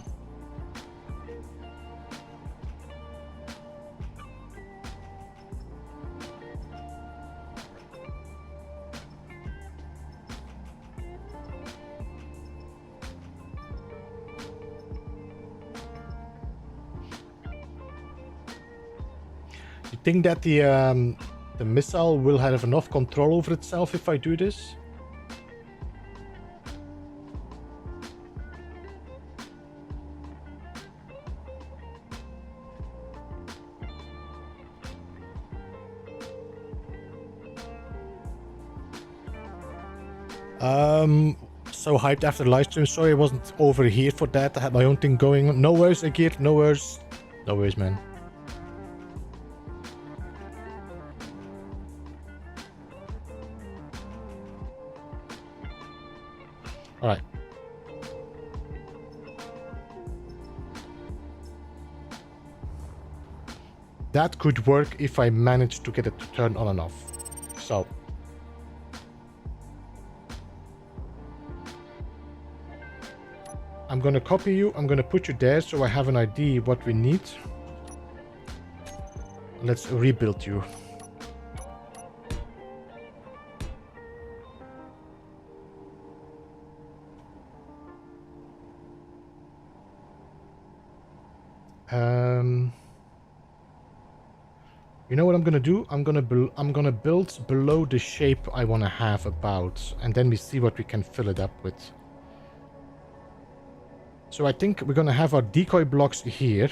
You think that the missile will have enough control over itself if I do this? So hyped after the live stream. Sorry I wasn't over here for that. I had my own thing going. No worries, Agir. No worries. No worries, man. Alright. That could work if I manage to get it to turn on and off. So. I'm gonna copy you. I'm gonna put you there so I have an idea what we need. Let's rebuild you. You know what I'm gonna do? I'm gonna build below the shape I want to have about, and then we see what we can fill it up with. So I think we're gonna have our decoy blocks here.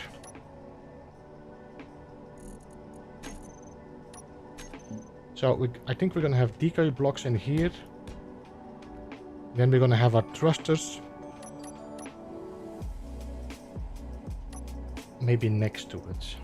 So I think we're gonna have decoy blocks in here. Then we're gonna have our thrusters. Maybe next to it.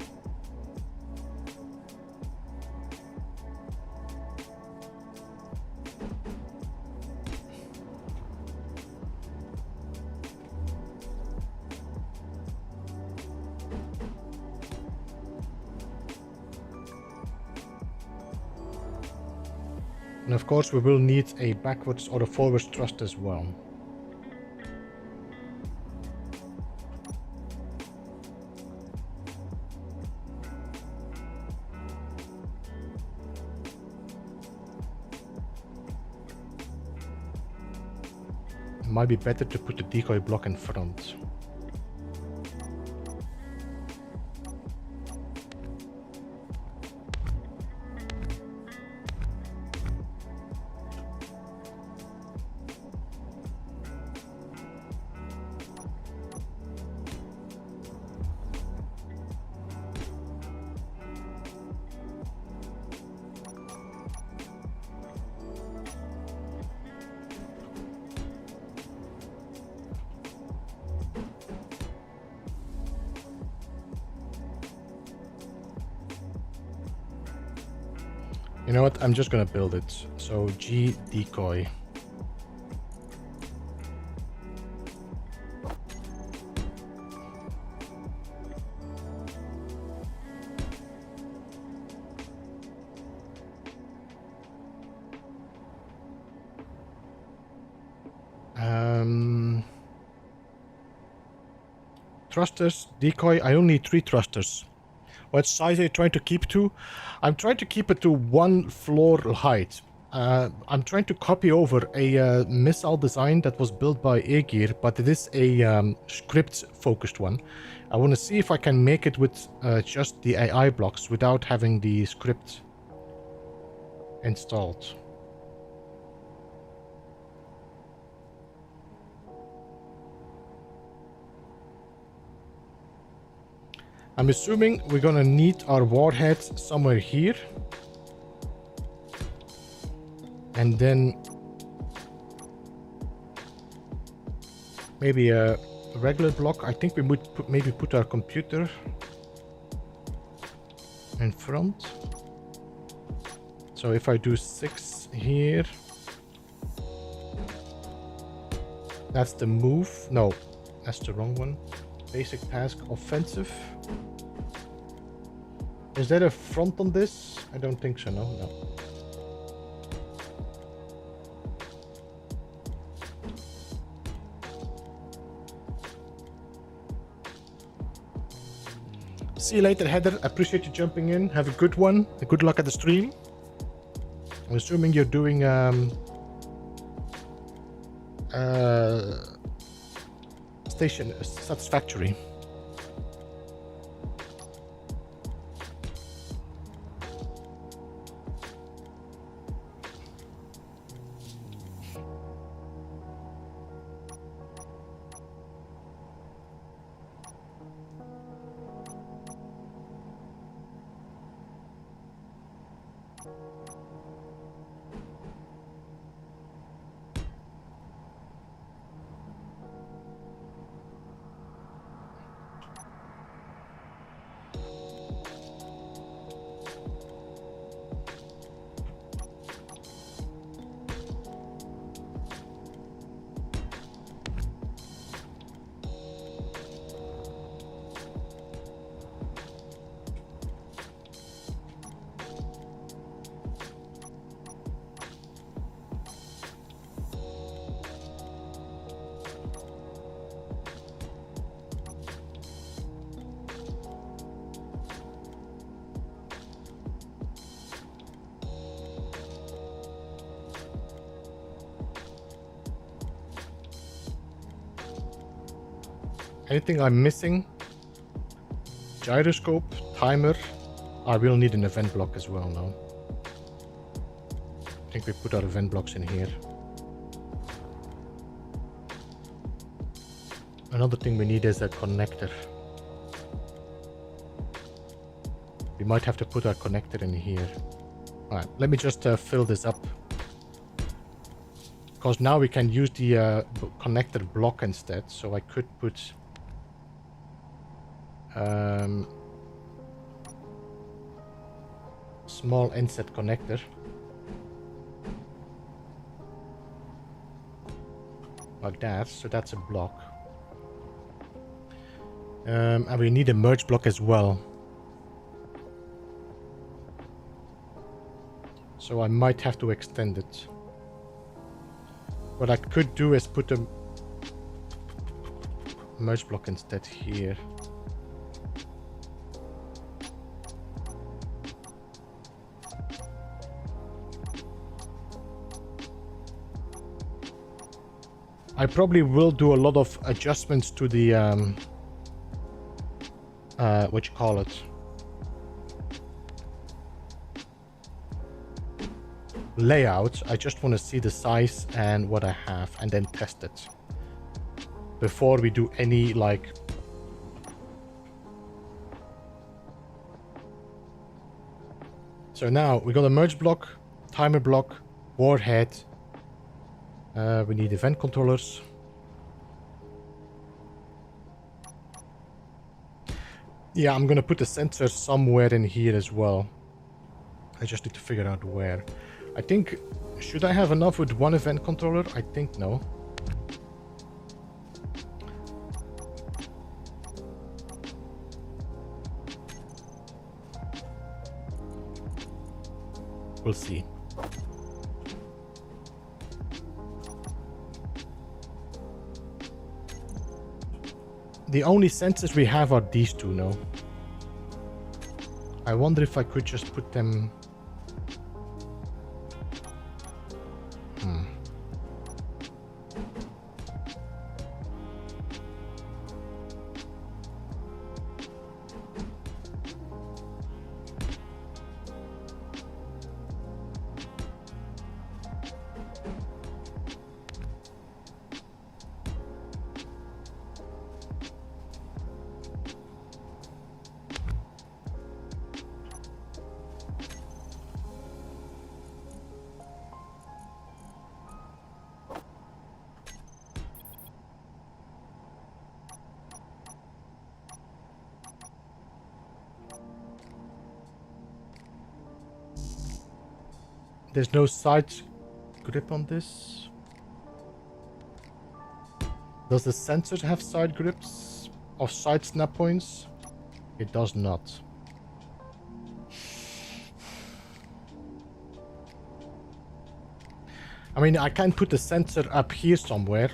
And of course we will need a backwards or a forwards thrust as well. It might be better to put the decoy block in front. You know what? I'm just gonna build it. So G decoy. Thrusters, decoy. I only need 3 thrusters. What size are you trying to keep to? I'm trying to keep it to 1 floor height. I'm trying to copy over a missile design that was built by Aegir, but it is a script-focused one. I want to see if I can make it with just the AI blocks without having the script installed. I'm assuming we're gonna need our warheads somewhere here. And then maybe a regular block. I think we would maybe put our computer in front. So if I do 6 here, that's the move. No, that's the wrong one. Basic task, offensive. Is there a front on this? I don't think so, no. See you later, Heather. Appreciate you jumping in. Have a good one. Good luck at the stream. I'm assuming you're doing station satisfactory. Anything I'm missing? Gyroscope, timer. I will need an event block as well now. I think we put our event blocks in here. Another thing we need is a connector. We might have to put our connector in here. Alright, let me just fill this up. Because now we can use the connector block instead. So I could put... small inset connector. Like that, so that's a block. And we need a merge block as well. So I might have to extend it. What I could do is put a merge block instead here. I probably will do a lot of adjustments to the what you call it, layout. I just want to see the size and what I have and then test it before we do any like so now we got a merge block, timer block, warhead. We need event controllers. Yeah, I'm gonna put the sensor somewhere in here as well. I just need to figure out where. I think, should I have enough with one event controller? I think no. We'll see. The only sensors we have are these two now. I wonder if I could just put them... There's no side grip on this. Does the sensor have side grips or side snap points? It does not. I mean, I can put the sensor up here somewhere.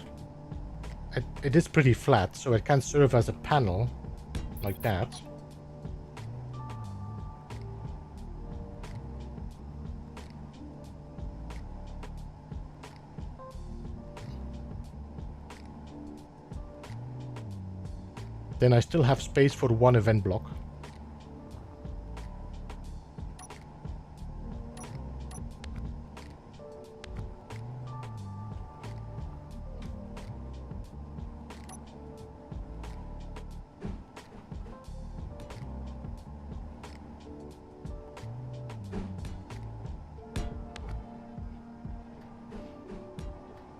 It is pretty flat, so it can serve as a panel like that. Then I still have space for one event block.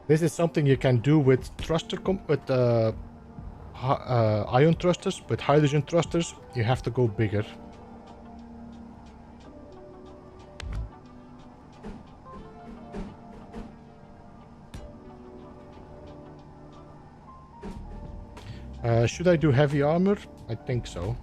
This is something you can do with ion thrusters. With hydrogen thrusters, you have to go bigger. Should I do heavy armor? I think so.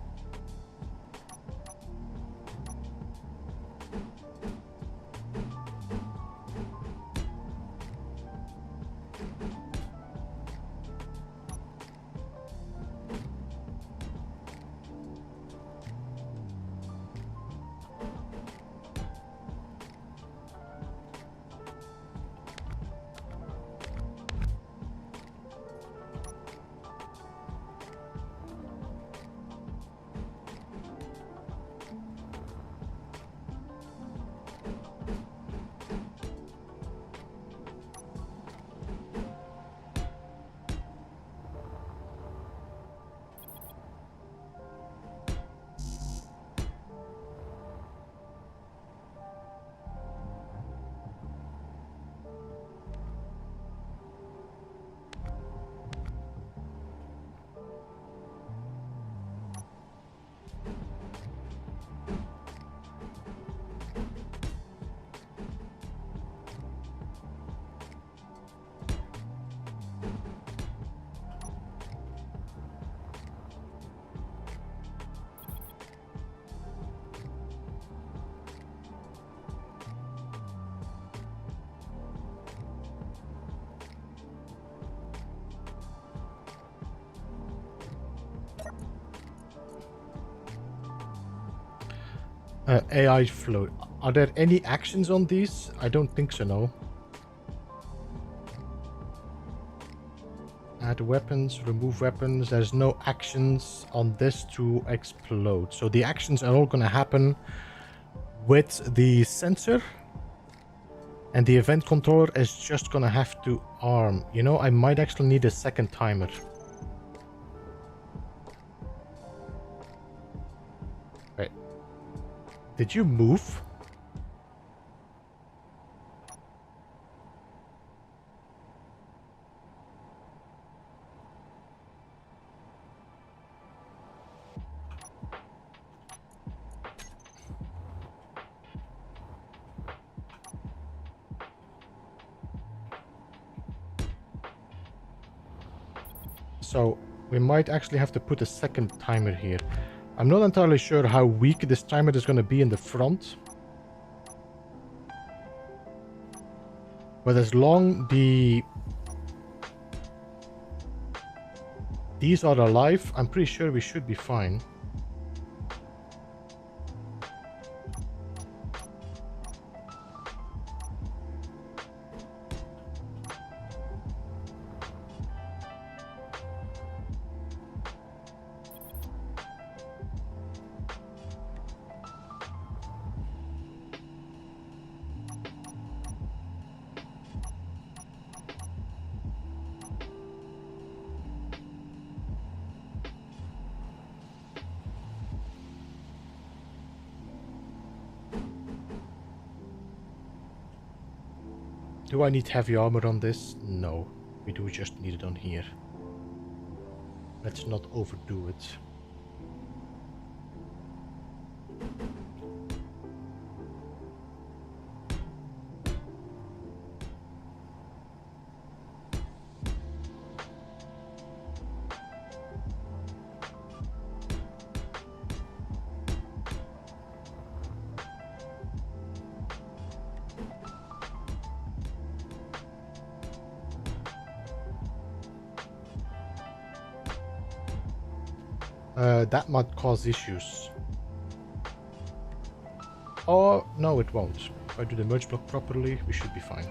AI float. Are there any actions on these? I don't think so, no. Add weapons, remove weapons. There's no actions on this to explode. So the actions are all gonna happen with the sensor. And the event controller is just gonna have to arm. You know, I might actually need a second timer. Wait. Did you move? So we might actually have to put a second timer here. I'm not entirely sure how weak this timer is going to be in the front. But as long these are alive, I'm pretty sure we should be fine. Do I need heavy armor on this? No. We do just need it on here. Let's not overdo it. That might cause issues. Oh, no, it won't. If I do the merge block properly, we should be fine.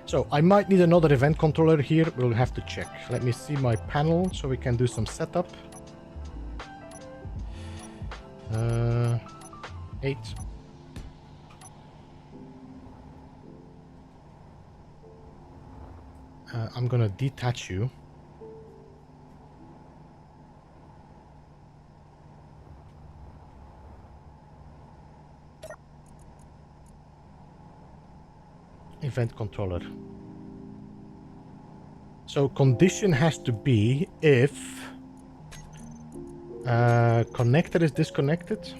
So I might need another event controller here. We'll have to check. Let me see my panel so we can do some setup. 8. I'm gonna detach you. Event controller. So condition has to be if connector is disconnected.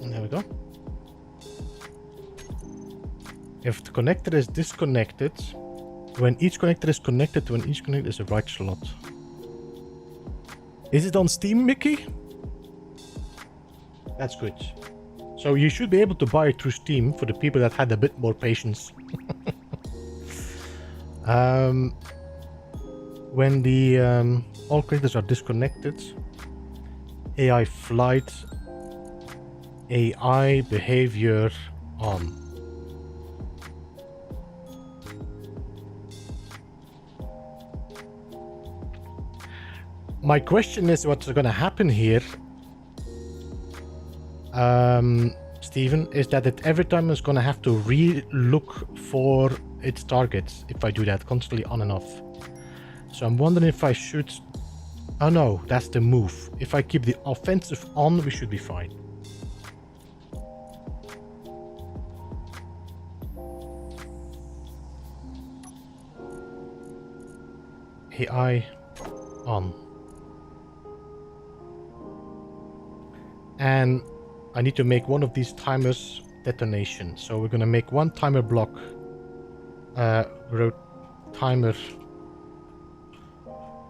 And there we go. If the connector is disconnected, when each connector is connected to each connector is a right slot. Is it on Steam, Mickey? That's good. So you should be able to buy it through Steam for the people that had a bit more patience. When the all connectors are disconnected, AI flight, AI behavior on. My question is what's going to happen here, Steven, is that it every time is going to have to re-look for its targets if I do that constantly on and off. So I'm wondering if I should... Oh no, that's the move. If I keep the offensive on, we should be fine. AI on. And I need to make one of these timers detonation. So we're going to make one timer block. Timer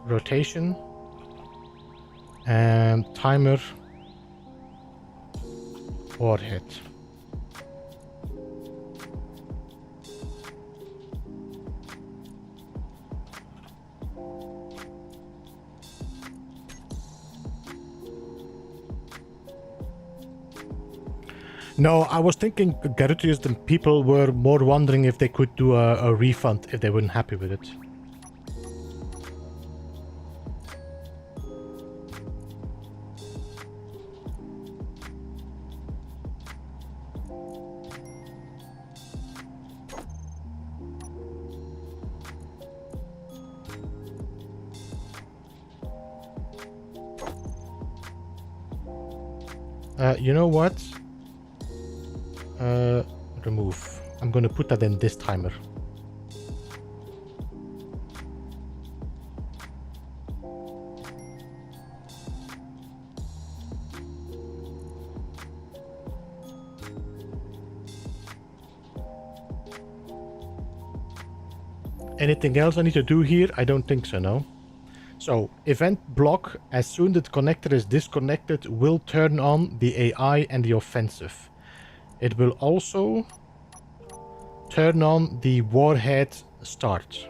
rotation and timer warhead. No, I was thinking Garutius, the people were more wondering if they could do a refund if they weren't happy with it. You know what? Remove. I'm gonna put that in this timer. Anything else I need to do here? I don't think so, no. So, event block, as soon as the connector is disconnected, will turn on the AI and the offensive. It will also turn on the warhead start.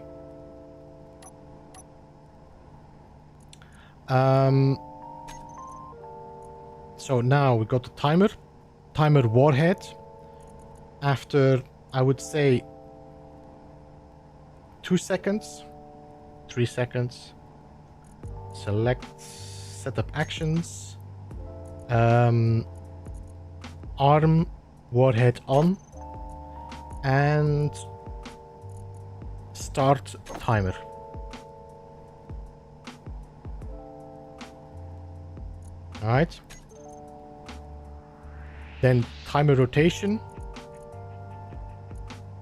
So now we got the timer warhead. After, I would say, 2 seconds, 3 seconds, select setup actions, arm warhead on, and start timer. Alright. Then timer rotation.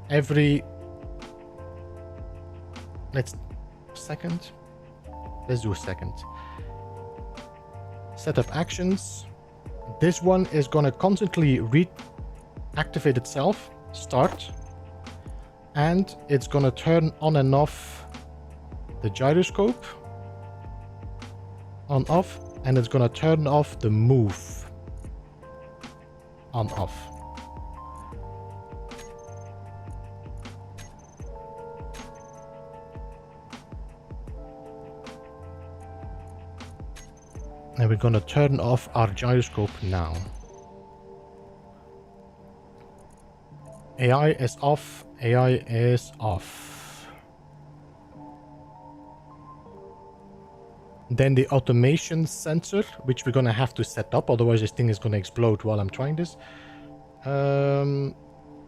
Every let's do a second. Setup actions. This one is gonna constantly reactivate itself, start, and it's gonna turn on and off the gyroscope, on off, and it's gonna turn off the move, on off. And we're gonna turn off our gyroscope now. AI is off. AI is off. Then the automation sensor, which we're gonna have to set up, otherwise this thing is gonna explode while I'm trying this.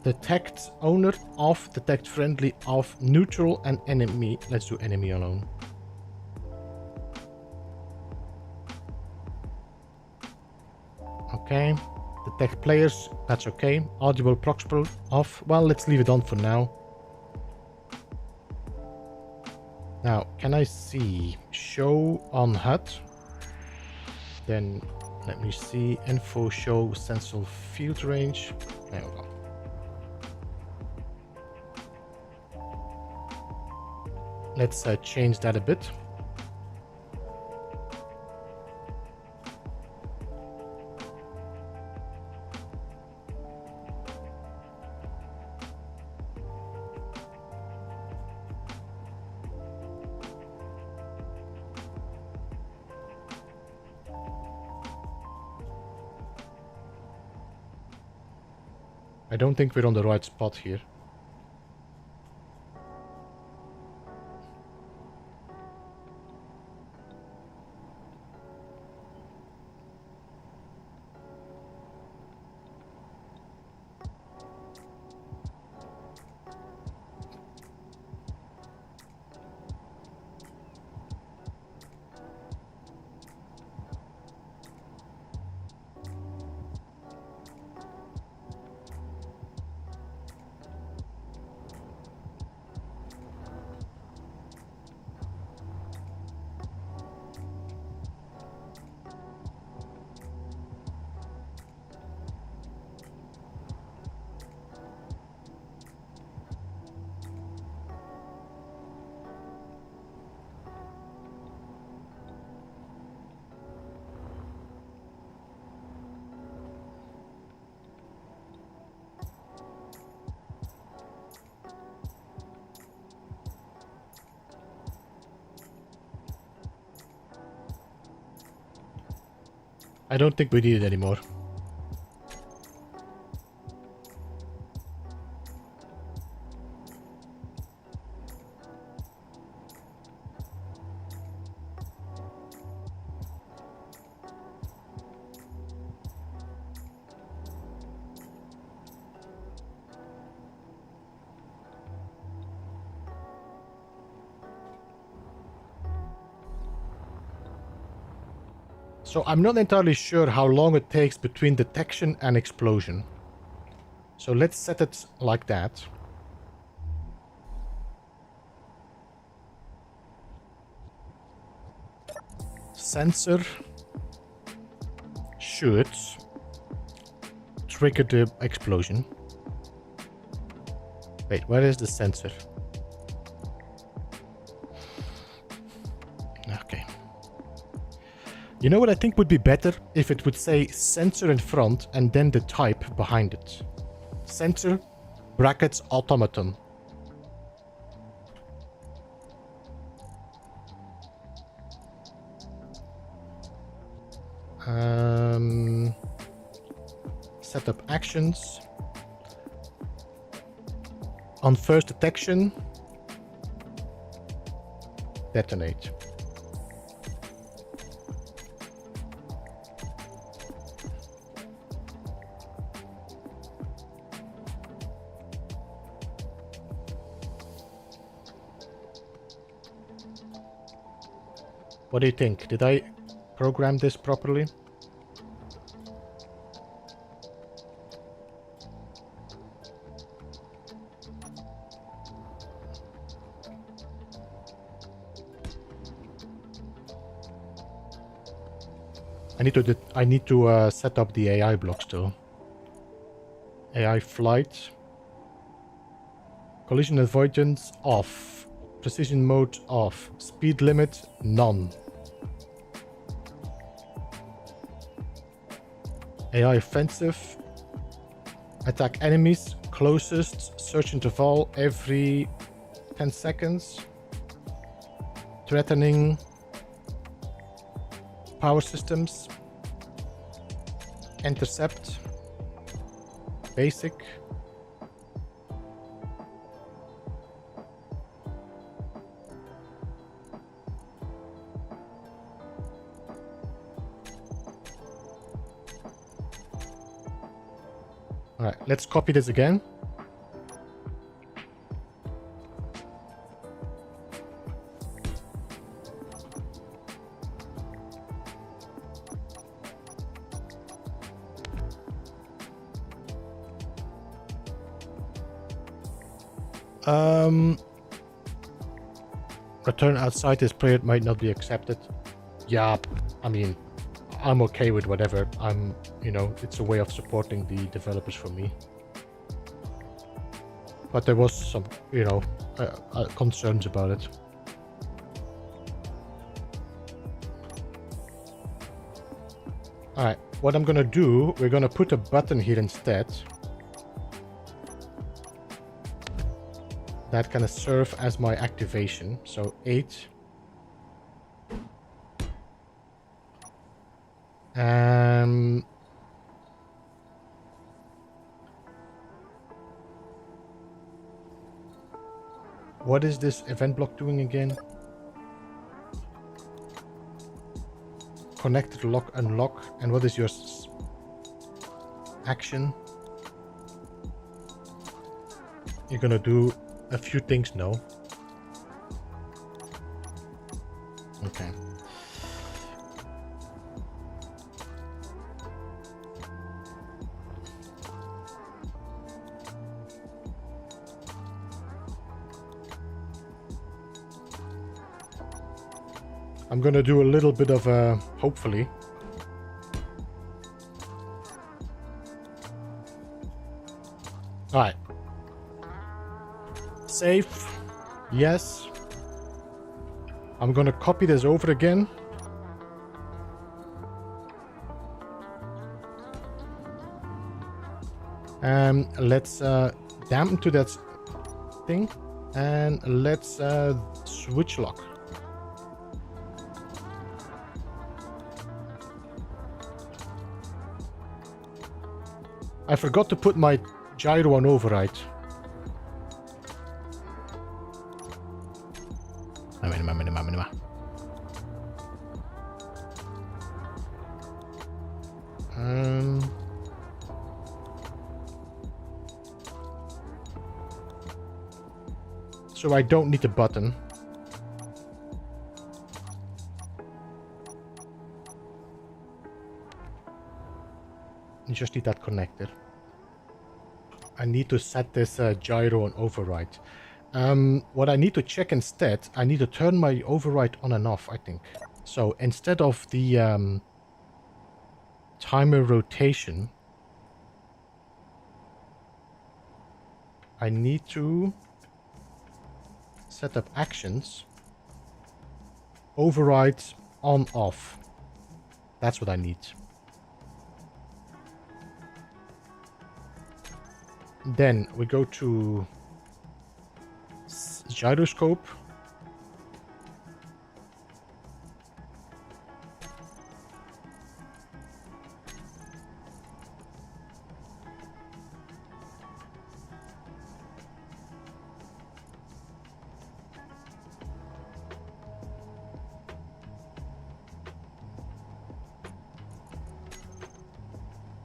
Detect owner off, detect friendly off, neutral and enemy. Let's do enemy alone. Okay, detect players, that's okay. Audible proximate off, well, let's leave it on for now. Now, can I see show on HUD? Then let me see info show sensor field range. There we go. Let's change that a bit. I don't think we're on the right spot here. I don't think we need it anymore. So I'm not entirely sure how long it takes between detection and explosion. So let's set it like that. Sensor should trigger the explosion. Wait, where is the sensor? Okay. You know what I think would be better? If it would say sensor in front and then the type behind it. Sensor brackets automaton. Set up actions. On first detection, detonate. What do you think? Did I program this properly? I need to set up the AI blocks though. AI flight. Collision avoidance off. Precision mode off. Speed limit none. AI offensive. Attack enemies closest. Search interval every 10 seconds. Threatening. Power systems. Intercept. Basic. Alright, let's copy this again. Return outside this period might not be accepted. Yeah, I mean, I'm okay with whatever. It's a way of supporting the developers for me. But there was some, concerns about it. Alright, what I'm gonna do, we're gonna put a button here instead. That can serve as my activation. So 8. What is this event block doing again? Connected lock, unlock. And what is your action? You're gonna do a few things, no? Okay. I'm gonna do a little bit of hopefully. Alright. Save. Yes. I'm gonna copy this over again. Let's dampen to that thing. And let's switch lock. I forgot to put my gyro on override. So I don't need a button. You just need that connected. I need to set this gyro on override. What I need to check instead, I need to turn my override on and off, I think. So instead of the timer rotation, I need to set up actions, override on off. That's what I need. Then we go to gyroscope.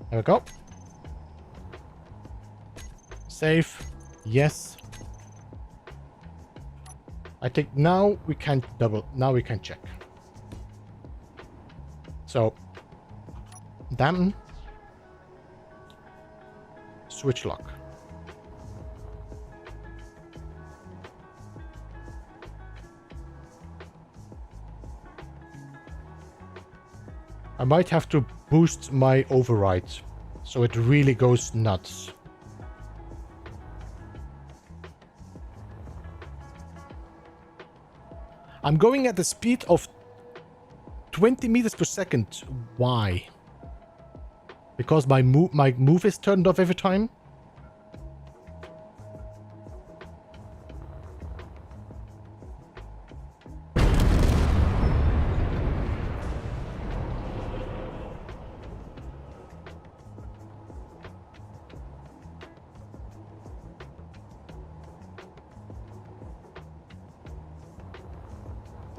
There we go. Save. Yes. I think now we can now we can check. So, dampen. Switch lock. I might have to boost my override so it really goes nuts. I'm going at the speed of 20 meters per second. Why? Because my move is turned off every time?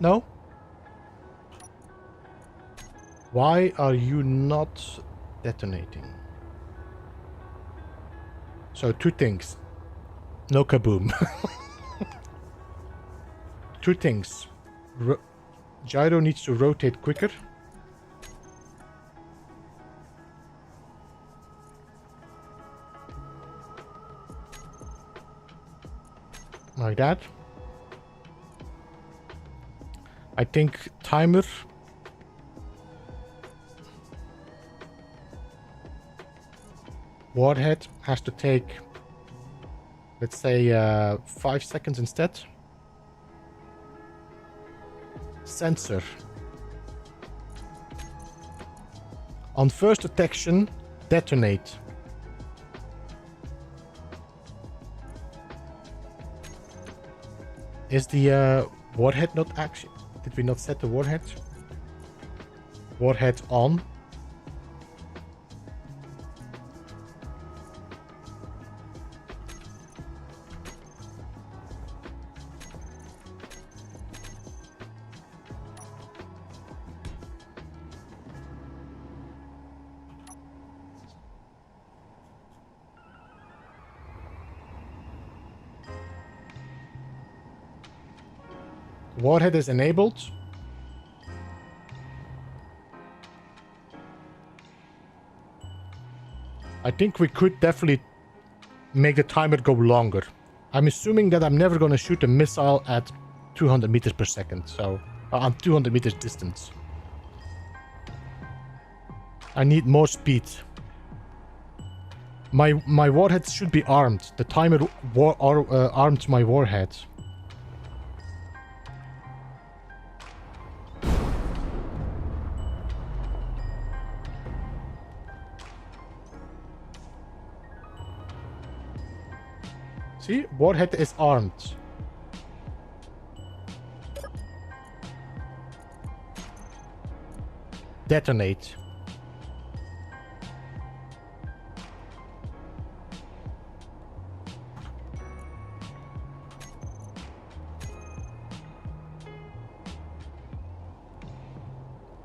No? Why are you not detonating? So, two things. No kaboom. Two things. Gyro needs to rotate quicker. Like that. I think timer warhead has to take, let's say, 5 seconds instead. Sensor. On first detection, detonate. Is the warhead not actually... Did we not set the warhead? Warhead on. Warhead is enabled. I think we could definitely make the timer go longer. I'm assuming that I'm never going to shoot a missile at 200 meters per second, so on 200 meters distance. I need more speed. My warhead should be armed. The timer armed my warhead. See, warhead is armed. Detonate.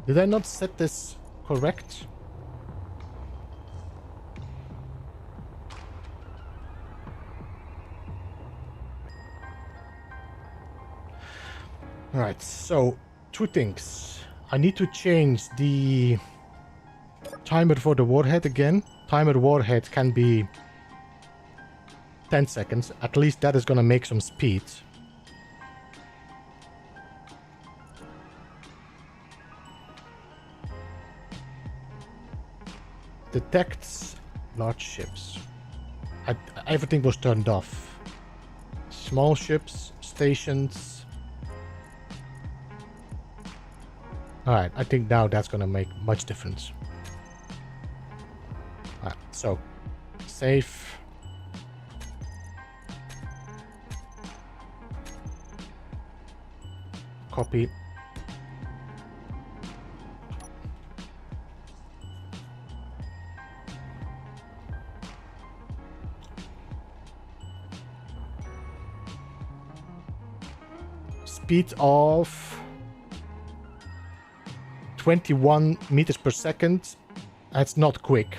Did I not set this correct? Alright, so 2 things. I need to change the timer for the warhead again. Timer warhead can be 10 seconds. At least that is gonna make some speed. Detects large ships. Everything was turned off. Small ships, stations. Alright, I think now that's gonna make much difference. Alright, so save. Copy. Speed of 21 meters per second. That's not quick.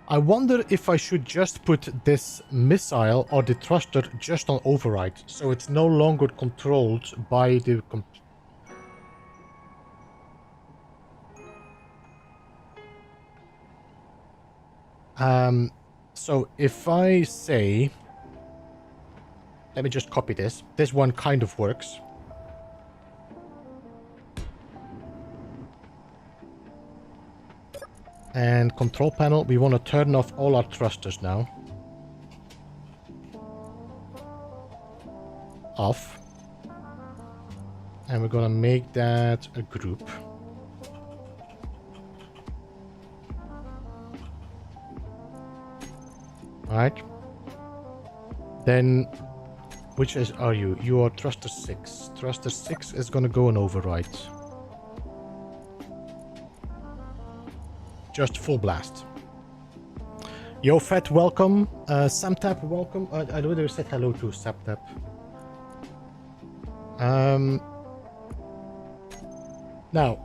I wonder if I should just put this missile or the thruster just on override, so it's no longer controlled by the so if I say, let me just copy this. This one kind of works. And control panel, we want to turn off all our thrusters now. Off. And we're gonna make that a group. Alright. Then, which are you? You are thruster 6. Thruster 6 is gonna go on override. Just full blast. Yo, Fat, welcome. Samtap, welcome. I already said hello to Samtap. Now,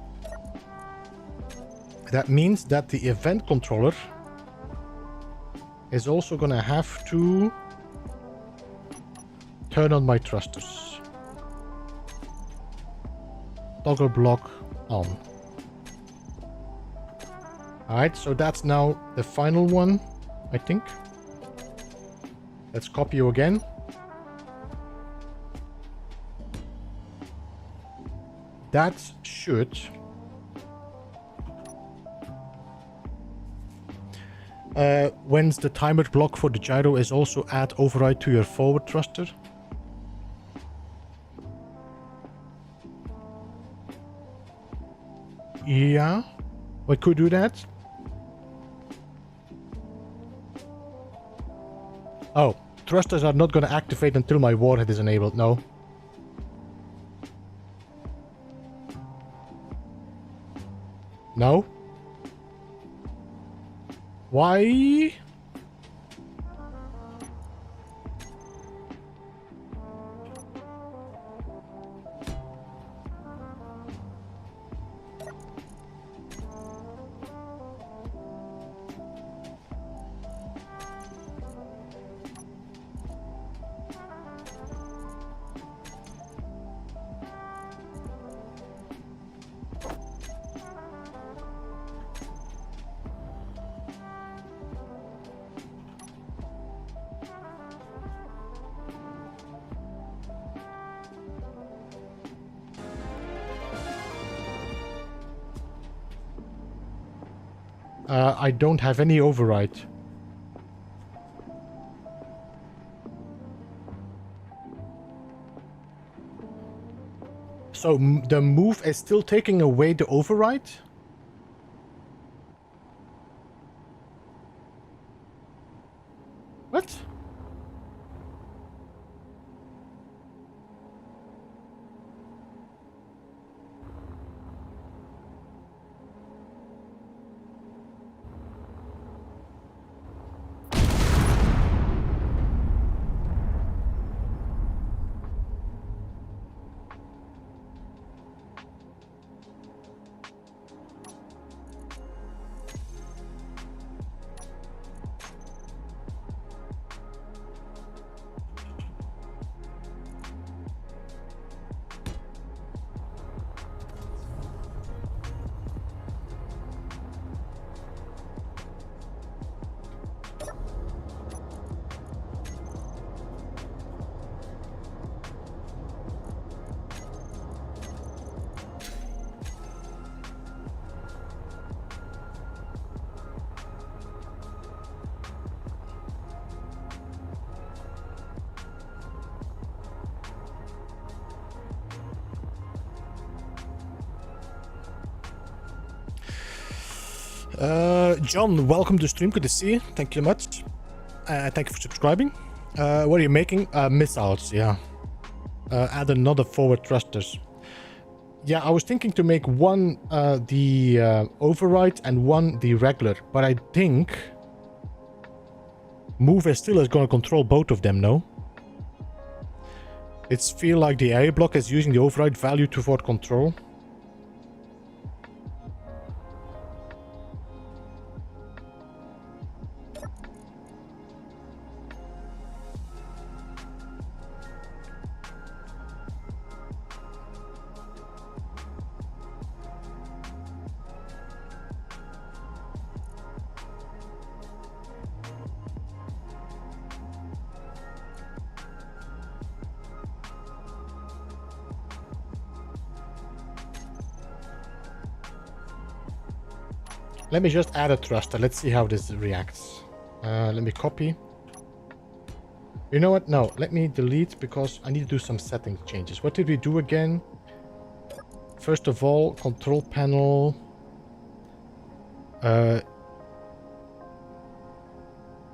that means that the event controller is also gonna have to turn on my thrusters. Toggle block on. Alright, so that's now the final one, I think. Let's copy you again. That should... when's the timer block for the gyro is also add override to your forward thruster. Yeah, we could do that. Oh, thrusters are not going to activate until my warhead is enabled. No. No. Why? I don't have any override. So the move is still taking away the override? What? John, welcome to the stream. Good to see you. Thank you much. Thank you for subscribing. What are you making? Missiles, yeah. Add another forward thrusters. Yeah, I was thinking to make one the override and one the regular, but I think Move is still going to control both of them, no? It's feel like the area block is using the override value toward control. Let me just add a thruster. Let's see how this reacts. Let me copy. You know what? No, let me delete because I need to do some setting changes. What did we do again? First of all, control panel.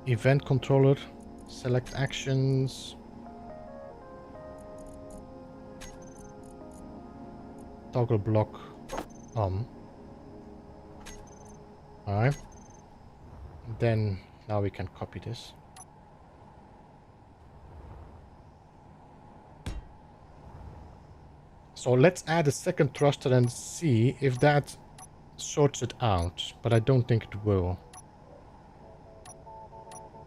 Event controller. Select actions. Toggle block on. Alright. Then now we can copy this. So let's add a second thruster and see if that sorts it out. But I don't think it will.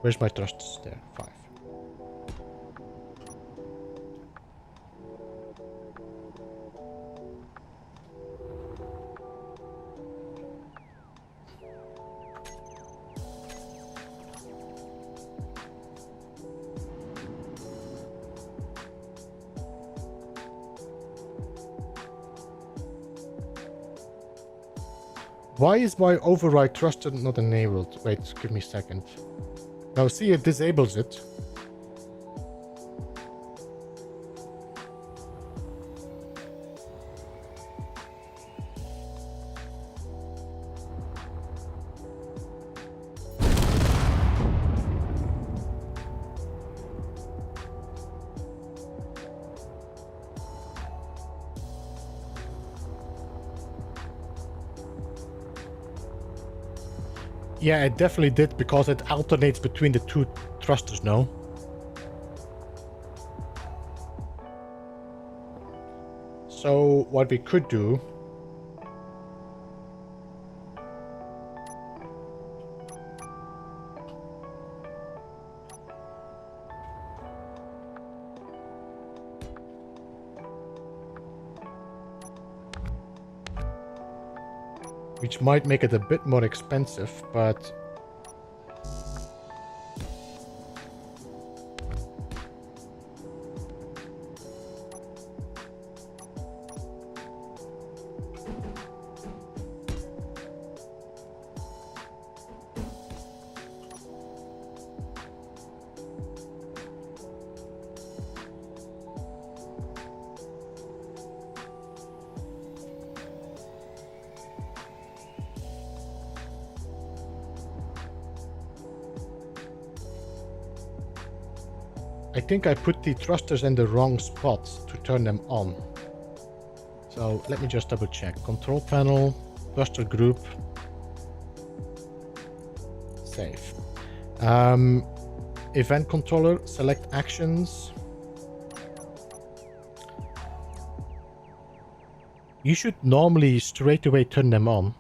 Where's my thrusters? There, 5. Why is my override thruster not enabled? Wait, give me a second. Now see, it disables it. Yeah, it definitely did because it alternates between the two thrusters, no? So what we could do... which might make it a bit more expensive, but... I think I put the thrusters in the wrong spots to turn them on. So let me just double check. Control panel, thruster group, save. Event controller, select actions. You should normally straight away turn them on.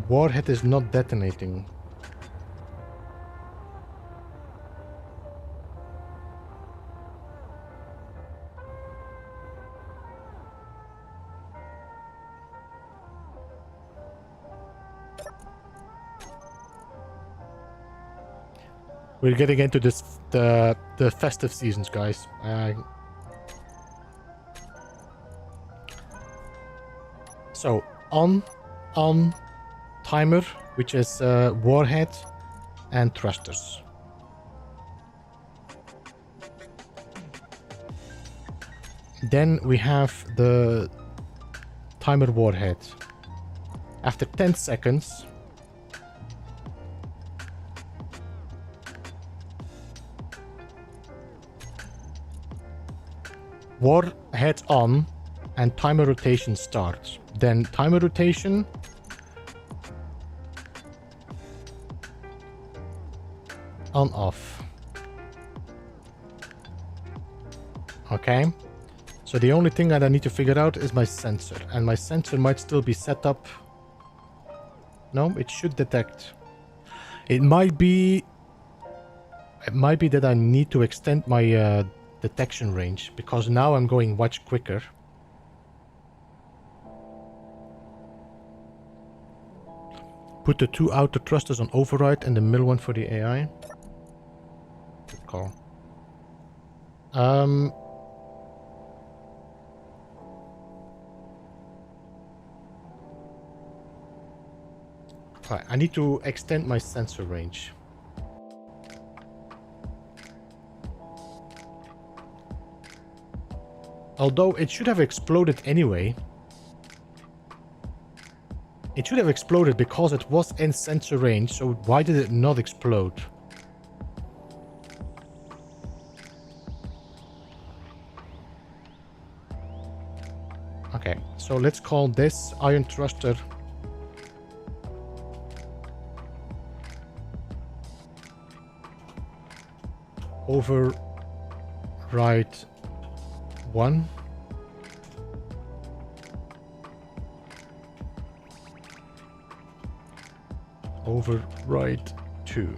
Warhead is not detonating. We're getting into this the festive seasons, guys. So on timer, which is warhead and thrusters. Then we have the timer warhead. After 10 seconds, warhead on and timer rotation starts. Then timer rotation on off. Okay, so the only thing that I need to figure out is my sensor, and my sensor might still be set up. No, it should detect. It might be that I need to extend my detection range, because now I'm going much quicker. Put the two outer thrusters on override and the middle one for the AI. Good call. Right, I need to extend my sensor range. Although it should have exploded anyway. It should have exploded because it was in sensor range, so why did it not explode? Okay, so let's call this iron thruster override 1. Override 2.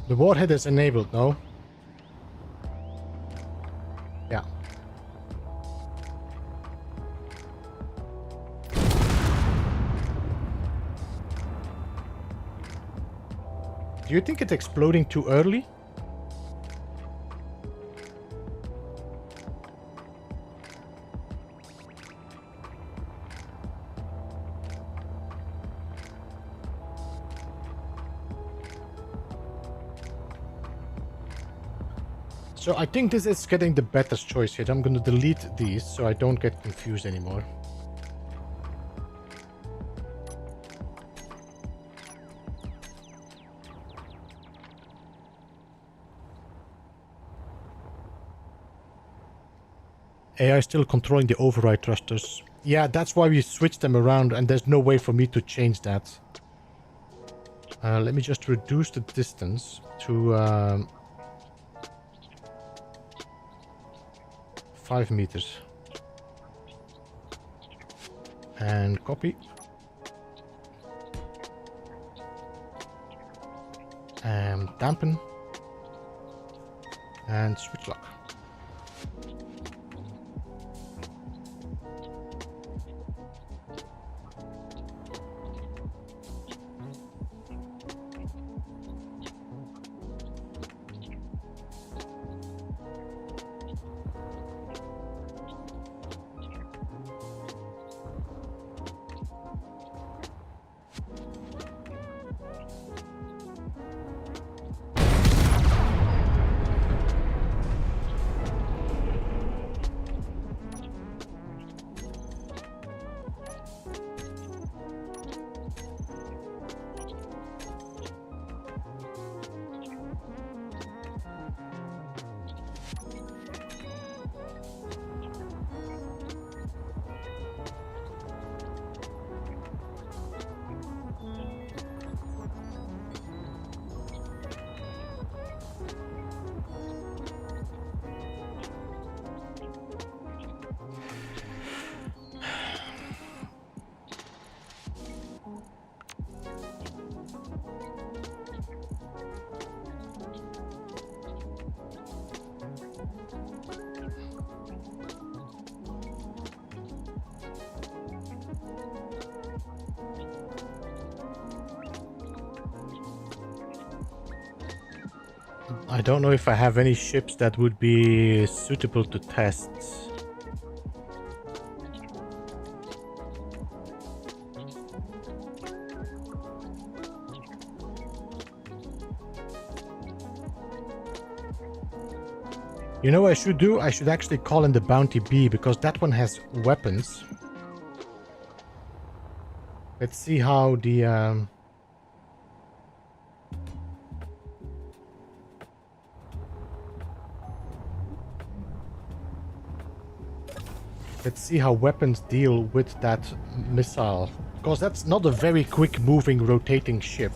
The warhead is enabled, no? Yeah. Do you think it's exploding too early? So I think this is getting the better choice here. I'm going to delete these so I don't get confused anymore. AI still controlling the override thrusters. Yeah, that's why we switched them around, and there's no way for me to change that. Let me just reduce the distance to 5 meters. And copy. And dampen. And switch lock. I don't know if I have any ships that would be suitable to test. You know what I should do? I should actually call in the Bounty B, because that one has weapons. Let's see how the... Let's see how weapons deal with that missile. Because that's not a very quick moving, rotating ship.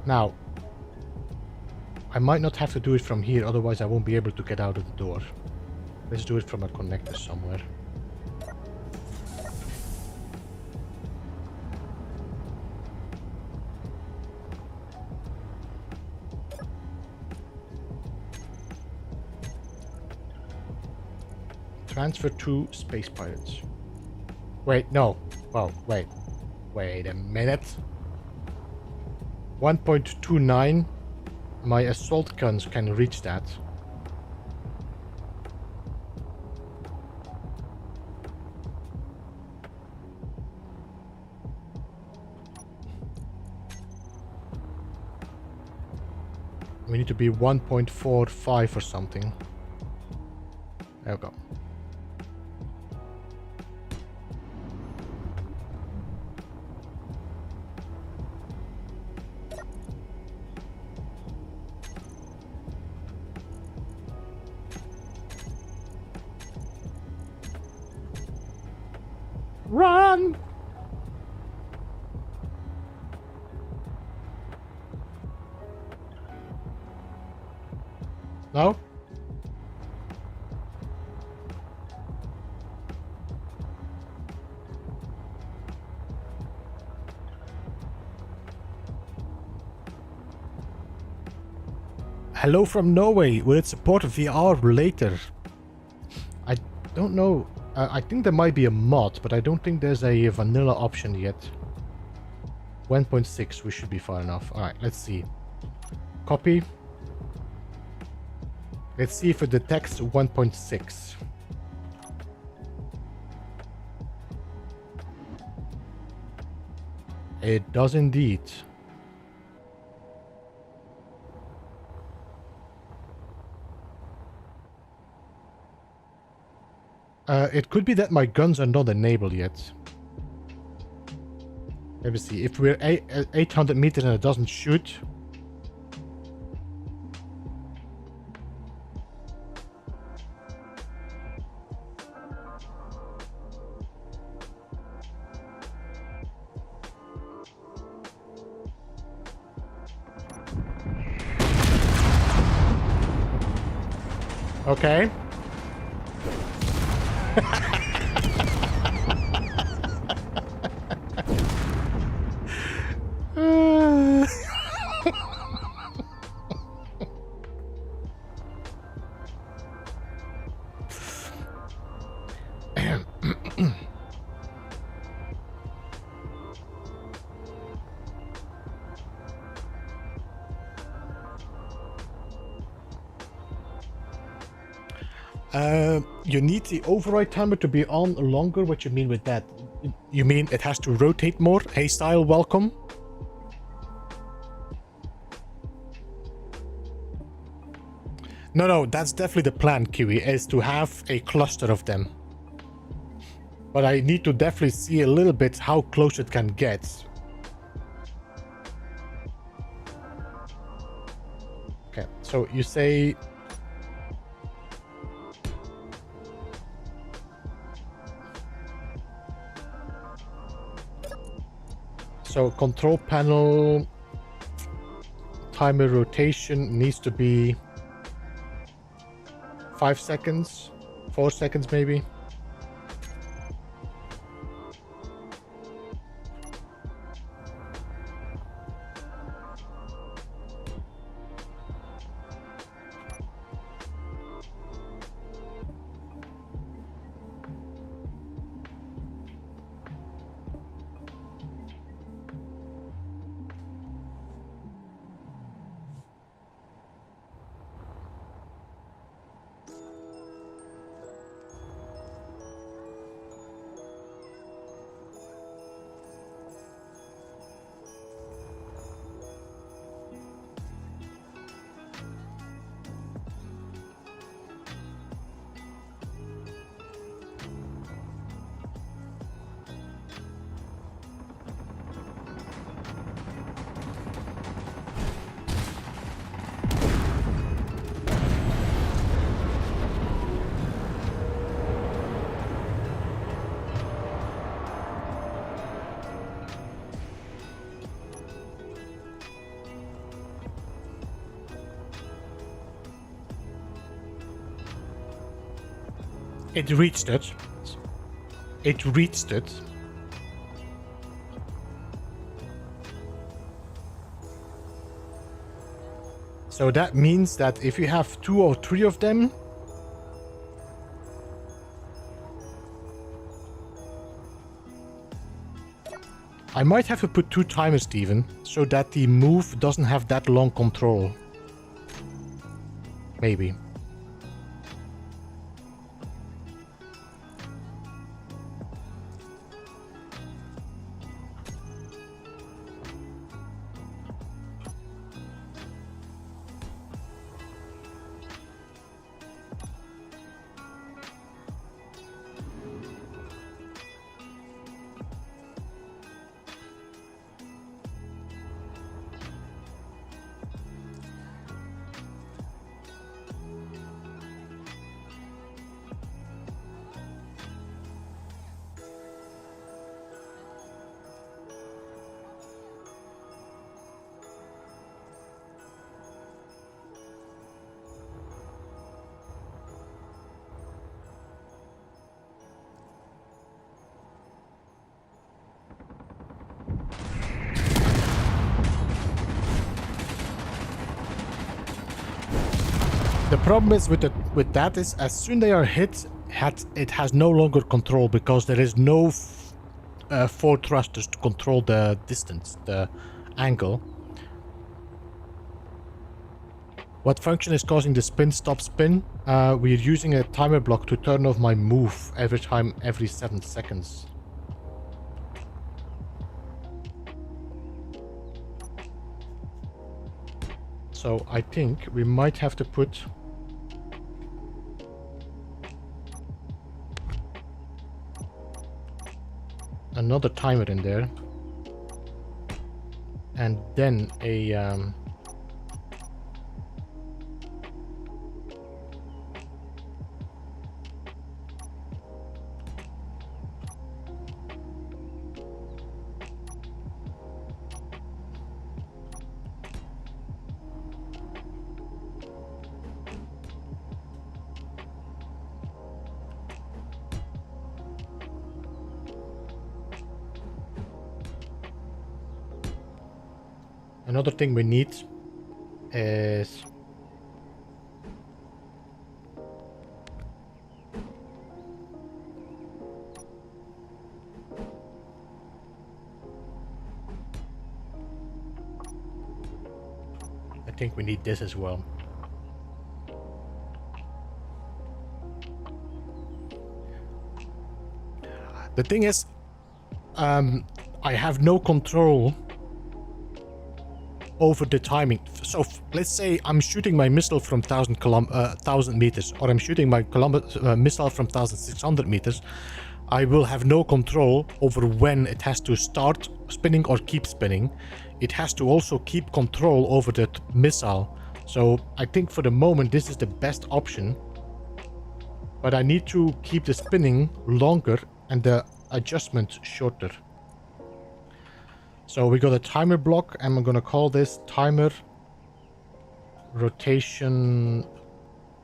Now, I might not have to do it from here, otherwise I won't be able to get out of the door. Let's do it from a connector somewhere. Transfer to Space Pirates. Wait, no. Oh, wait. Wait a minute. 1.29. My assault guns can reach that. We need to be 1.45 or something. There we go. Run! No? Hello from Norway. Will it support VR later? I don't know. I think there might be a mod, but I don't think there's a vanilla option yet. 1.6, we should be far enough. Alright, let's see. Copy. Let's see if it detects 1.6. It does indeed. It could be that my guns are not enabled yet. Let me see. If we're 800 meters and it doesn't shoot. Okay. You need the override timer to be on longer. What you mean with that? You mean it has to rotate more? Hey, style, welcome. No, that's definitely the plan, Kiwi, is to have a cluster of them. But I need to definitely see a little bit how close it can get. Okay, so you say... So control panel timer rotation needs to be 5 seconds, 4 seconds maybe. It reached it. It reached it. So that means that if you have 2 or 3 of them, I might have to put 2 timers, Steven, so that the move doesn't have that long control. Maybe. The problem is with that is as soon they are hit, it has no longer control because there is no 4 thrusters to control the distance, the angle. What function is causing the spin stop spin? We're using a timer block to turn off my move every 7 seconds. So I think we might have to put another timer in there, and then a another thing we need is I think we need this as well. The thing is, I have no control over the timing. So let's say I'm shooting my missile from 1,000 meters, or I'm shooting my missile from 1,600 meters. I will have no control over when it has to start spinning or keep spinning. It has to also keep control over that missile. So I think for the moment this is the best option. But I need to keep the spinning longer and the adjustment shorter. So we got a timer block, and I'm gonna call this timer rotation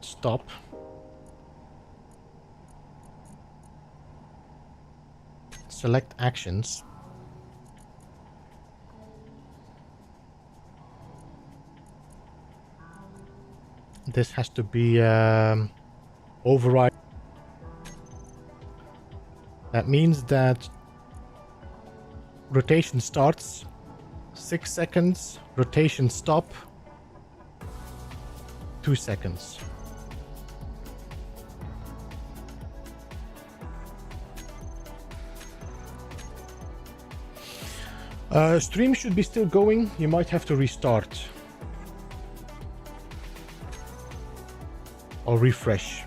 stop. Select actions. This has to be override. That means that rotation starts 6 seconds, rotation stop 2 seconds. Stream should be still going. You might have to restart or refresh.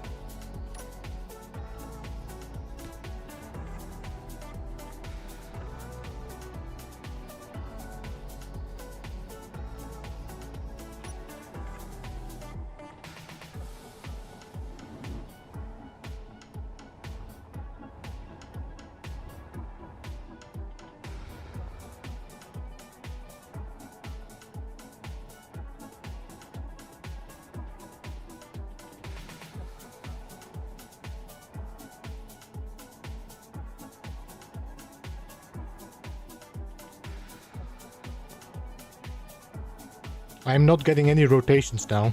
I'm not getting any rotations now.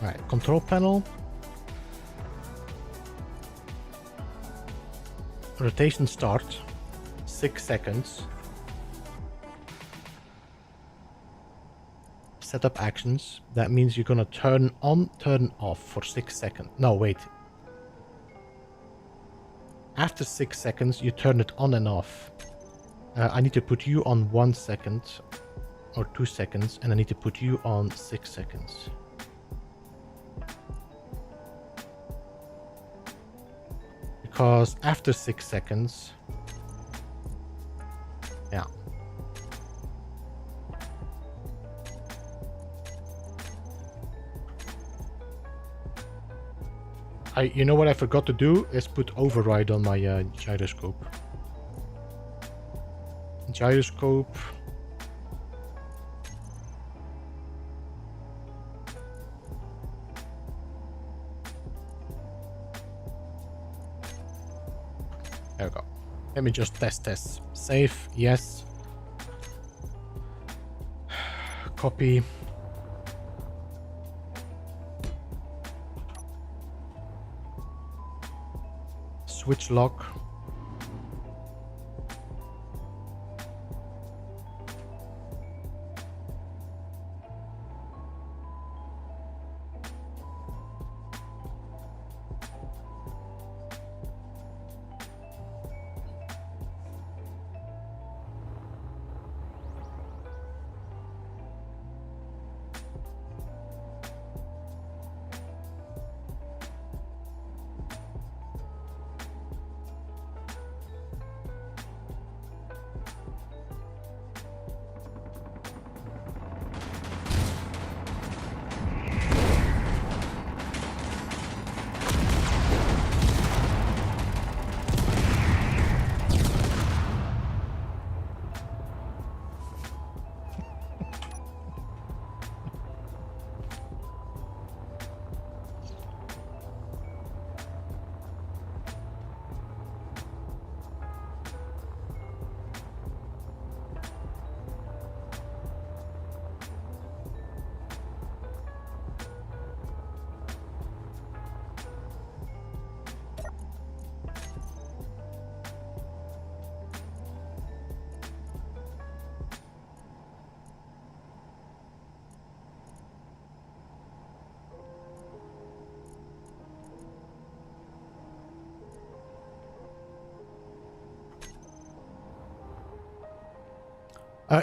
Right, control panel. Rotation start, 6 seconds. Setup actions. That means you're gonna turn on, turn off for 6 seconds. No, wait. After 6 seconds, you turn it on and off. I need to put you on 1 second or 2 seconds, and I need to put you on 6 seconds. Because after 6 seconds, yeah. You know what I forgot to do is put override on my gyroscope. Gyroscope. There we go. Let me just test this. Save, yes. Copy. switch lock.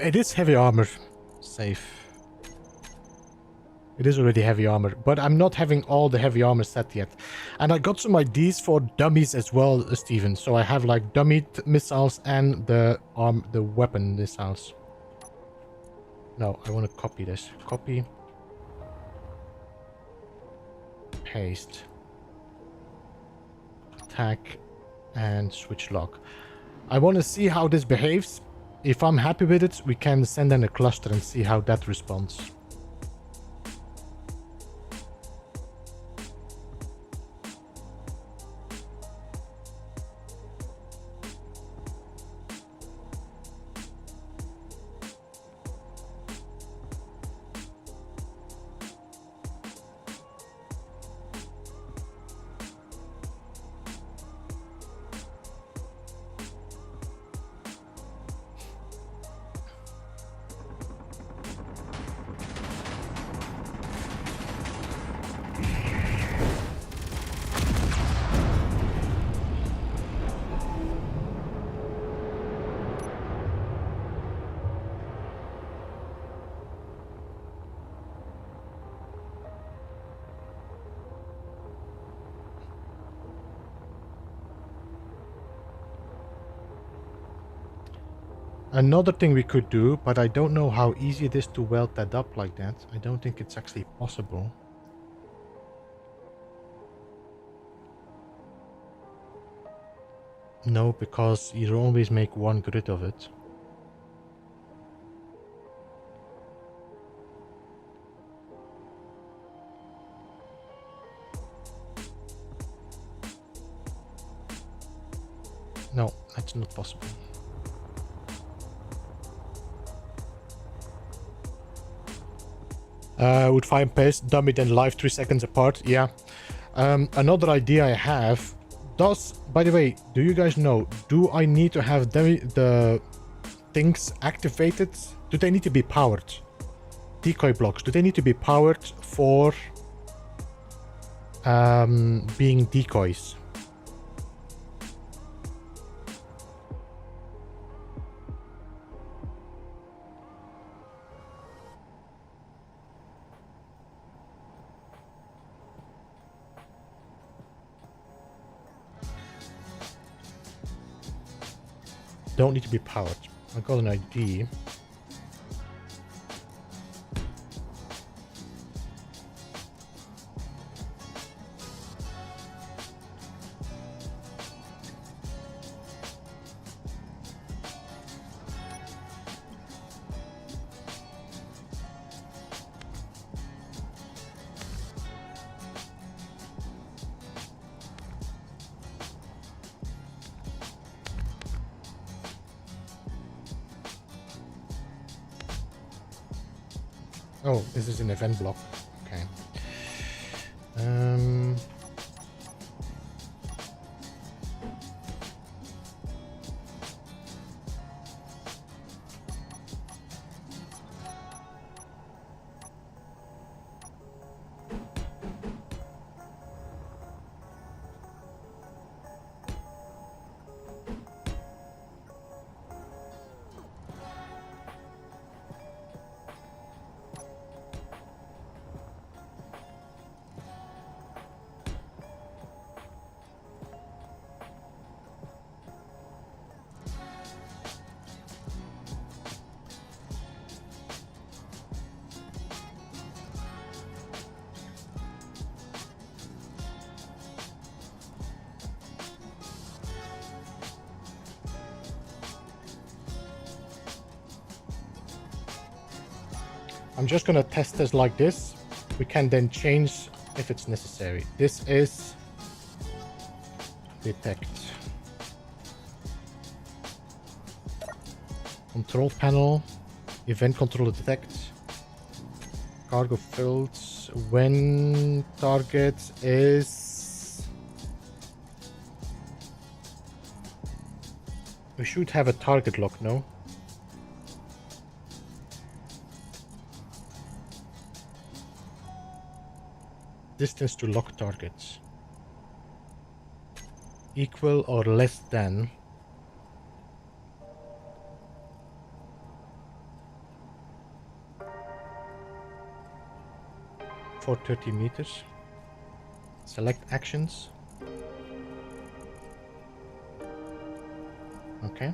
It is heavy armor. Safe. It is already heavy armor, but I'm not having all the heavy armor set yet. And I got some ideas for dummies as well, Steven. So I have like dummy missiles and the weapon missiles. No, I want to copy this. Copy. Paste. Attack. And switch lock. I want to see how this behaves. If I'm happy with it, we can send in a cluster and see how that responds. Another thing we could do, but I don't know how easy it is to weld that up like that. I don't think it's actually possible. No, because you always make one grid of it. No, that's not possible. Would fire and paste, dummy then live 3 seconds apart. Yeah. Another idea I have. By the way, do you guys know, do I need to have the things activated? Do they need to be powered? Decoy blocks, do they need to be powered for being decoys? Don't need to be powered. I got an ID. Oh, this is an event block. Okay. I'm just gonna test this like this. We can then change if it's necessary. This is detect. Control panel, event controller detect. Cargo fields when target is... We should have a target lock, no? Distance to lock targets. Equal or less than. For 30 meters. Select actions. Okay.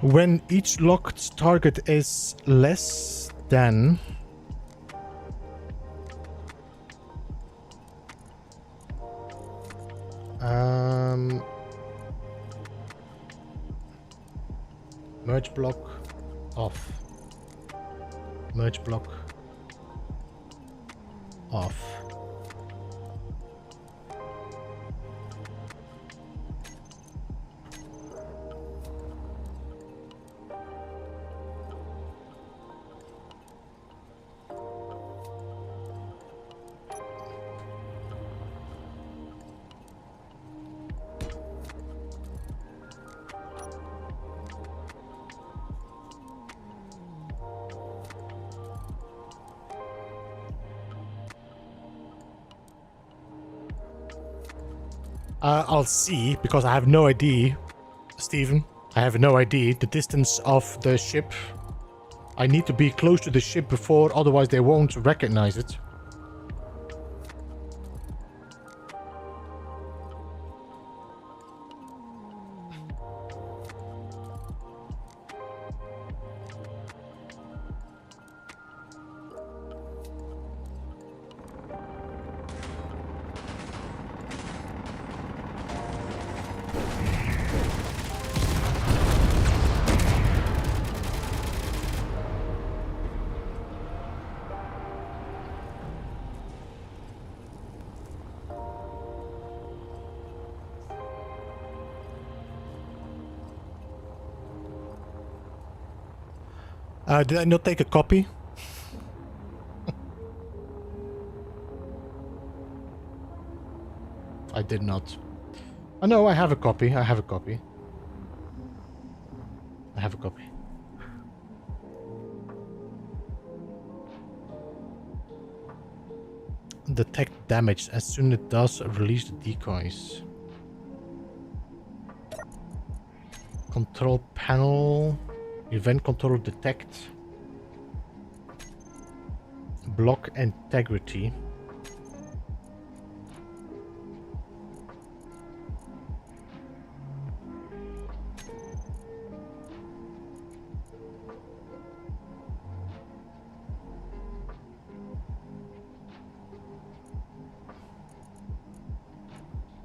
When each locked target is less than merge block off. Merge block off. I'll see, because I have no idea, Stephen. I have no idea the distance of the ship. I need to be close to the ship before, otherwise they won't recognize it. Did I not take a copy? I did not. Oh no, I have a copy. I have a copy. I have a copy. Detect damage. As soon as it does, release the decoys. Control panel. Event controller detect. Block integrity.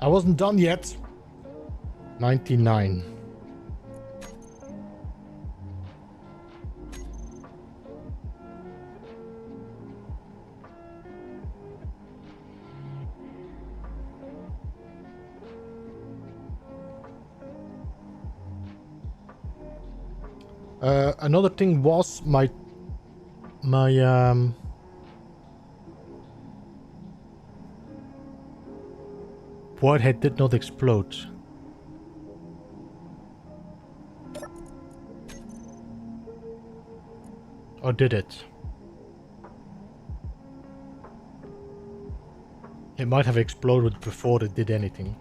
I wasn't done yet. 99. Another thing was my warhead did not explode. Or did it? It might have exploded before it did anything.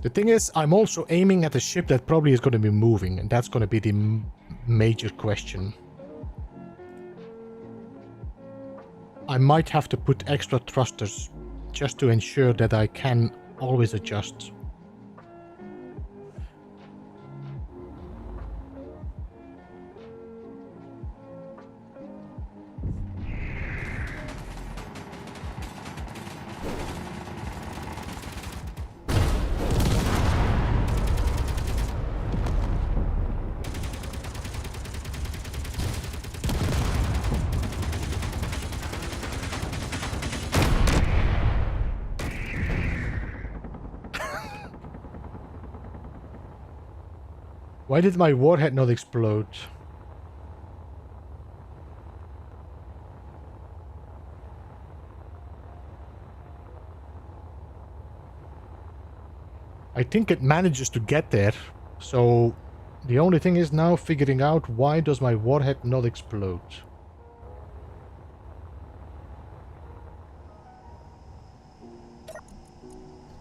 The thing is, I'm also aiming at a ship that probably is going to be moving, and that's going to be the major question. I might have to put extra thrusters just to ensure that I can always adjust. Why did my warhead not explode? I think it manages to get there, so the only thing is now figuring out why does my warhead not explode.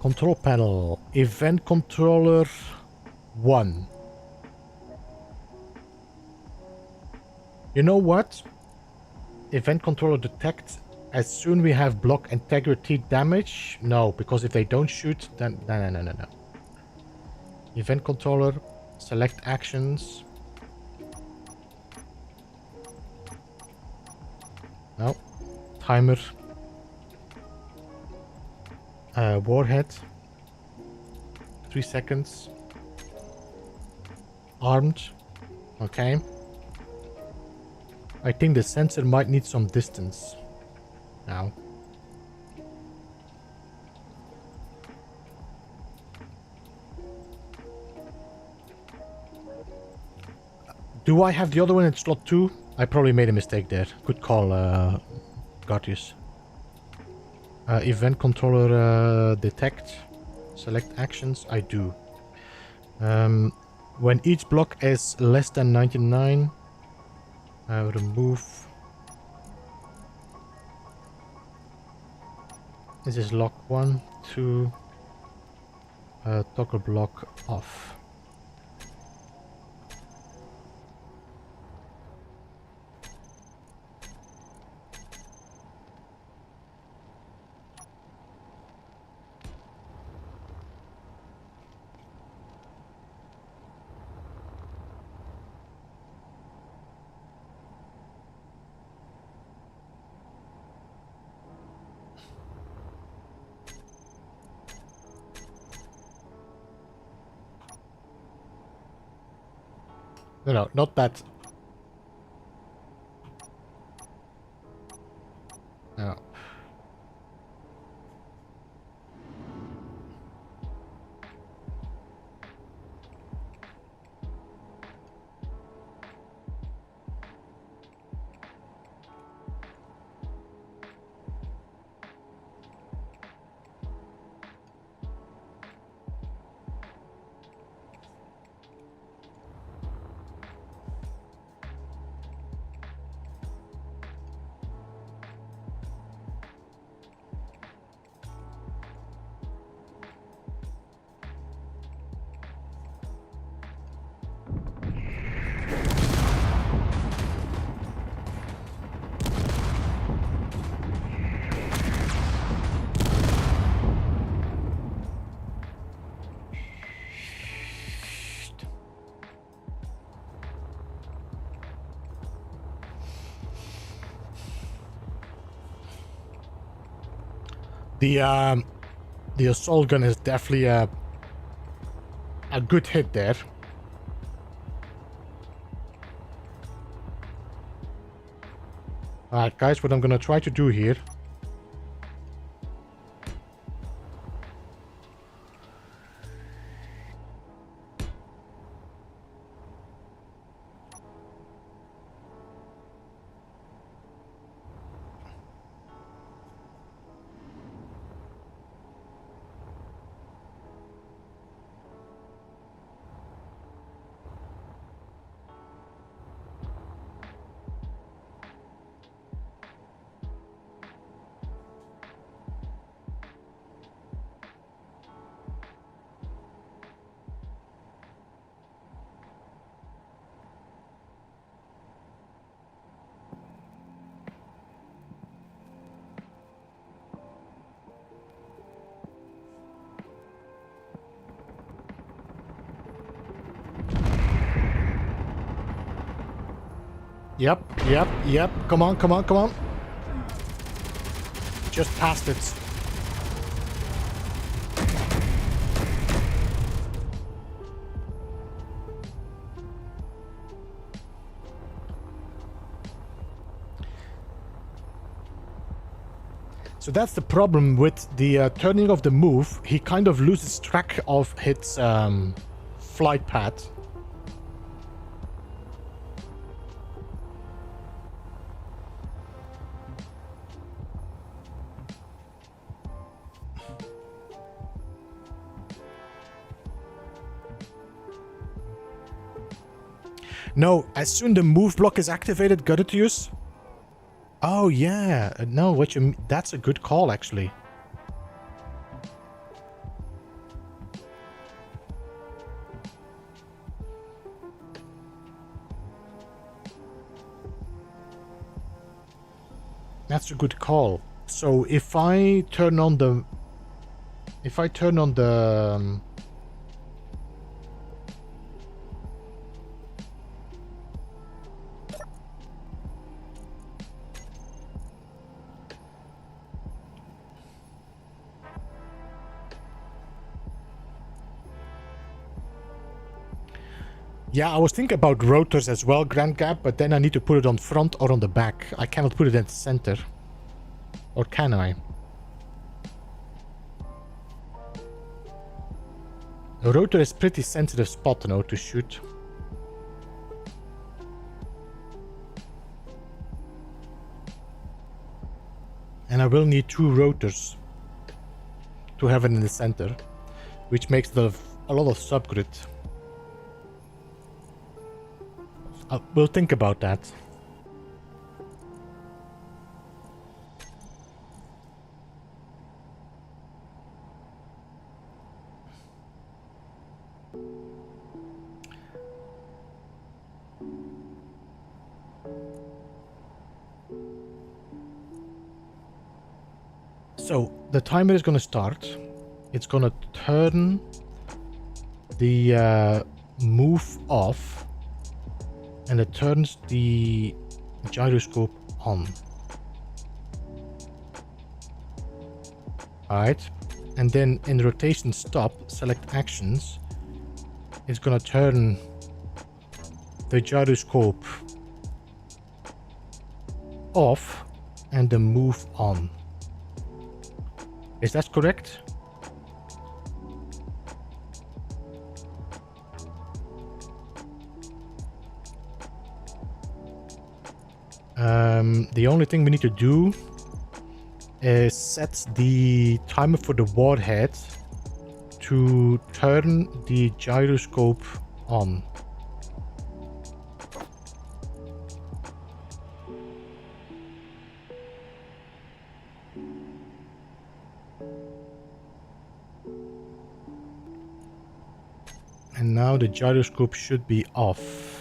Control panel, event controller 1. You know what? Event controller detect as soon we have block integrity damage. No, because if they don't shoot, then no. Event controller, select actions. No. Timer. Warhead. 3 seconds. Armed. Okay. I think the sensor might need some distance now. Do I have the other one in slot 2? I probably made a mistake there. Good call, Gartius. Event controller detect. Select actions. I do. When each block is less than 99, remove. This is lock 1, 2. Toggle block off. No, not that. No. The assault gun is definitely a good hit there. Alright guys, what I'm gonna try to do here. Yep. Come on. Just past it. So that's the problem with the turning of the move. He kind of loses track of his flight path. No, as soon the move block is activated, got it to use. Oh yeah, no, what you that's a good call actually. That's a good call. So if I turn on the Yeah, I was thinking about rotors as well, Grand Gap, but then I need to put it on front or on the back. I cannot put it in the center. Or can I? The rotor is pretty sensitive spot now to shoot. And I will need 2 rotors to have it in the center, which makes a lot of subgrid. We'll think about that. So the timer is going to start. It's going to turn the move off, and it turns the gyroscope on. Alright, and then in rotation stop, select actions. It's going to turn the gyroscope off and the move on. Is that correct? The only thing we need to do is set the timer for the warhead to turn the gyroscope on. And now the gyroscope should be off.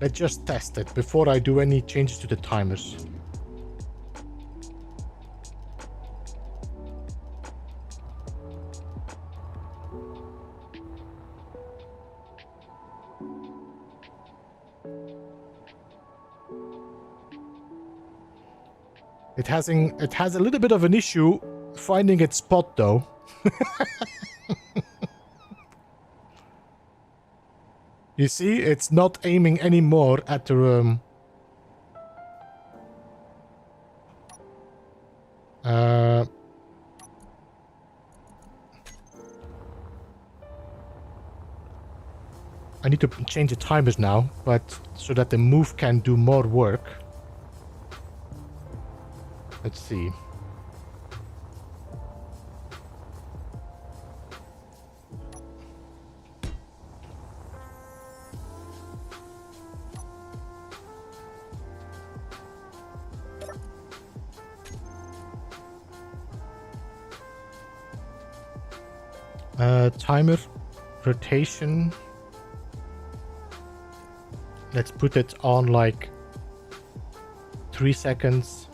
Let's just test it before I do any changes to the timers. It has a little bit of an issue finding its spot though. You see, it's not aiming anymore at the I need to change the timers now, but so that the move can do more work. Let's see. Timer rotation. Let's put it on like 3 seconds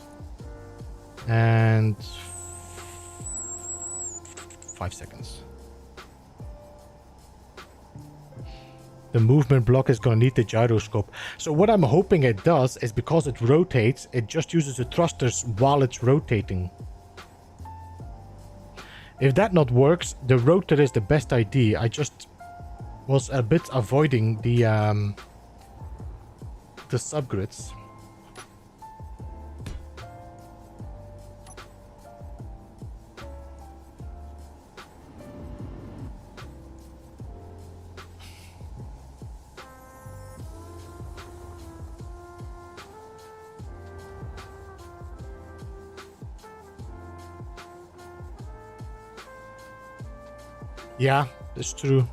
and 5 seconds. The movement block is going to need the gyroscope. So what I'm hoping it does is, because it rotates, it just uses the thrusters while it's rotating. If that not works, the rotor is the best idea. I just was a bit avoiding the subgrids. Yeah, that's true.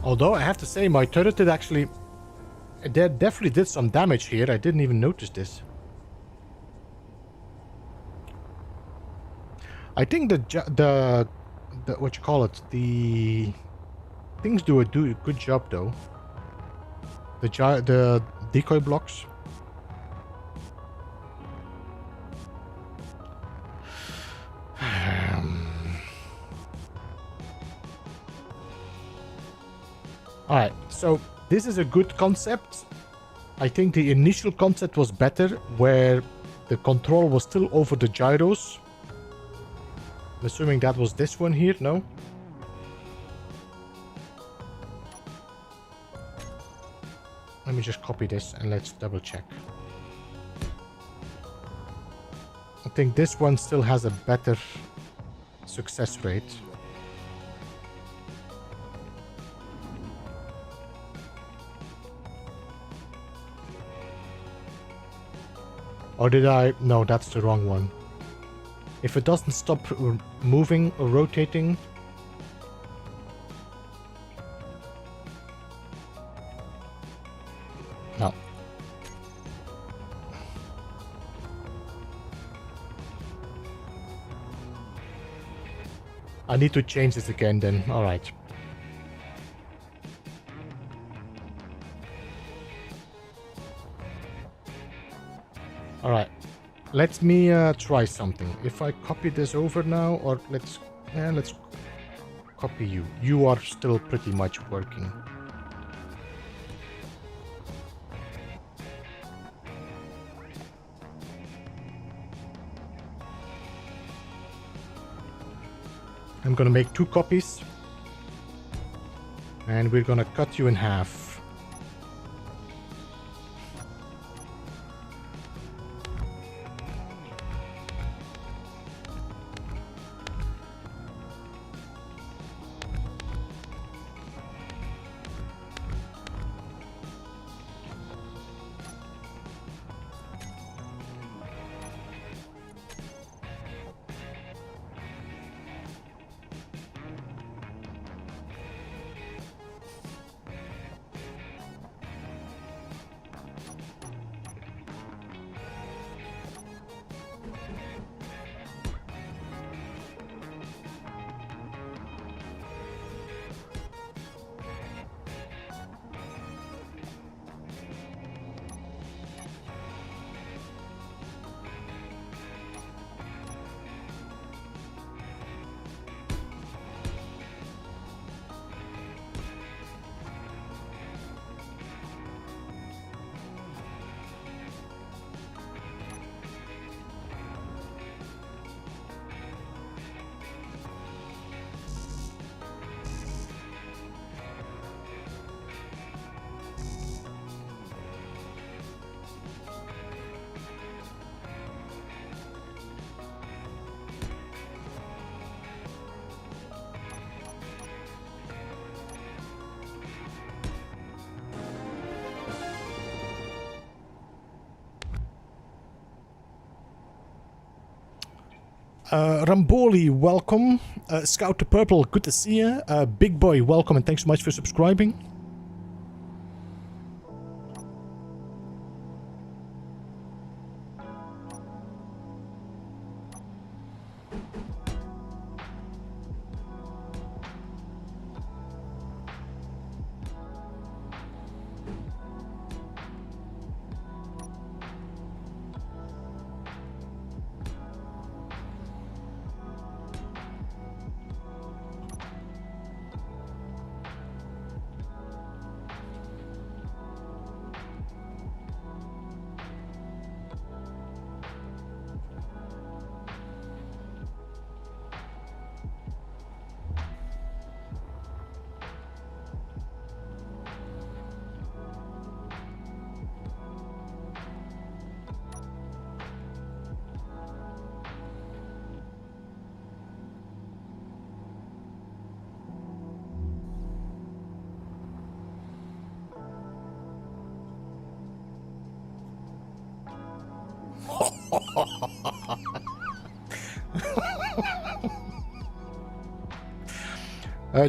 Although I have to say, my turret did actually... It definitely did some damage here. I didn't even notice this. I think the what you call it, the things do a good job though. The decoy blocks. Alright, so this is a good concept. I think the initial concept was better, where the control was still over the gyros. I'm assuming that was this one here, no? Let me just copy this and let's double check. I think this one still has a better success rate. Or did I? No, that's the wrong one. If it doesn't stop moving or rotating... No. I need to change this again then. Alright. Alright. Let me try something. If I copy this over now, or let's copy you. You are still pretty much working. I'm gonna make 2 copies. And we're gonna cut you in half. Ramboli, welcome. Scout to Purple, good to see you. Big Boy, welcome and thanks so much for subscribing.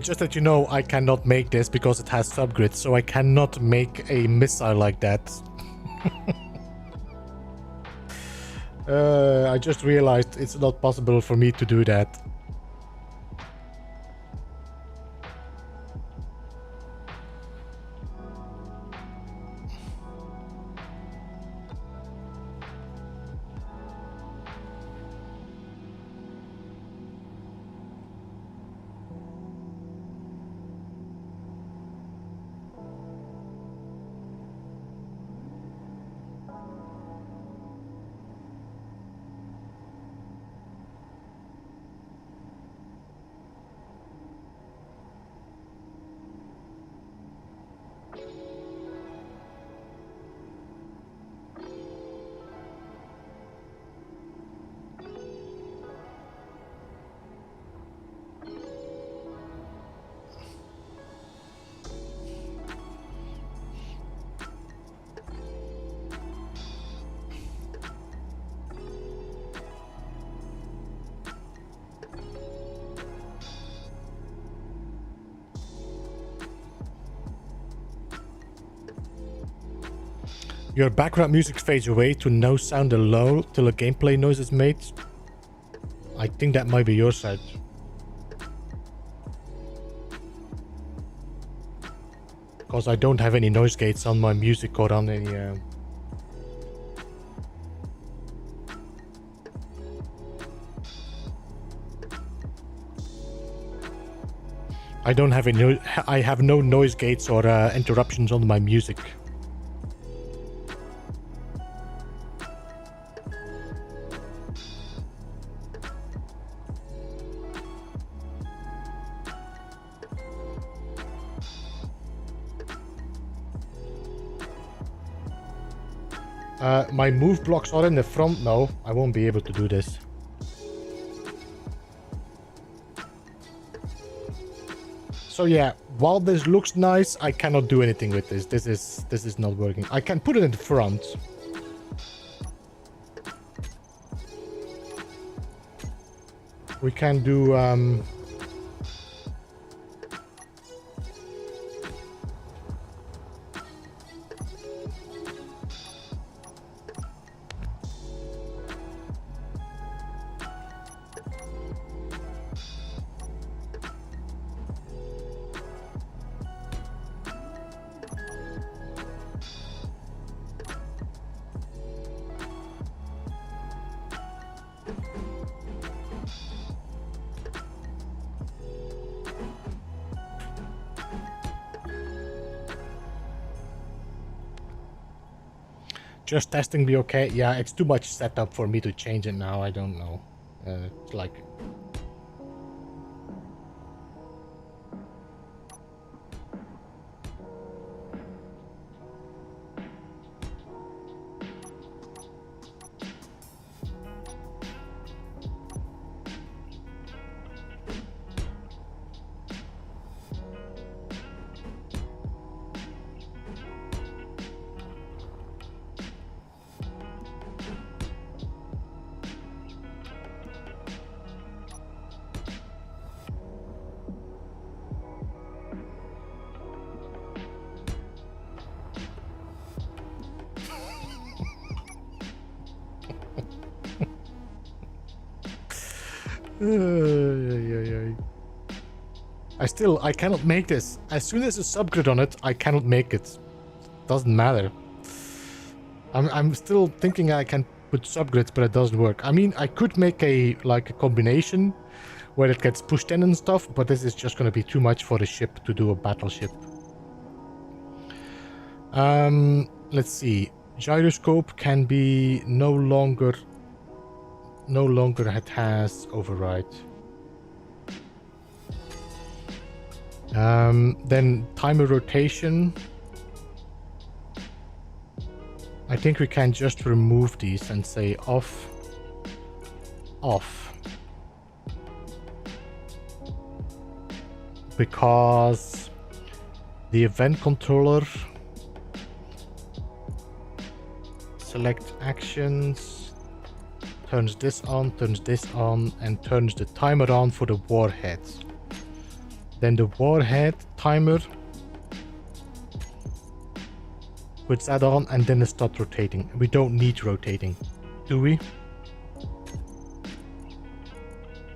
Just that you know, I cannot make this because it has subgrid, so I cannot make a missile like that. I just realized it's not possible for me to do that. Your background music fades away to no sound or low till a gameplay noise is made. I think that might be your side. Because I don't have any noise gates on my music or on any... I don't have any... I have no noise gates or interruptions on my music. My move blocks are in the front. No, I won't be able to do this. So yeah, while this looks nice, I cannot do anything with this. This is not working. I can put it in the front. We can do just testing be okay? Yeah, it's too much setup for me to change it now. I don't know. It's like... I cannot make this. As soon as a subgrid on it, I cannot make it. Doesn't matter. I'm still thinking I can put subgrids, but it doesn't work. I mean, I could make a combination where it gets pushed in and stuff, but this is just going to be too much for the ship to do a battleship. Let's see. Gyroscope can be no longer it has override. Then timer rotation. I think we can just remove these and say off. Because the event controller select actions, turns this on, and turns the timer on for the warhead. Then the warhead timer puts that on, and then it starts rotating. We don't need rotating, do we?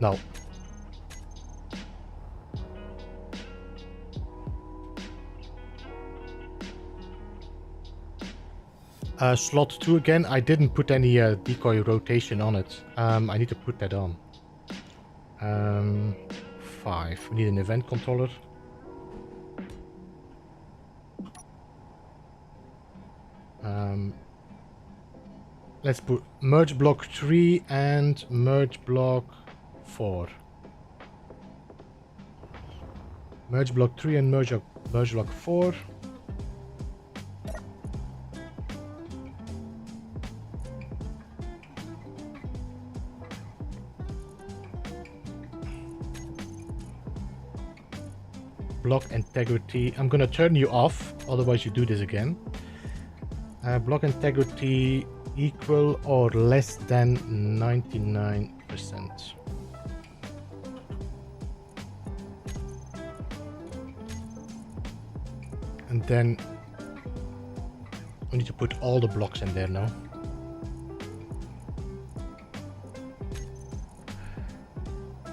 No. Slot 2 again. I didn't put any decoy rotation on it. I need to put that on. 5. We need an event controller. Let's put merge block 3 and merge block 4. Merge block 3 and merge block 4. Block integrity. I'm gonna turn you off, otherwise you do this again. Block integrity equal or less than 99%. And then we need to put all the blocks in there now.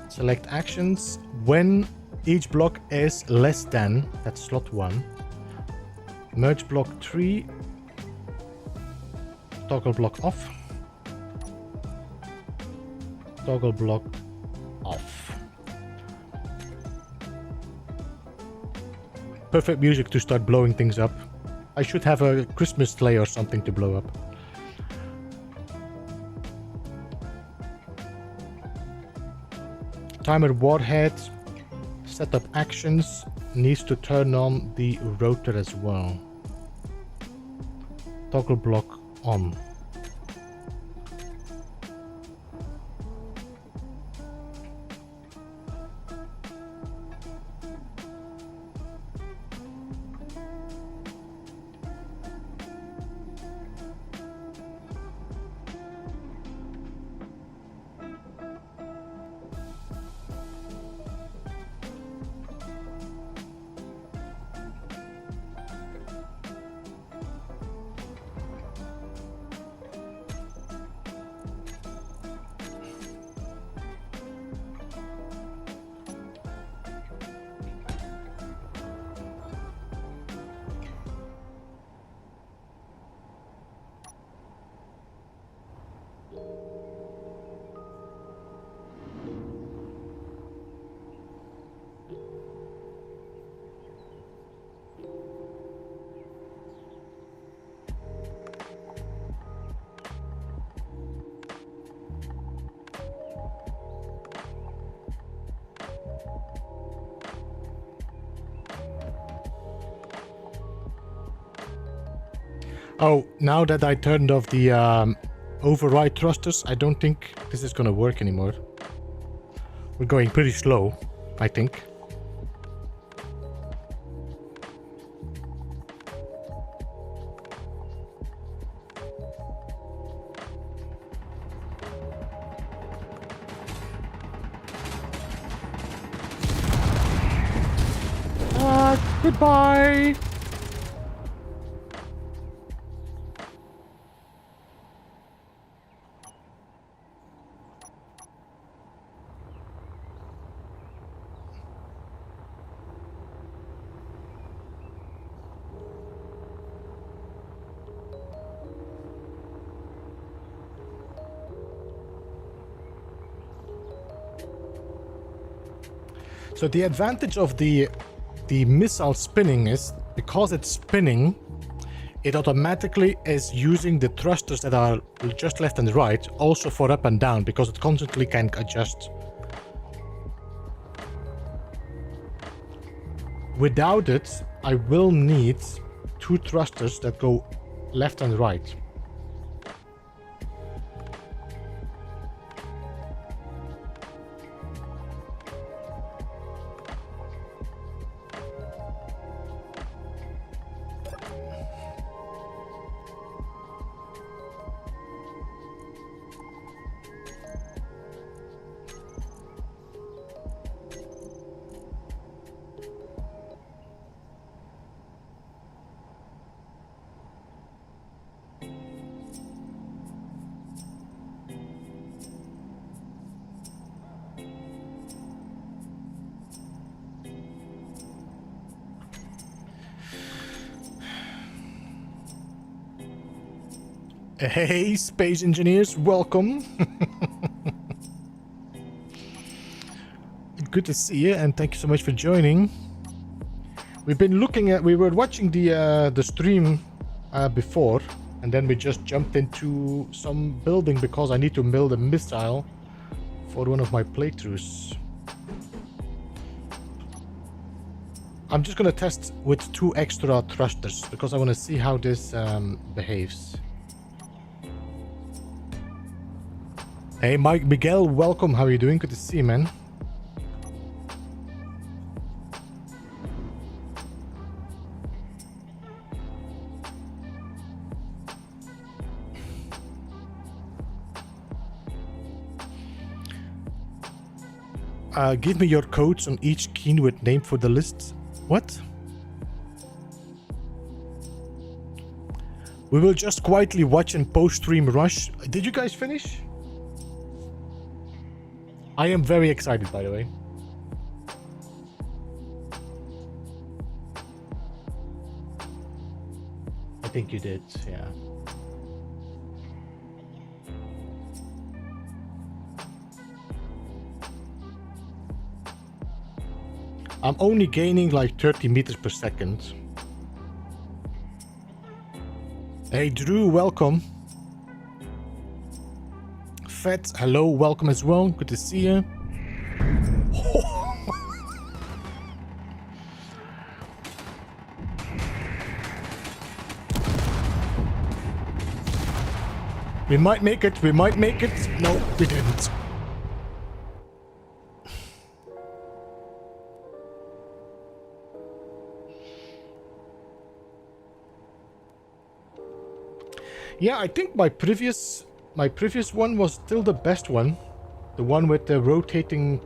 Select actions. When each block is less than, that's slot 1. Merge block 3. Toggle block off. Toggle block off. Perfect music to start blowing things up. I should have a Christmas sleigh or something to blow up. Timer warhead. Setup actions needs to turn on the rotor as well. Toggle block on. Oh, now that I turned off the override thrusters, I don't think this is gonna work anymore. We're going pretty slow, I think. Goodbye! So the advantage of the missile spinning is because it's spinning, it automatically is using the thrusters that are just left and right also for up and down because it constantly can adjust. Without it, I will need 2 thrusters that go left and right. Hey, space engineers, welcome. Good to see you, and thank you so much for joining. We were watching the stream before, and then we just jumped into some building because I need to build a missile for one of my playthroughs. I'm just gonna test with 2 extra thrusters because I want to see how this behaves. Hey, Miguel, welcome. How are you doing? Good to see you, man. Give me your codes on each keyword name for the list. What? We will just quietly watch and post-stream rush. Did you guys finish? I am very excited, by the way. I think you did, yeah. I'm only gaining like 30 meters per second. Hey Drew, welcome. Fed, hello, welcome as well. Good to see you. We might make it, we might make it. No, we didn't. Yeah, I think my previous one was still the best one. The one with the rotating.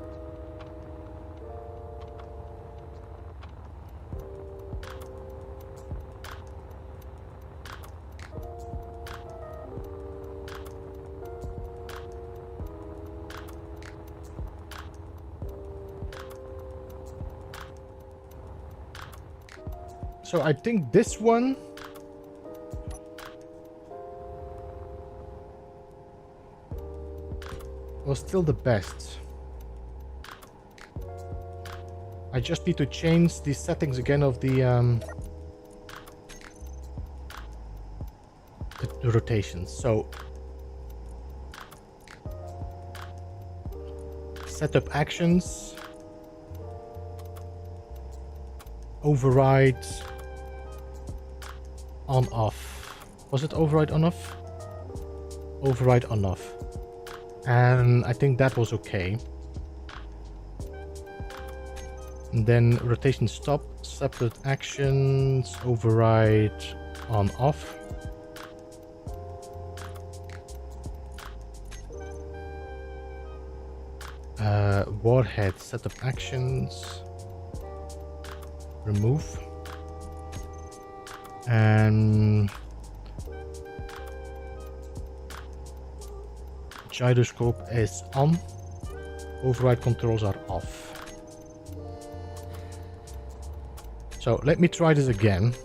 So I think this one was still the best. I just need to change the settings again of the rotations. So setup actions, override on off. Was it override on off? Override on off. And I think that was okay. And then rotation stop, separate actions, override on off. Warhead setup actions, remove. And gyroscope is on, override controls are off. So let me try this again.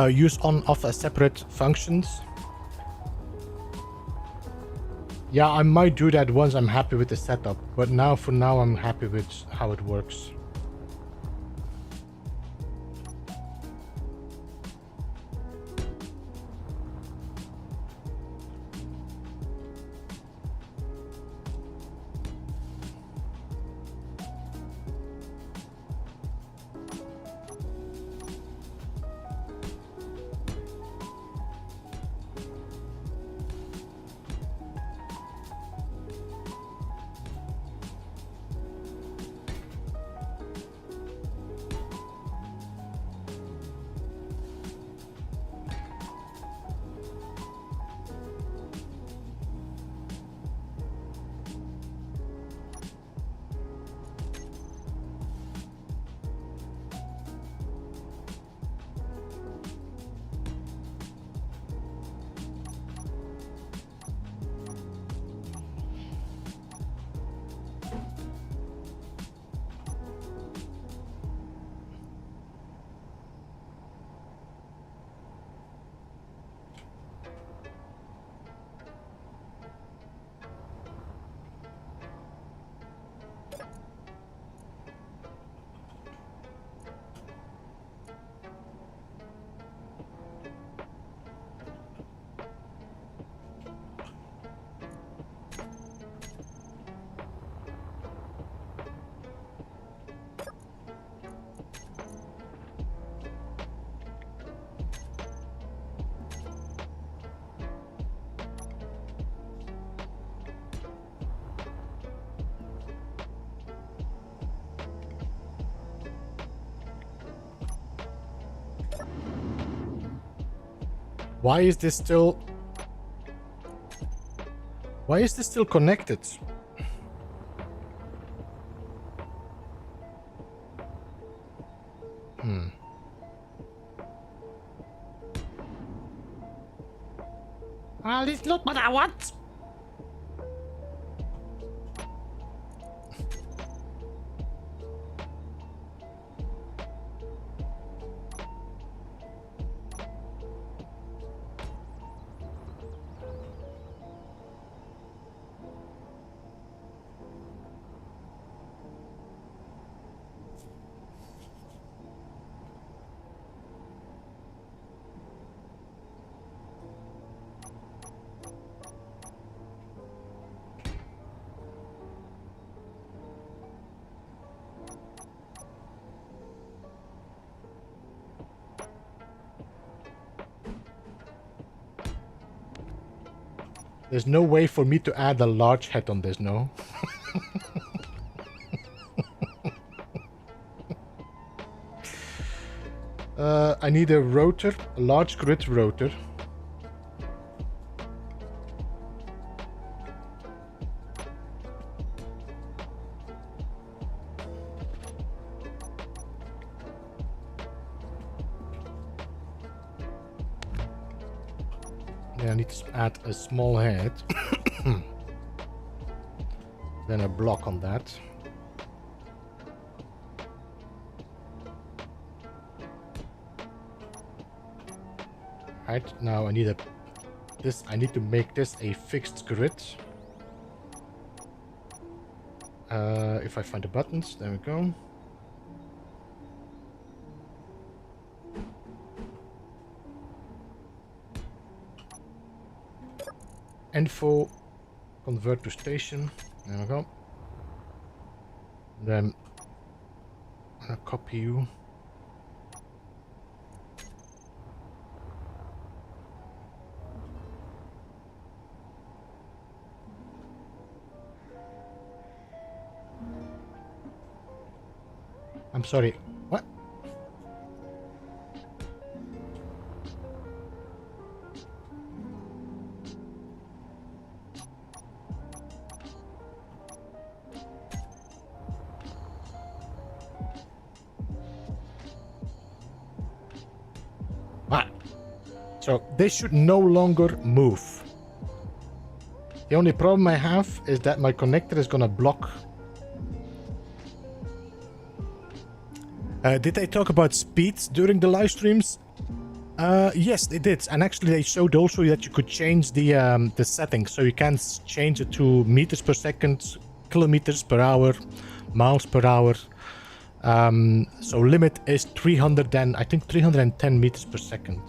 Use on-off as separate functions. Yeah, I might do that once I'm happy with the setup, but now for now I'm happy with how it works. Why is this still... Why is this still connected? This is not what I want! There's no way for me to add a large head on this, no? I need a rotor, a large grid rotor. Yeah, I need to add a small head. Then a block on that. Right, now I need I need to make this a fixed grid. If I find the buttons, there we go. Info, convert to station. There we go. Then I'll copy you. I'm sorry. What? So they should no longer move. The only problem I have is that my connector is gonna block. Did they talk about speeds during the live streams? Yes, they did, and actually they showed also that you could change the settings, so you can change it to meters per second, kilometers per hour, miles per hour. So limit is 310 meters per second.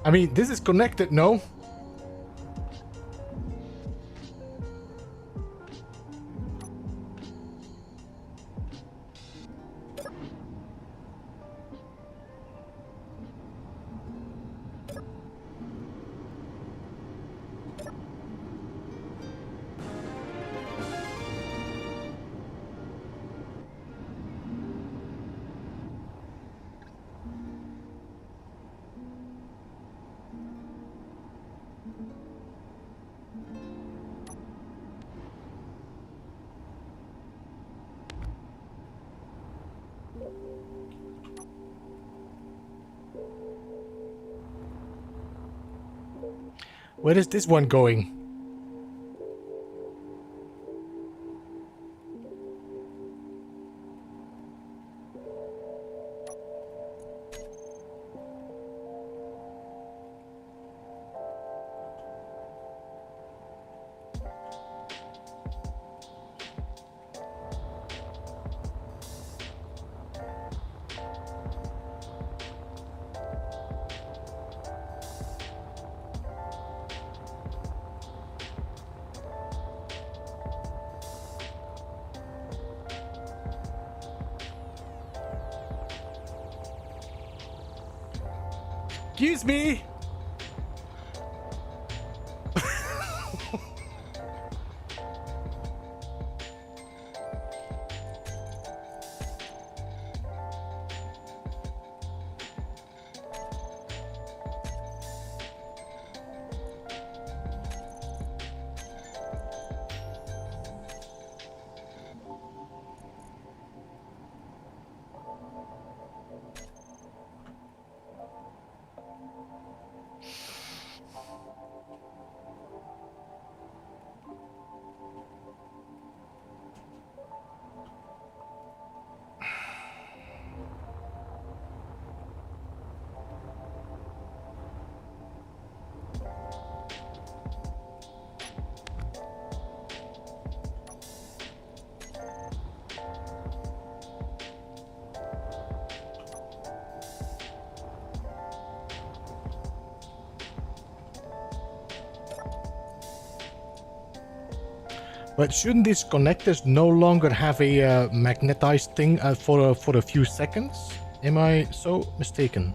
I mean, this is connected, no? Where is this one going? Excuse me. But shouldn't these connectors no longer have a magnetized thing for a few seconds? Am I so mistaken?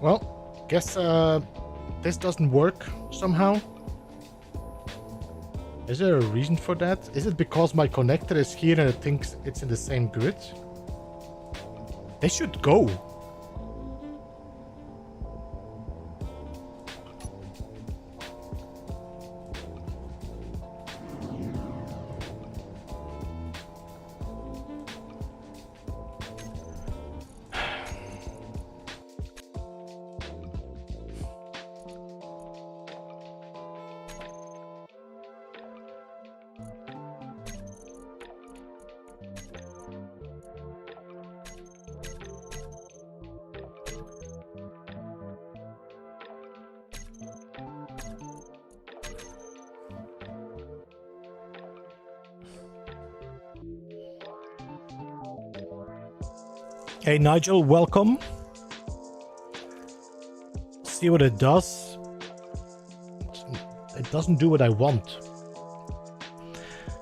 Well, guess this doesn't work somehow. Is there a reason for that? Is it because my connector is here and it thinks it's in the same grid? They should go. Hey Nigel, welcome. See what it does. It doesn't do what I want.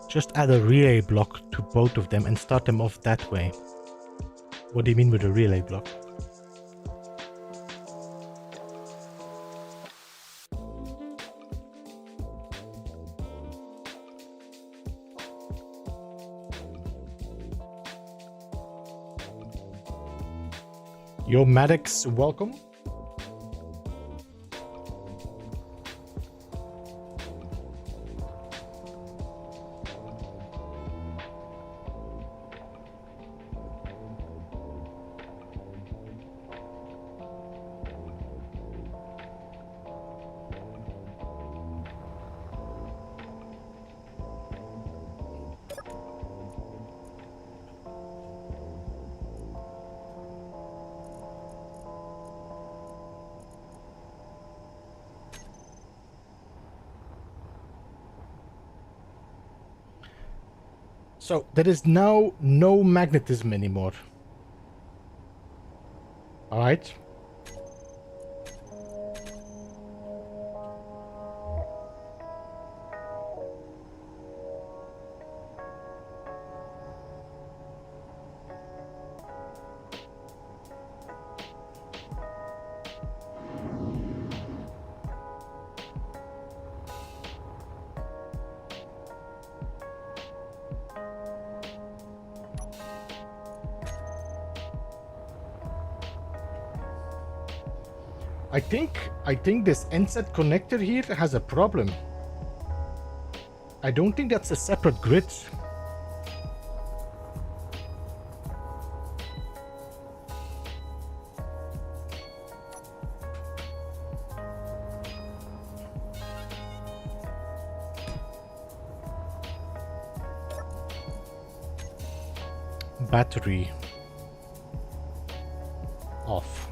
Just add a relay block to both of them and start them off that way. What do you mean with a relay block? Yo, Maddox, welcome. So there is now no magnetism anymore. All right. I think this NSET connector here has a problem. I don't think that's a separate grid. Battery off.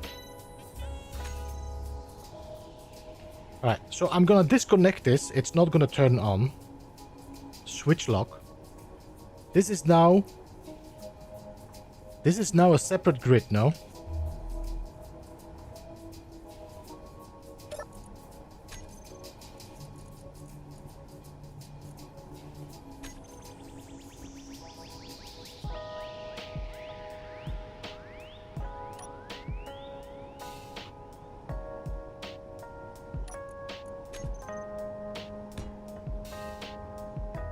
Alright, so I'm gonna disconnect this. It's not gonna turn on. Switch lock. This is now a separate grid now.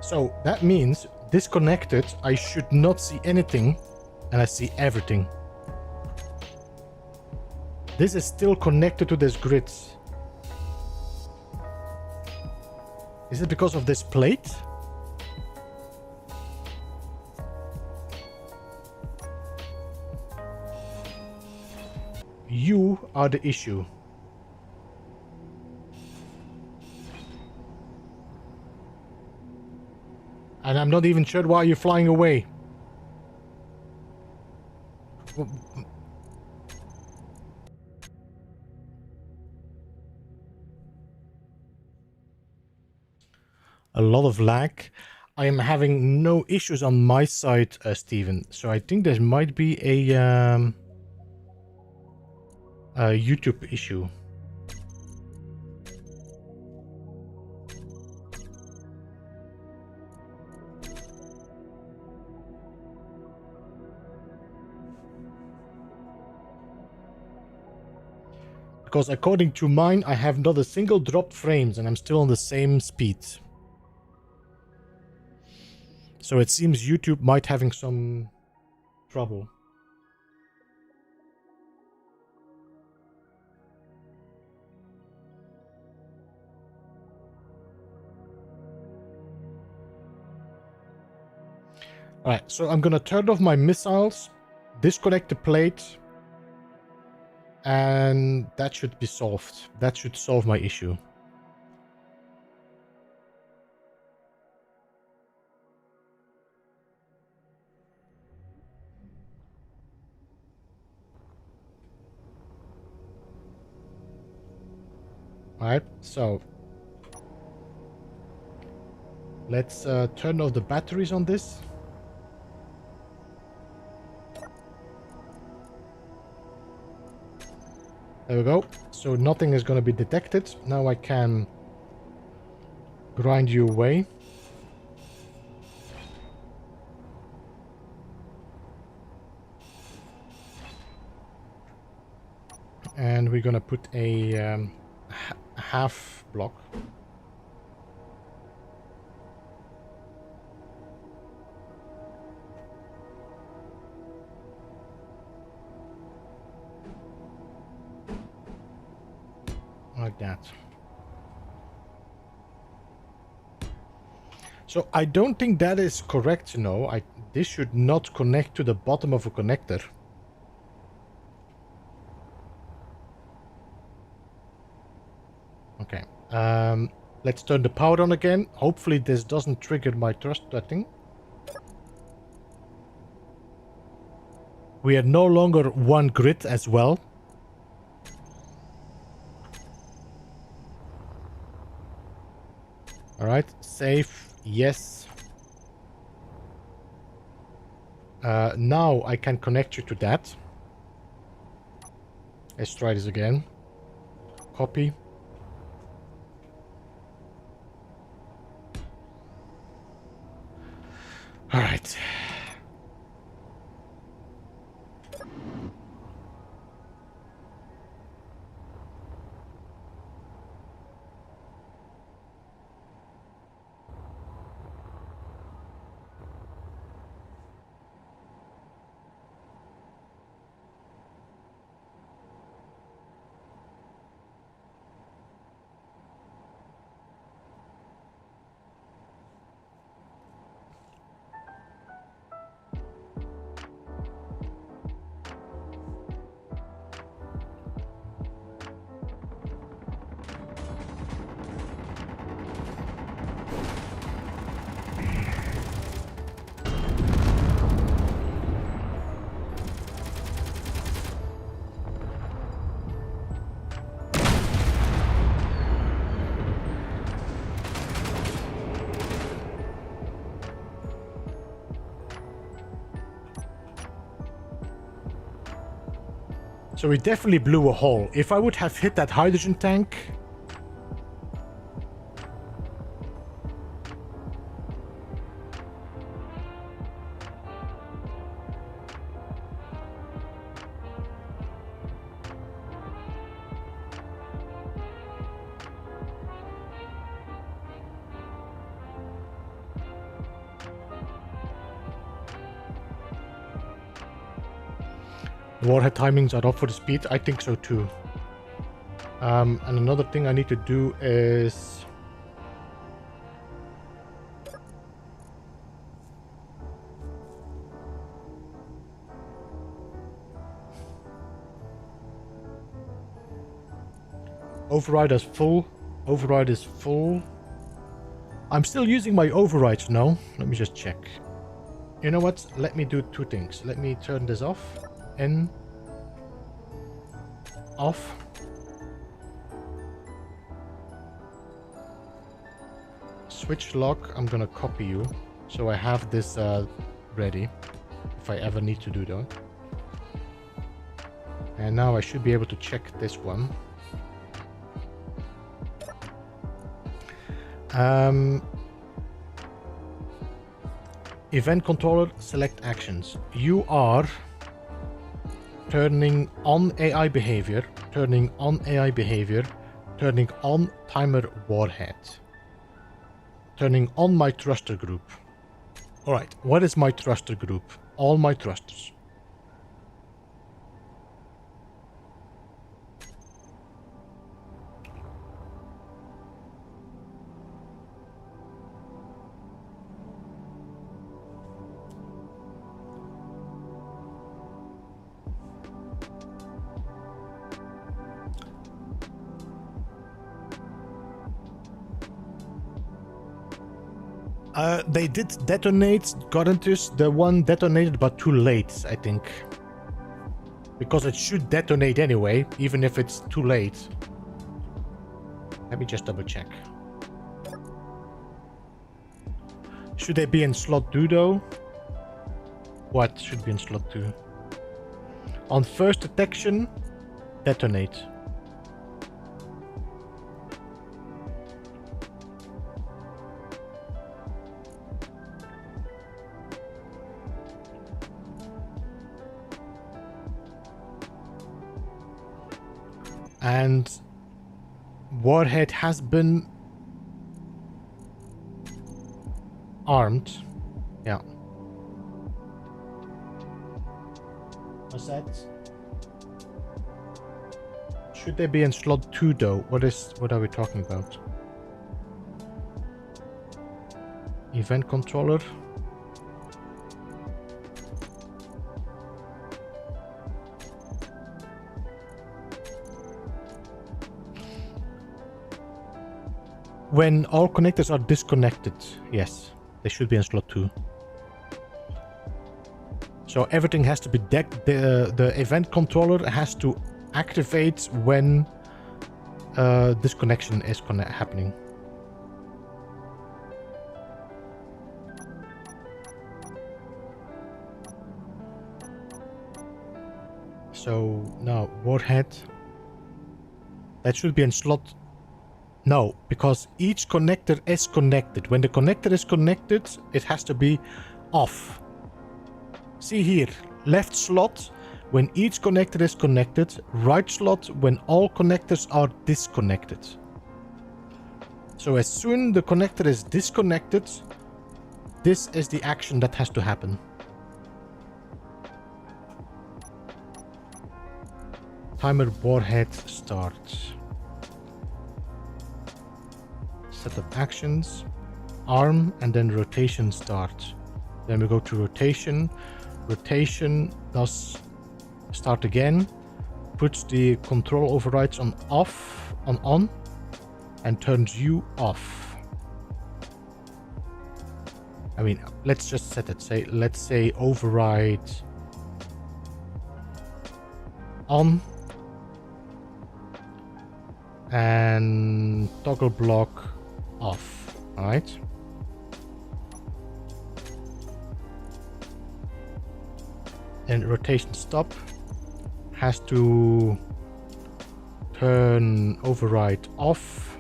So that means disconnected, I should not see anything, and I see everything. This is still connected to this grid. Is it because of this plate? You are the issue. And I'm not even sure why you're flying away. A lot of lag. I am having no issues on my side, Steven. So I think there might be a YouTube issue. Because according to mine, I have not a single dropped frames and I'm still on the same speed. So it seems YouTube might having some trouble. Alright, so I'm gonna turn off my missiles, disconnect the plate, and that should be solved. That should solve my issue. Alright, so let's turn off the batteries on this. There we go. So nothing is going to be detected. Now I can grind you away. And we're going to put a half block. Like that. So I don't think that is correct, no. This should not connect to the bottom of a connector. Okay. Let's turn the power on again. Hopefully this doesn't trigger my thrust setting. We are no longer one grid as well. Alright, save, yes. Now I can connect you to that. Let's try this again. Copy. Alright. So we definitely blew a hole. If I would have hit that hydrogen tank... The warhead timings are up for the speed. I think so too. And another thing I need to do is... Override is full. Override is full. I'm still using my overrides now. Let me just check. You know what? Let me do two things. Let me turn this off. In. Off. Switch lock. I'm gonna copy you. So I have this ready. If I ever need to do that. And now I should be able to check this one. Event controller, select actions. You are turning on AI behavior turning on AI behavior, turning on timer warhead, turning on my thruster group. Alright, what is my thruster group? All my thrusters. They did detonate Corinthus. The one detonated, but too late, I think. Because it should detonate anyway, even if it's too late. Let me just double check. Should they be in slot 2 though? What should be in slot 2? On first detection, detonate. And warhead has been armed. Yeah. What's that? Should they be in slot 2 though? What are we talking about? Event controller. When all connectors are disconnected, yes, they should be in slot 2. So everything has to be the event controller has to activate when disconnection is happening. So now warhead, that should be in slot. No, because each connector is connected. When the connector is connected, it has to be off. See here, left slot when each connector is connected, right slot when all connectors are disconnected. So as soon the connector is disconnected, this is the action that has to happen. Timer warhead starts. Set up actions, arm, and then rotation starts. Then we go to rotation. Rotation does start again, puts the control overrides on off, on, and turns you off. I mean, let's just set it. Let's say override on and toggle block off. All right. And rotation stop has to turn override off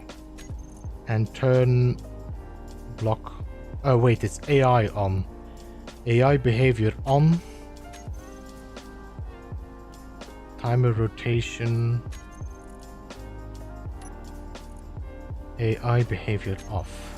and turn block. Oh wait, it's AI on. AI behavior on. Timer rotation. AI behavior off.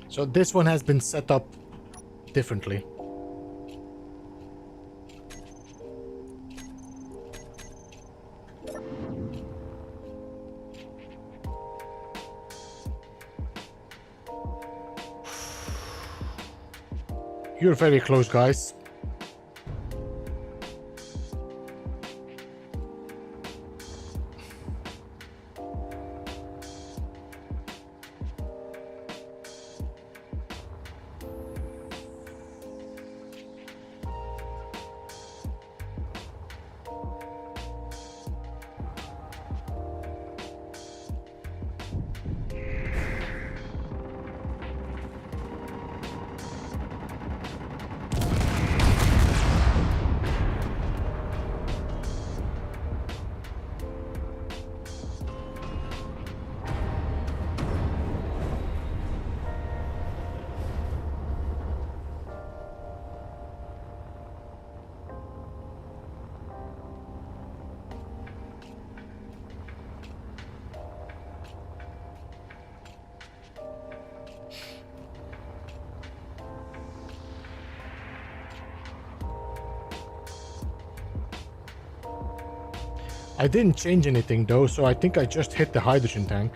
So this one has been set up differently. You're very close, guys. I didn't change anything though, so I think I just hit the hydrogen tank.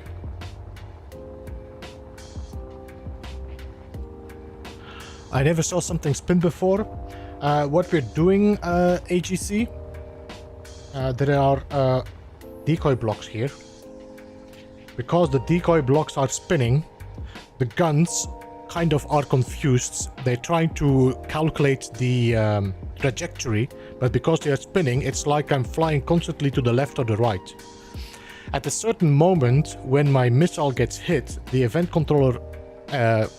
I never saw something spin before. What we're doing, AGC, there are decoy blocks here. Because the decoy blocks are spinning, the guns kind of are confused. They're trying to calculate the trajectory, but because they are spinning, it's like I'm flying constantly to the left or the right. At a certain moment, when my missile gets hit, the event controller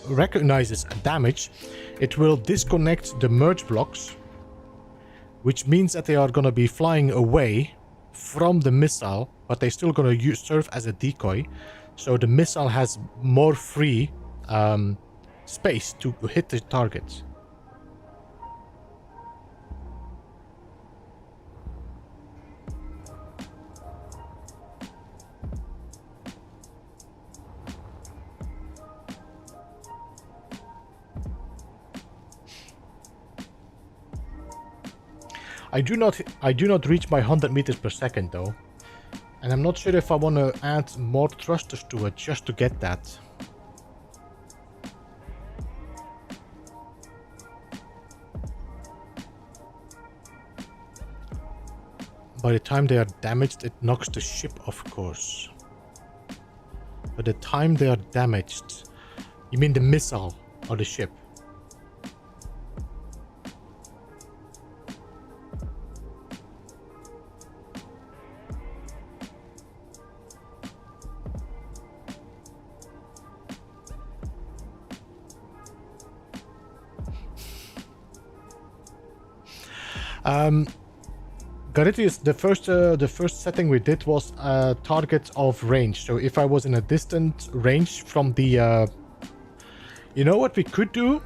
recognizes damage. It will disconnect the merge blocks, which means that they are going to be flying away from the missile, but they're still going to serve as a decoy. So the missile has more free space to hit the targets. I do not reach my 100 meters per second though, and I'm not sure if I want to add more thrusters to it just to get that. By the time they are damaged, it knocks the ship, of course. By the time they are damaged, you mean the missile or the ship? Garitius, the first setting we did was target of range. So if I was in a distant range from the, you know what we could do?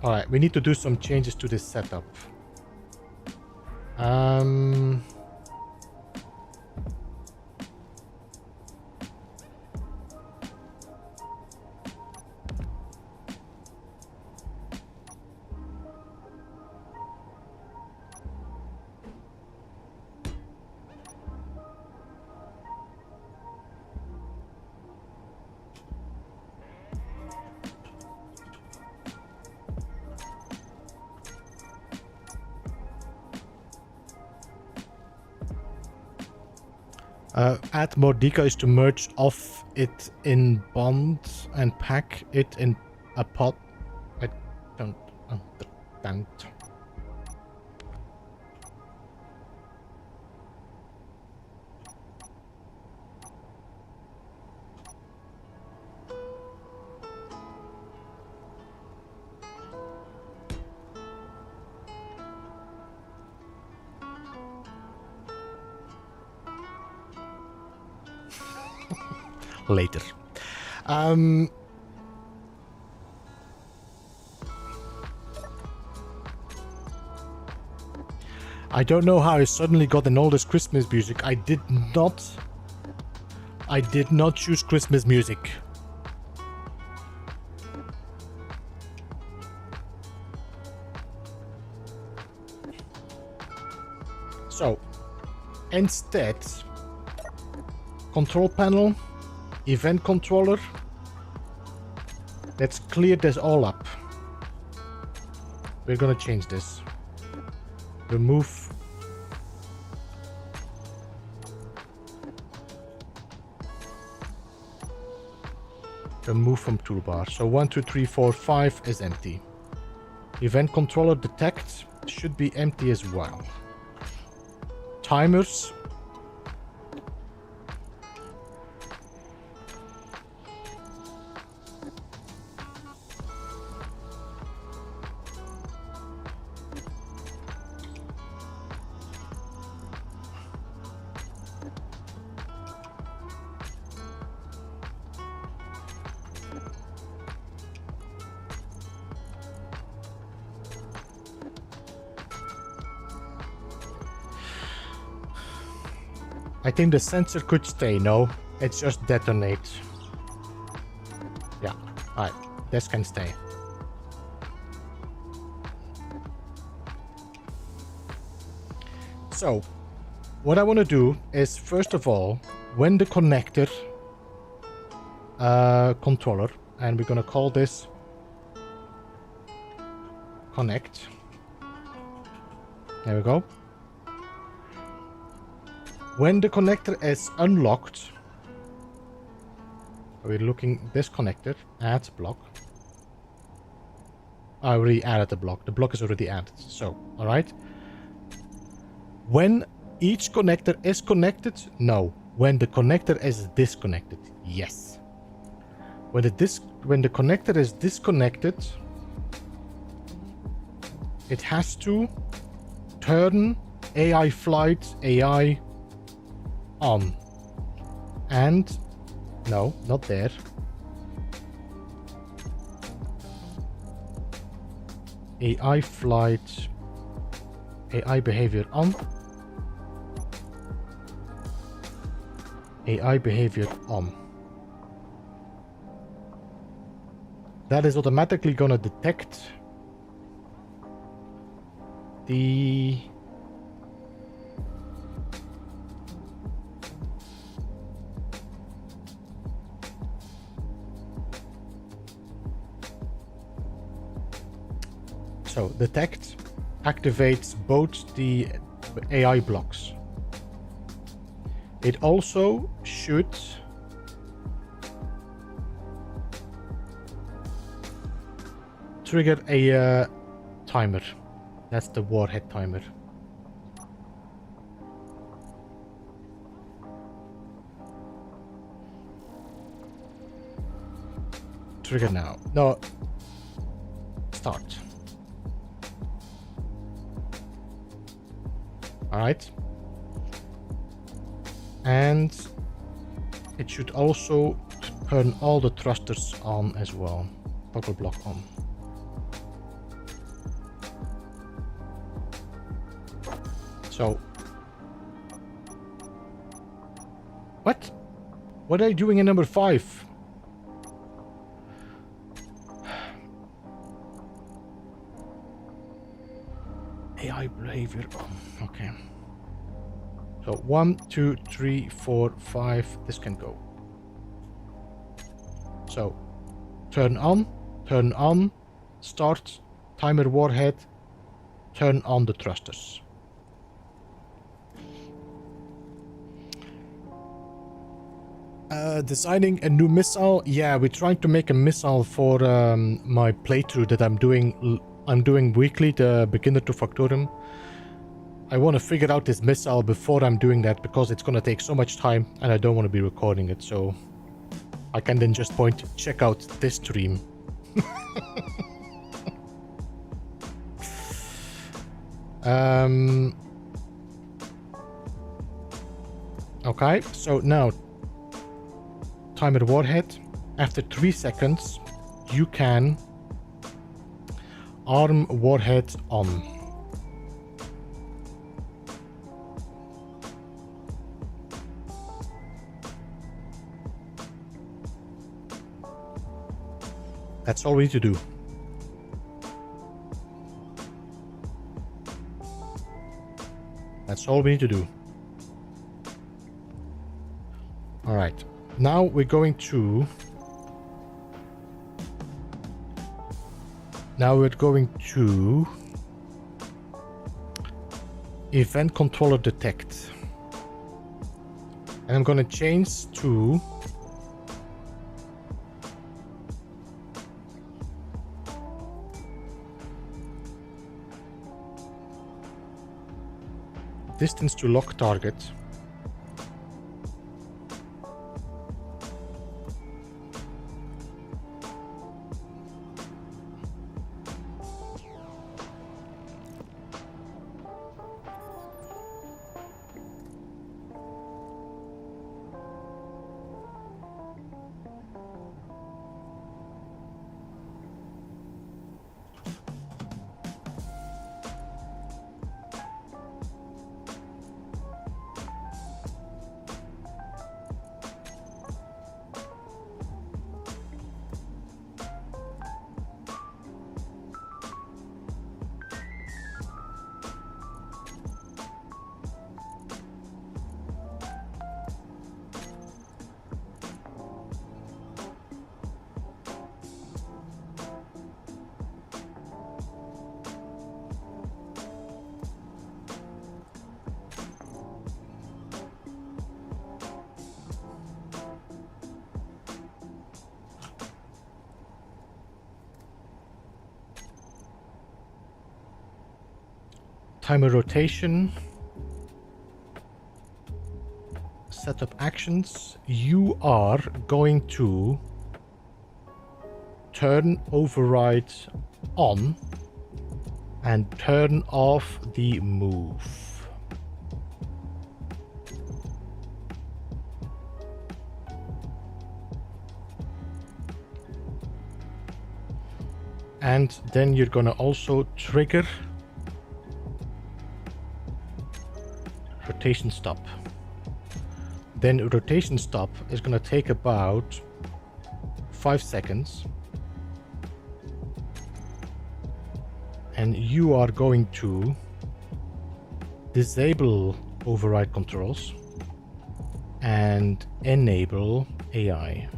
All right, we need to do some changes to this setup. Add more decoys to merge off it in bond and pack it in a pod. I don't understand. Later. I don't know how I suddenly got an all this Christmas music. I did not choose Christmas music. So, instead, control panel, event controller. Let's clear this all up. We're gonna change this. Remove. Remove from toolbar. So 1, 2, 3, 4, 5 is empty. Event controller detect should be empty as well. Timers. I think the sensor could stay, no? It's just detonate. Yeah, alright, this can stay. So, what I want to do is, first of all, when the connector controller, and we're going to call this connect. There we go. When the connector is unlocked, we're looking this connector, add block. I already added the block. The block is already added. So, all right. When each connector is connected, no. When the connector is disconnected, yes. When the connector is disconnected, it has to turn AI flight, AI on. And no, not there. AI flight, AI behavior on. AI behavior on. That is automatically gonna detect the so detect activates both the AI blocks. It also should trigger a timer. That's the warhead timer. Trigger now. No. Start. Alright. And it should also turn all the thrusters on as well. Toggle block on. So, what? What are you doing in number 5? AI behavior. Okay. So 1, 2, 3, 4, 5. This can go. So, turn on, start, timer warhead, turn on the thrusters. Designing a new missile. Yeah, we're trying to make a missile for my playthrough that I'm doing weekly, the beginner to Factorum. I want to figure out this missile before I'm doing that because it's going to take so much time and I don't want to be recording it, so I can then just check out this stream. Okay, so now timer warhead. After 3 seconds, you can arm warhead on. That's all we need to do. That's all we need to do. All right. Now we're going to... Event controller detect. And I'm going to change to... distance to lock target. Timer rotation. Setup actions. You are going to turn override on and turn off the move. And then you're gonna also trigger rotation stop. Then rotation stop is gonna take about 5 seconds. And you are going to disable override controls and enable AI.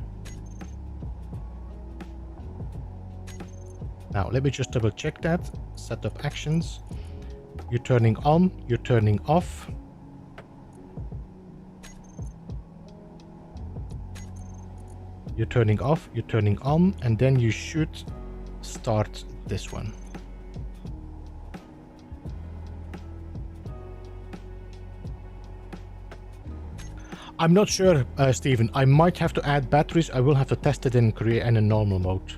Now let me just double check that. Setup actions. You're turning on, you're turning off. You're turning off, you're turning on, and then you should start this one. I'm not sure, Steven. I might have to add batteries. I will have to test it in Korea and in normal mode.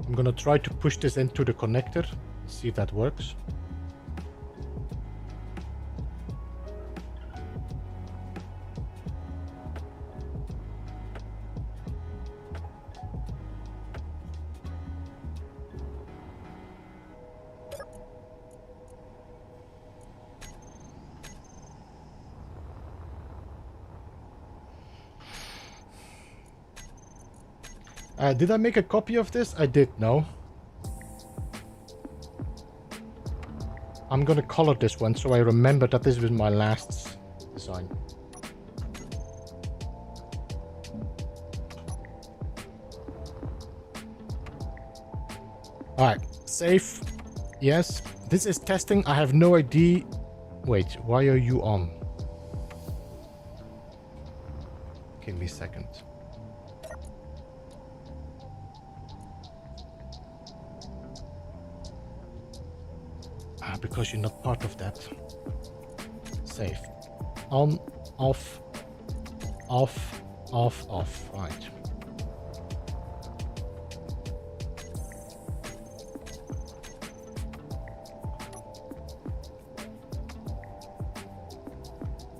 I'm gonna try to push this into the connector, see if that works. Did I make a copy of this? I did, no. I'm gonna color this one so I remember that this was my last design. Alright, save. Yes, this is testing. I have no idea. Wait, why are you on? Give me a second. Because you're not part of that. Save. On, off, off, off, off. Right.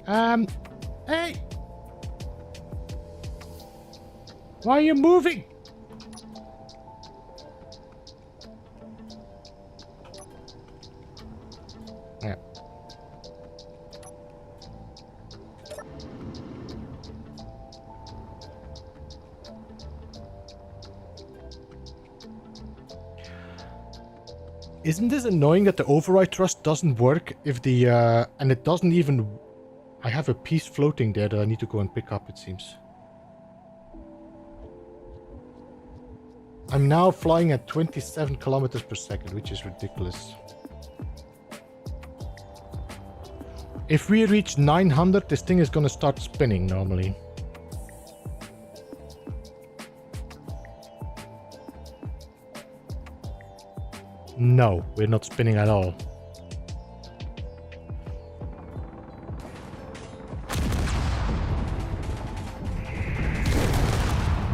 Hey! Why are you moving? Yeah. Isn't this annoying that the override thrust doesn't work if the and it doesn't even... I have a piece floating there that I need to go and pick up, it seems. I'm now flying at 27 kilometers per second, which is ridiculous. If we reach 900, this thing is gonna start spinning normally. No, we're not spinning at all.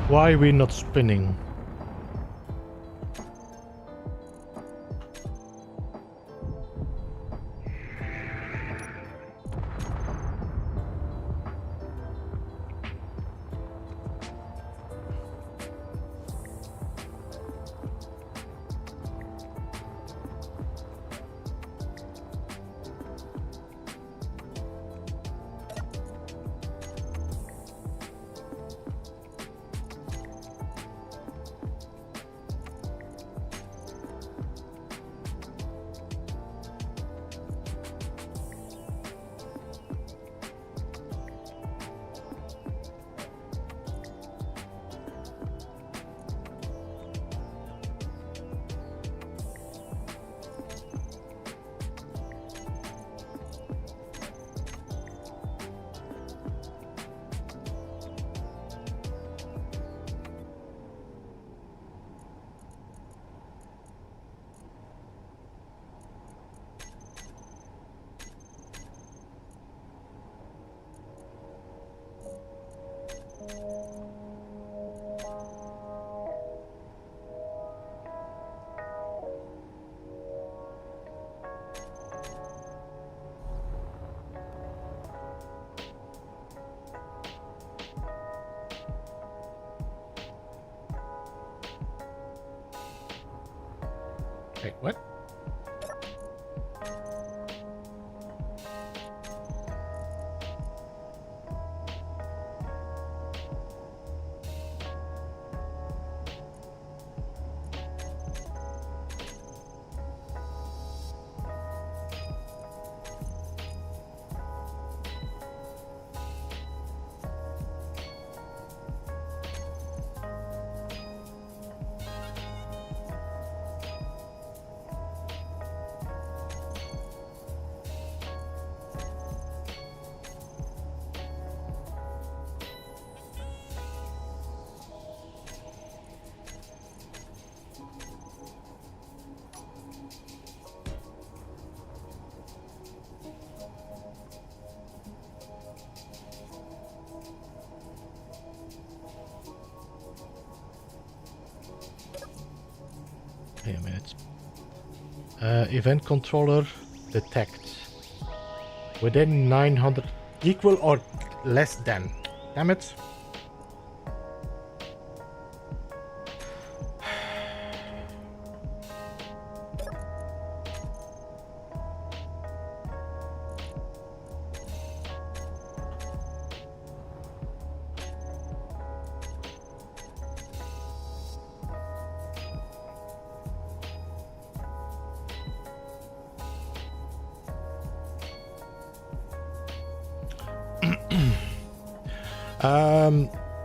Why are we not spinning? Wait, what? Wait a minute. Event controller detect. Within 900. Equal or less than. Damn it.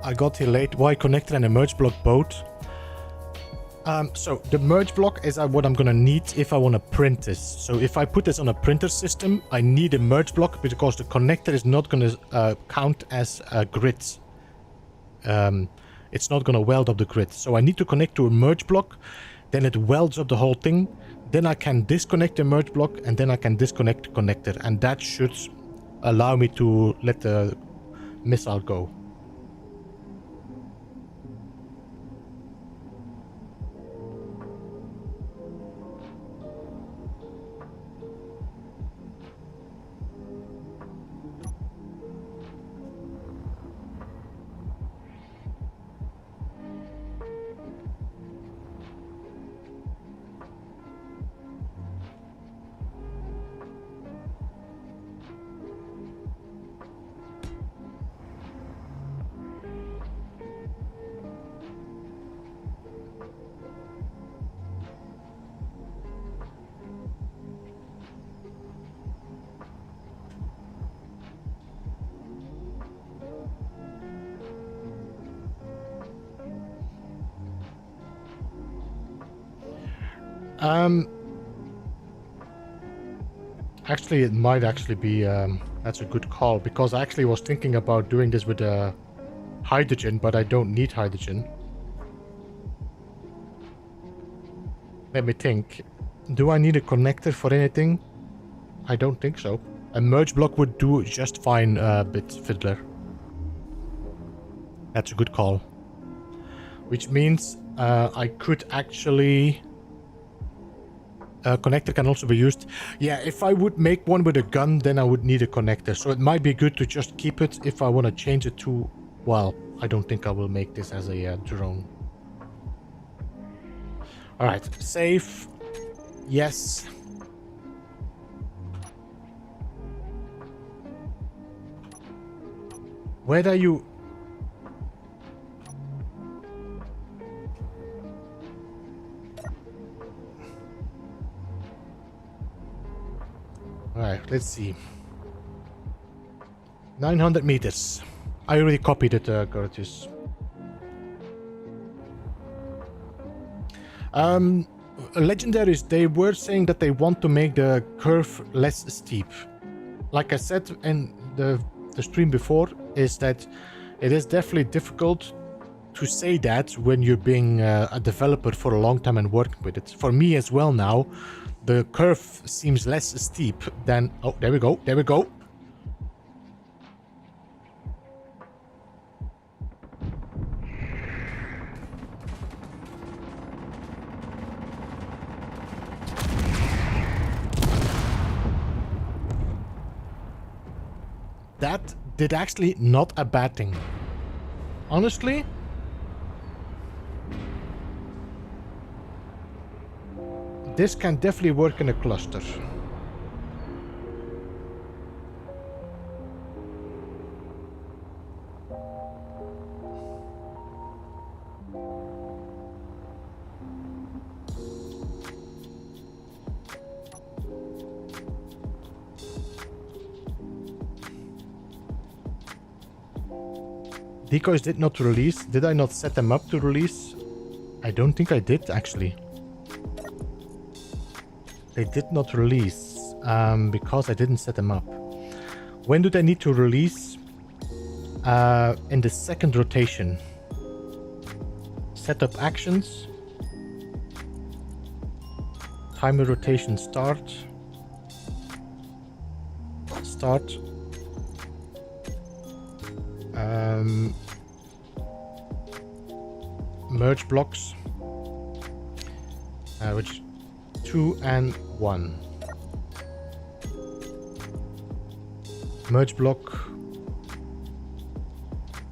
I got here late. Why connector and a merge block both? So the merge block is what I'm gonna need if I want to print this. So if I put this on a printer system, I need a merge block because the connector is not gonna count as a grid. It's not gonna weld up the grid. So I need to connect to a merge block, then it welds up the whole thing. Then I can disconnect the merge block and then I can disconnect the connector, and that should allow me to let the missile go. Actually, it might actually be, that's a good call, because I actually was thinking about doing this with hydrogen, but I don't need hydrogen. Let me think. Do I need a connector for anything? I don't think so. A merge block would do just fine, Bit Fiddler. That's a good call. Which means I could actually... connector can also be used. Yeah, if I would make one with a gun, then I would need a connector. So it might be good to just keep it if I want to change it to... Well, I don't think I will make this as a drone. Alright, save. Yes. Where are you? Alright, let's see. 900 meters. I already copied it, Curtis. Legendaries, they were saying that they want to make the curve less steep. Like I said in the stream before, is that it is definitely difficult to say that when you're being a developer for a long time and working with it. For me as well now, the curve seems less steep than... Oh, there we go, there we go. That did actually not a bad thing. Honestly, this can definitely work in a cluster. Decoys did not release. Did I not set them up to release? I don't think I did, actually. They did not release because I didn't set them up. When do they need to release? In the second rotation. Setup actions. Timer rotation start. Start. Merge blocks, which 2 and 1. Merge block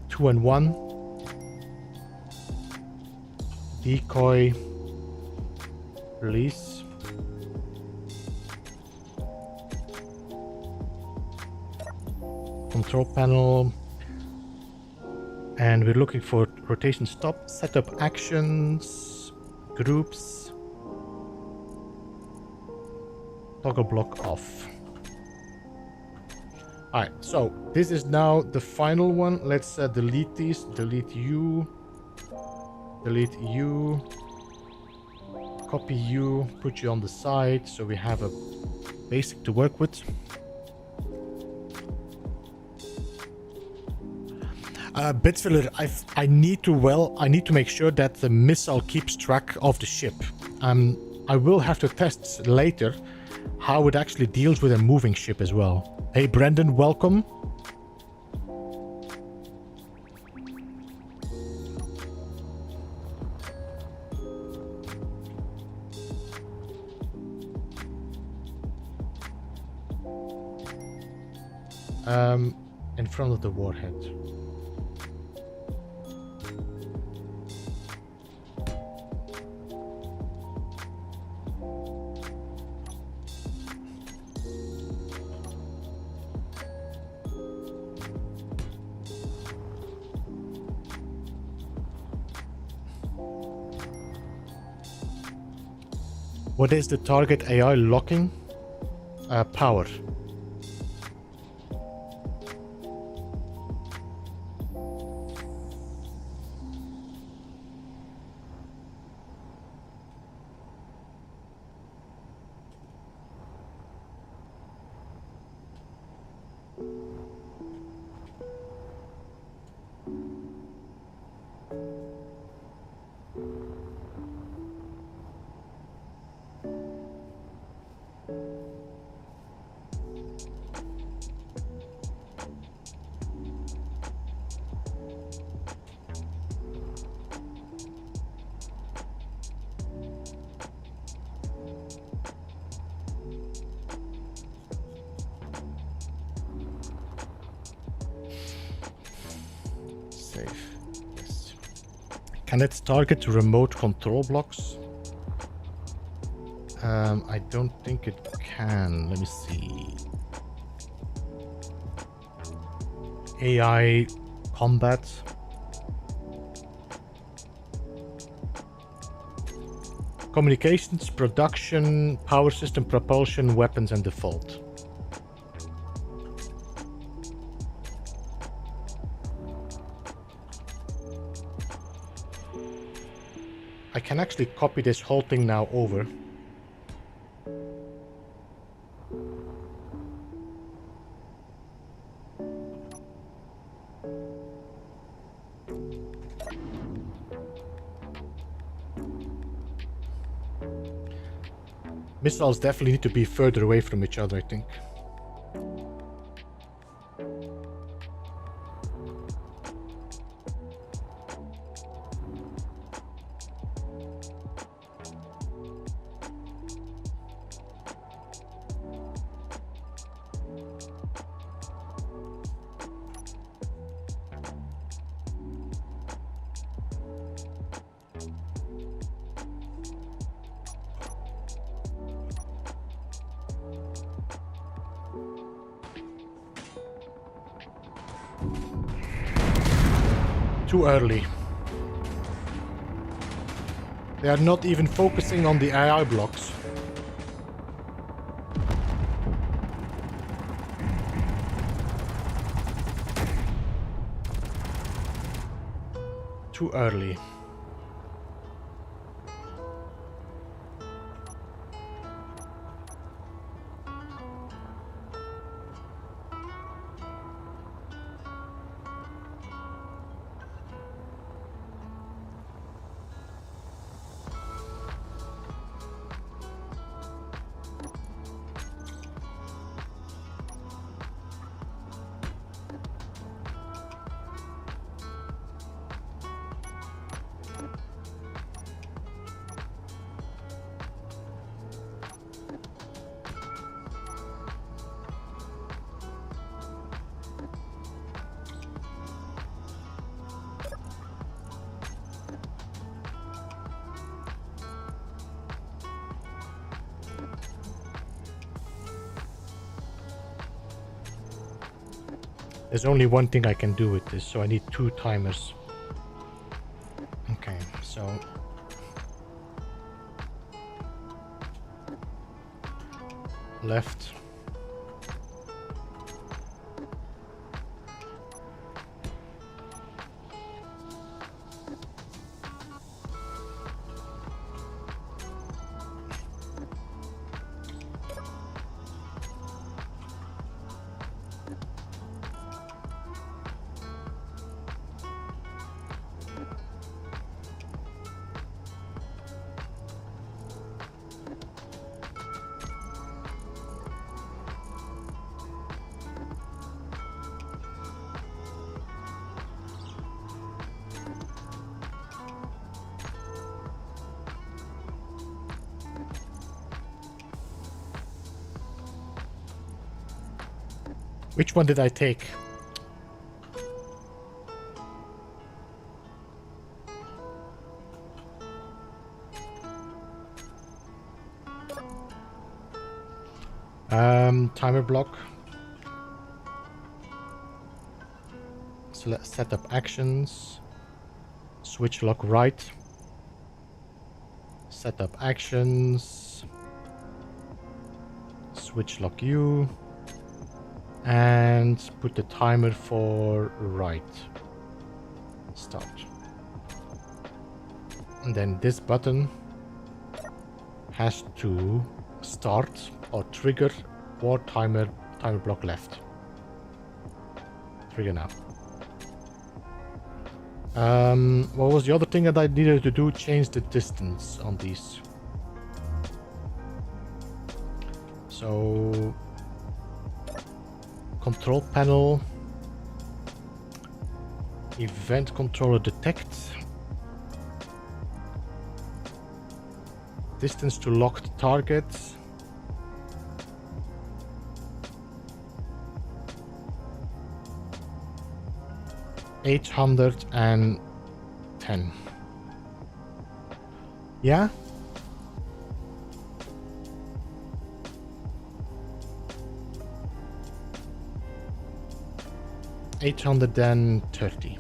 2 and 1. Decoy release. Control panel. And we're looking for rotation stop, setup actions, groups, toggle block off. Alright, so this is now the final one. Let's delete these. Delete you. Delete you. Copy you. Put you on the side so we have a basic to work with. Bitfiller, I need to make sure that the missile keeps track of the ship. I will have to test later how it actually deals with a moving ship as well. Hey Brendan, welcome. In front of the warhead. What is the target AI locking? Power. Save. Yes. Can it target remote control blocks? I don't think it can. Let me see. AI combat. Communications, production, power system, propulsion, weapons, and default. I can actually copy this whole thing now over. Missiles definitely need to be further away from each other, I think. Too early. They are not even focusing on the AI blocks. Too early. There's only one thing I can do with this, so I need 2 timers. Okay, so... left. Which one did I take? Timer block. Select set up actions. Switch lock right. Set up actions. Switch lock U. And put the timer for right. Start. And then this button has to start or trigger or timer block left. Trigger now. What was the other thing that I needed to do? Change the distance on these. So control panel, event controller detect, distance to locked target, 810. Yeah? $830.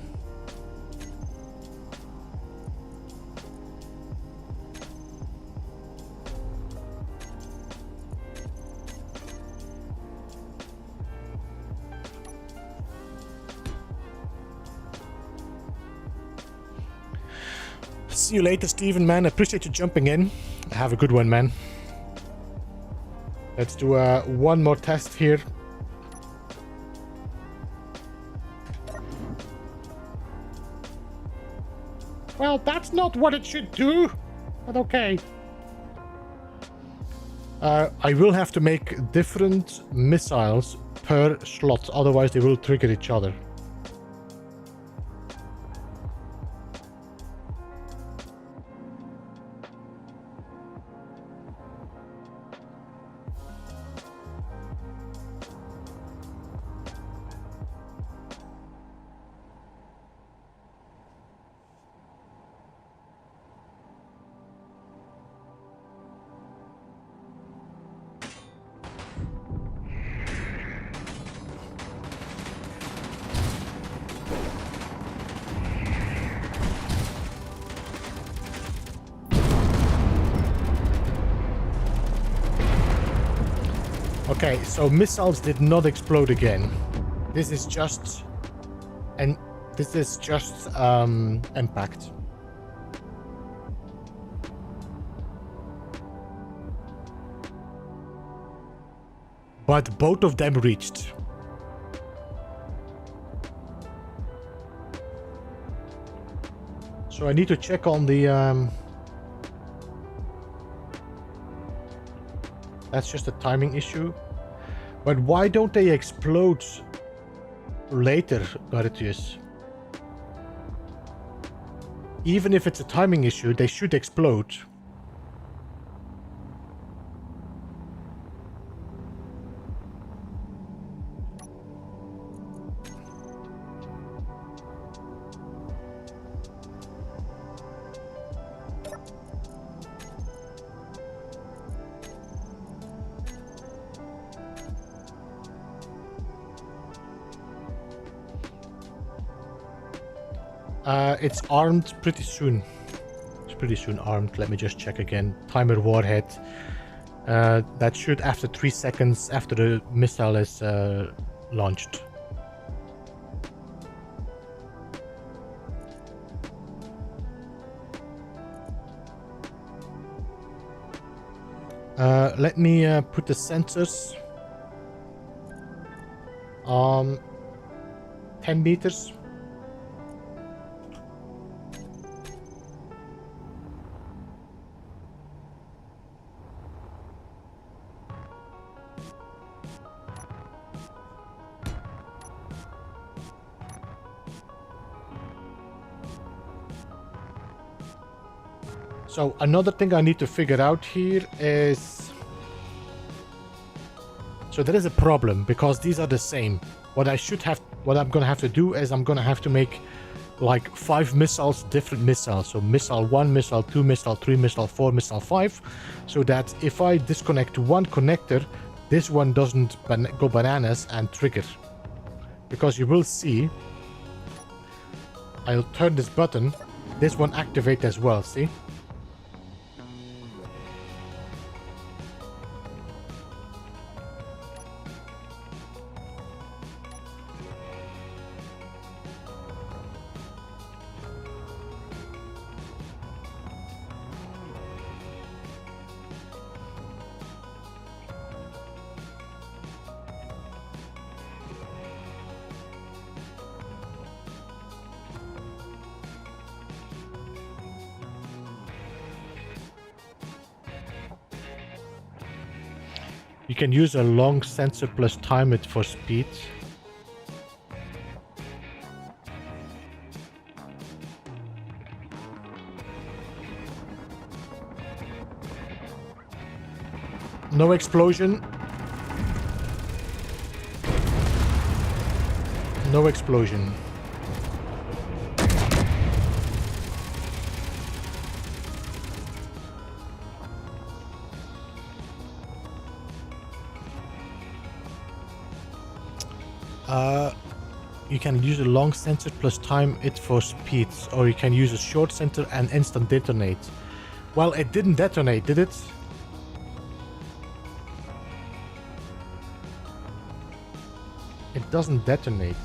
See you later, Steven, man. Appreciate you jumping in. Have a good one, man. Let's do one more test here. Well, that's not what it should do, but okay. I will have to make different missiles per slot, otherwise they will trigger each other. Okay, so missiles did not explode again. This is just impact. But both of them reached. So I need to check on the that's just a timing issue. But why don't they explode later, Garetius? Even if it's a timing issue, they should explode. It's armed pretty soon. It's pretty soon armed. Let me just check again. Timer warhead. That should, after 3 seconds after the missile is launched. Let me put the sensors 10 meters. So another thing I need to figure out here is... So there is a problem because these are the same. What I'm gonna have to do is I'm gonna have to make like 5 missiles, different missiles. So missile 1, missile 2, missile 3, missile 4, missile 5. So that if I disconnect one connector, this one doesn't go bananas and trigger. Because you will see, I'll turn this button, this one activate as well, see? You can use a long sensor plus time it for speed. No explosion. No explosion. You can use a long sensor plus time it for speeds, or you can use a short sensor and instant detonate. Well, it didn't detonate, did it? It doesn't detonate.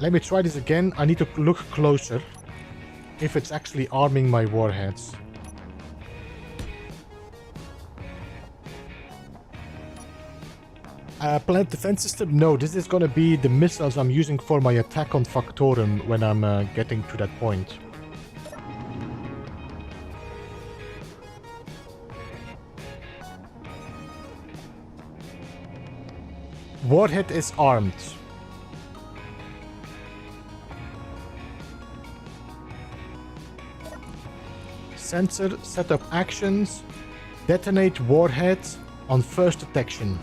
Let me try this again. I need to look closer if it's actually arming my warheads. Plant defense system? No, this is gonna be the missiles I'm using for my attack on Factorum when I'm getting to that point. Warhead is armed. Sensor setup actions. Detonate warhead on first detection.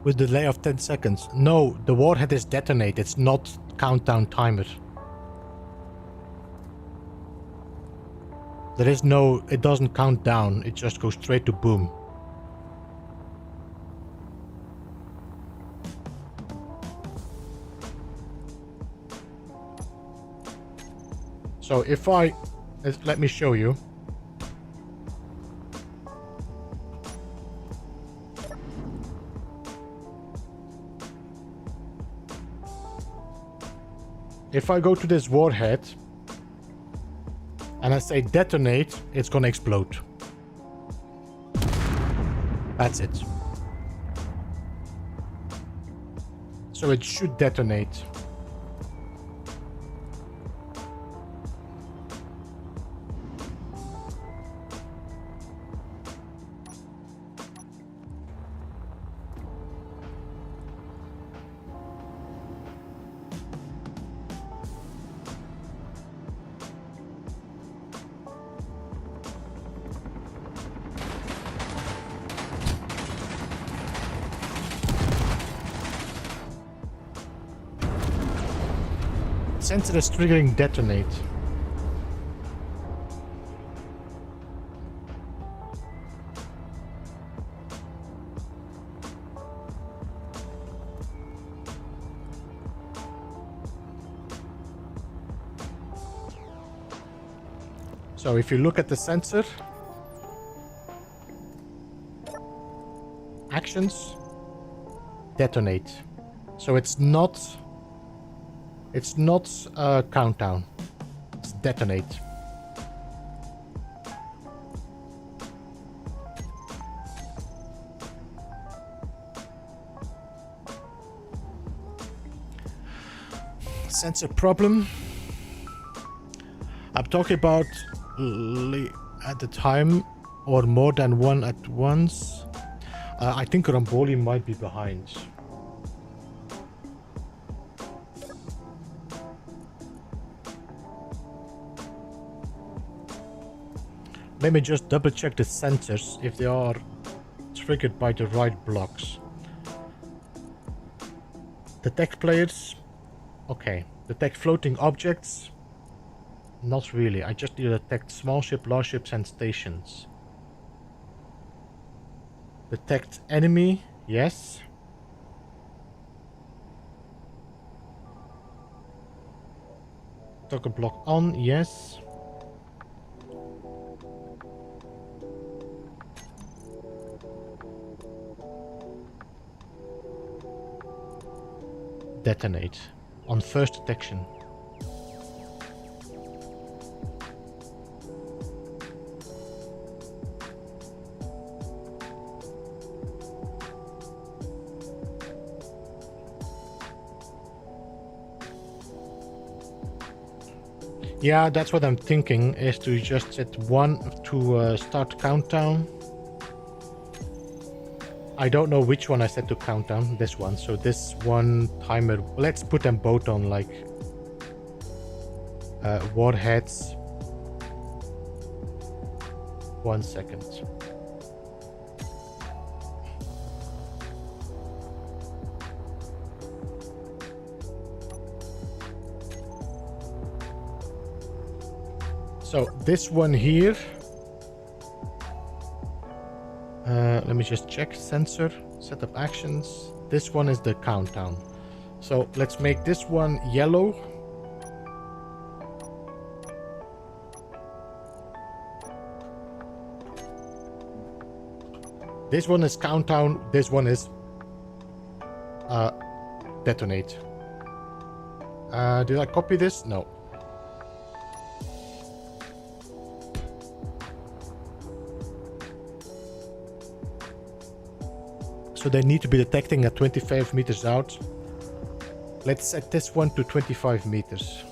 With a delay of 10 seconds. No, the warhead is detonated. It's not countdown timer. There is no... It doesn't count down. It just goes straight to boom. So if I... Let me show you. If I go to this warhead and I say detonate, it's gonna explode. That's it. So it should detonate. Sensor is triggering detonate. So if you look at the sensor, actions, detonate. So it's not countdown. It's detonate. Sensor problem. I'm talking about at the time or more than one at once. I think Ramboli might be behind. Let me just double check the sensors if they are triggered by the right blocks. Detect players. Okay. Detect floating objects. Not really. I just need to detect small ship, large ships and stations. Detect enemy. Yes. Toggle block on. Yes. Detonate on first detection. Yeah, that's what I'm thinking, is to just set 1 to start countdown. I don't know which one I set to countdown, this one. So this one timer, let's put them both on like warheads. 1 second. So this one here, let me just check sensor, setup actions. This one is the countdown. So let's make this one yellow. This one is countdown, this one is detonate. Did I copy this? No. So they need to be detecting at 25 meters out. Let's set this one to 25 meters.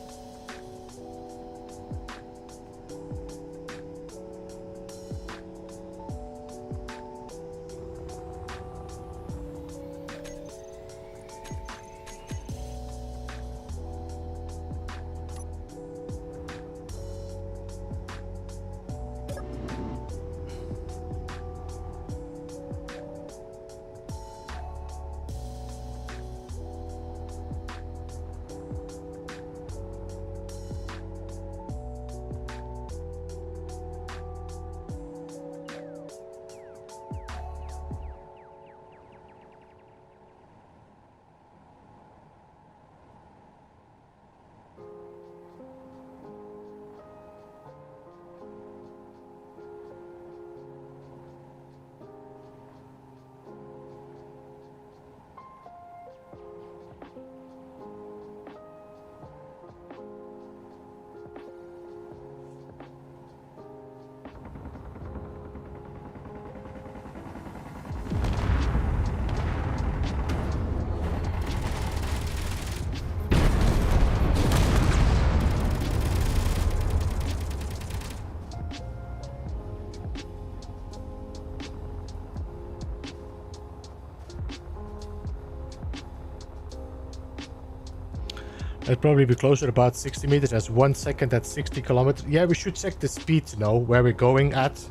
It'd probably be closer about 60 meters as 1 second at 60 kilometers. Yeah, we should check the speed to know where we're going at.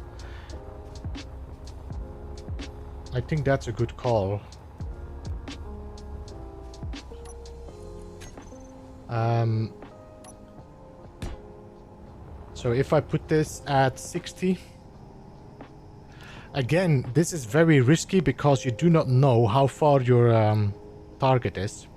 I think that's a good call. So if I put this at 60, again, this is very risky because you do not know how far your target is.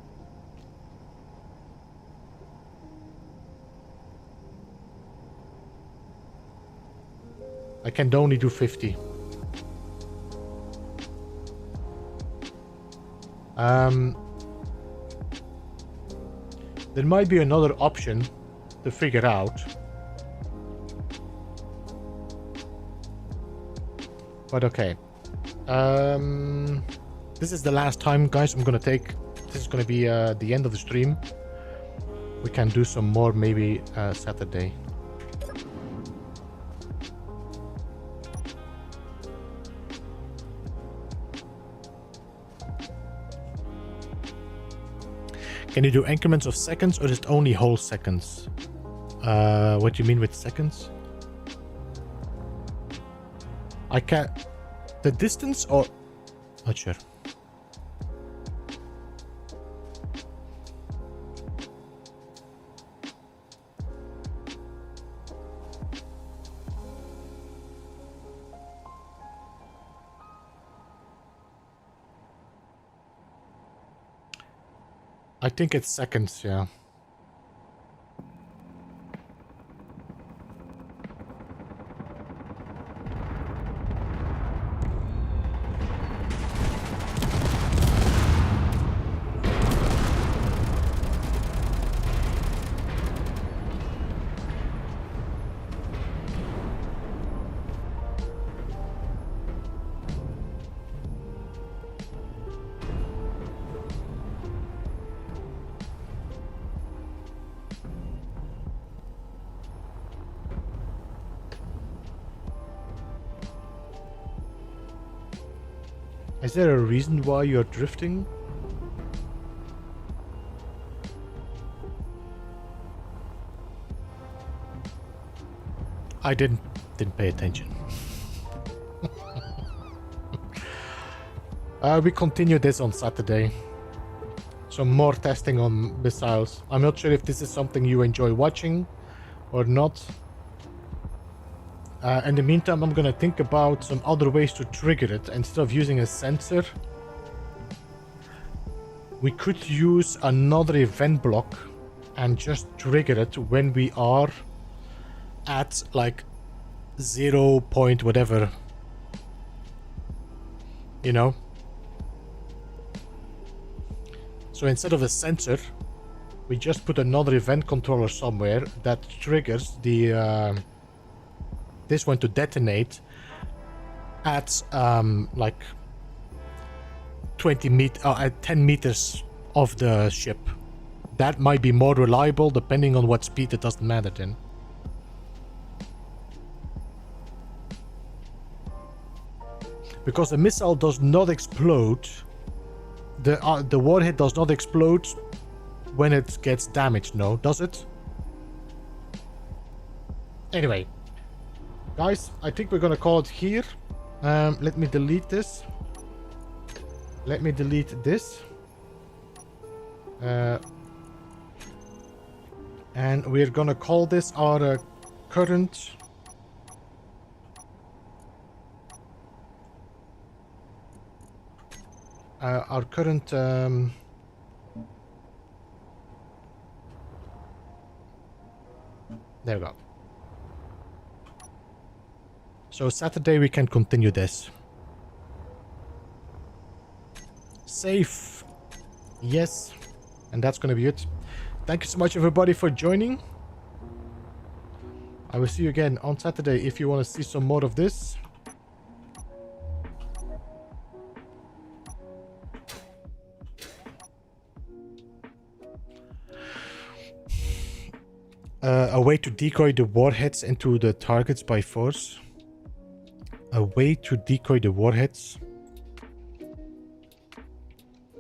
I can only do 50. There might be another option to figure out. But okay. This is the last time, guys. This is gonna be the end of the stream. We can do some more maybe Saturday. Can you do increments of seconds or just only whole seconds? What do you mean with seconds? I can... The distance or... Not sure. I think it's seconds, yeah. Is there a reason why you're drifting? I didn't pay attention. We continue this on Saturday. Some more testing on missiles. I'm not sure if this is something you enjoy watching or not. In the meantime, I'm gonna think about some other ways to trigger it instead of using a sensor. We could use another event block and just trigger it when we are at like 0 point whatever, you know. So instead of a sensor, we just put another event controller somewhere that triggers the this one to detonate at like 10 meters of the ship. That might be more reliable depending on what speed. It doesn't matter then. Because the missile does not explode, the warhead does not explode when it gets damaged, no, does it? Anyway, guys, I think we're gonna call it here. Let me delete this. Let me delete this. And we're gonna call this our current there we go. So Saturday we can continue this. Safe. Yes. And that's gonna be it. Thank you so much everybody for joining. I will see you again on Saturday if you want to see some more of this. A way to decoy the warheads into the targets by force. A way to decoy the warheads.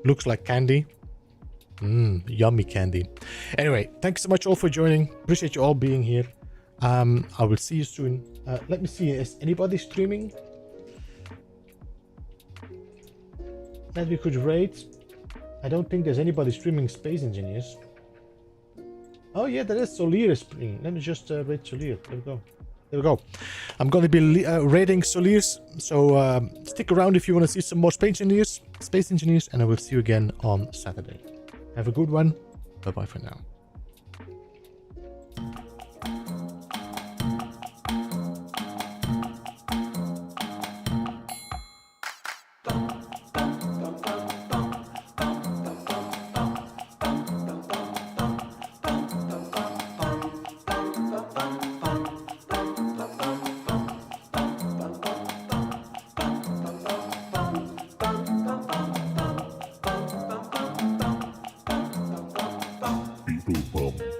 Looks like candy. Yummy candy. Anyway, thanks so much all for joining. Appreciate you all being here. I will see you soon. Let me see, is anybody streaming that we could rate? I don't think there's anybody streaming Space Engineers. Oh yeah, there is Solir streaming. Let me just rate Solir. There we go. There we go. I'm going to be rating Solirs, so stick around if you want to see some more Space Engineers, and I will see you again on Saturday. Have a good one. Bye-bye for now. Beeblebum.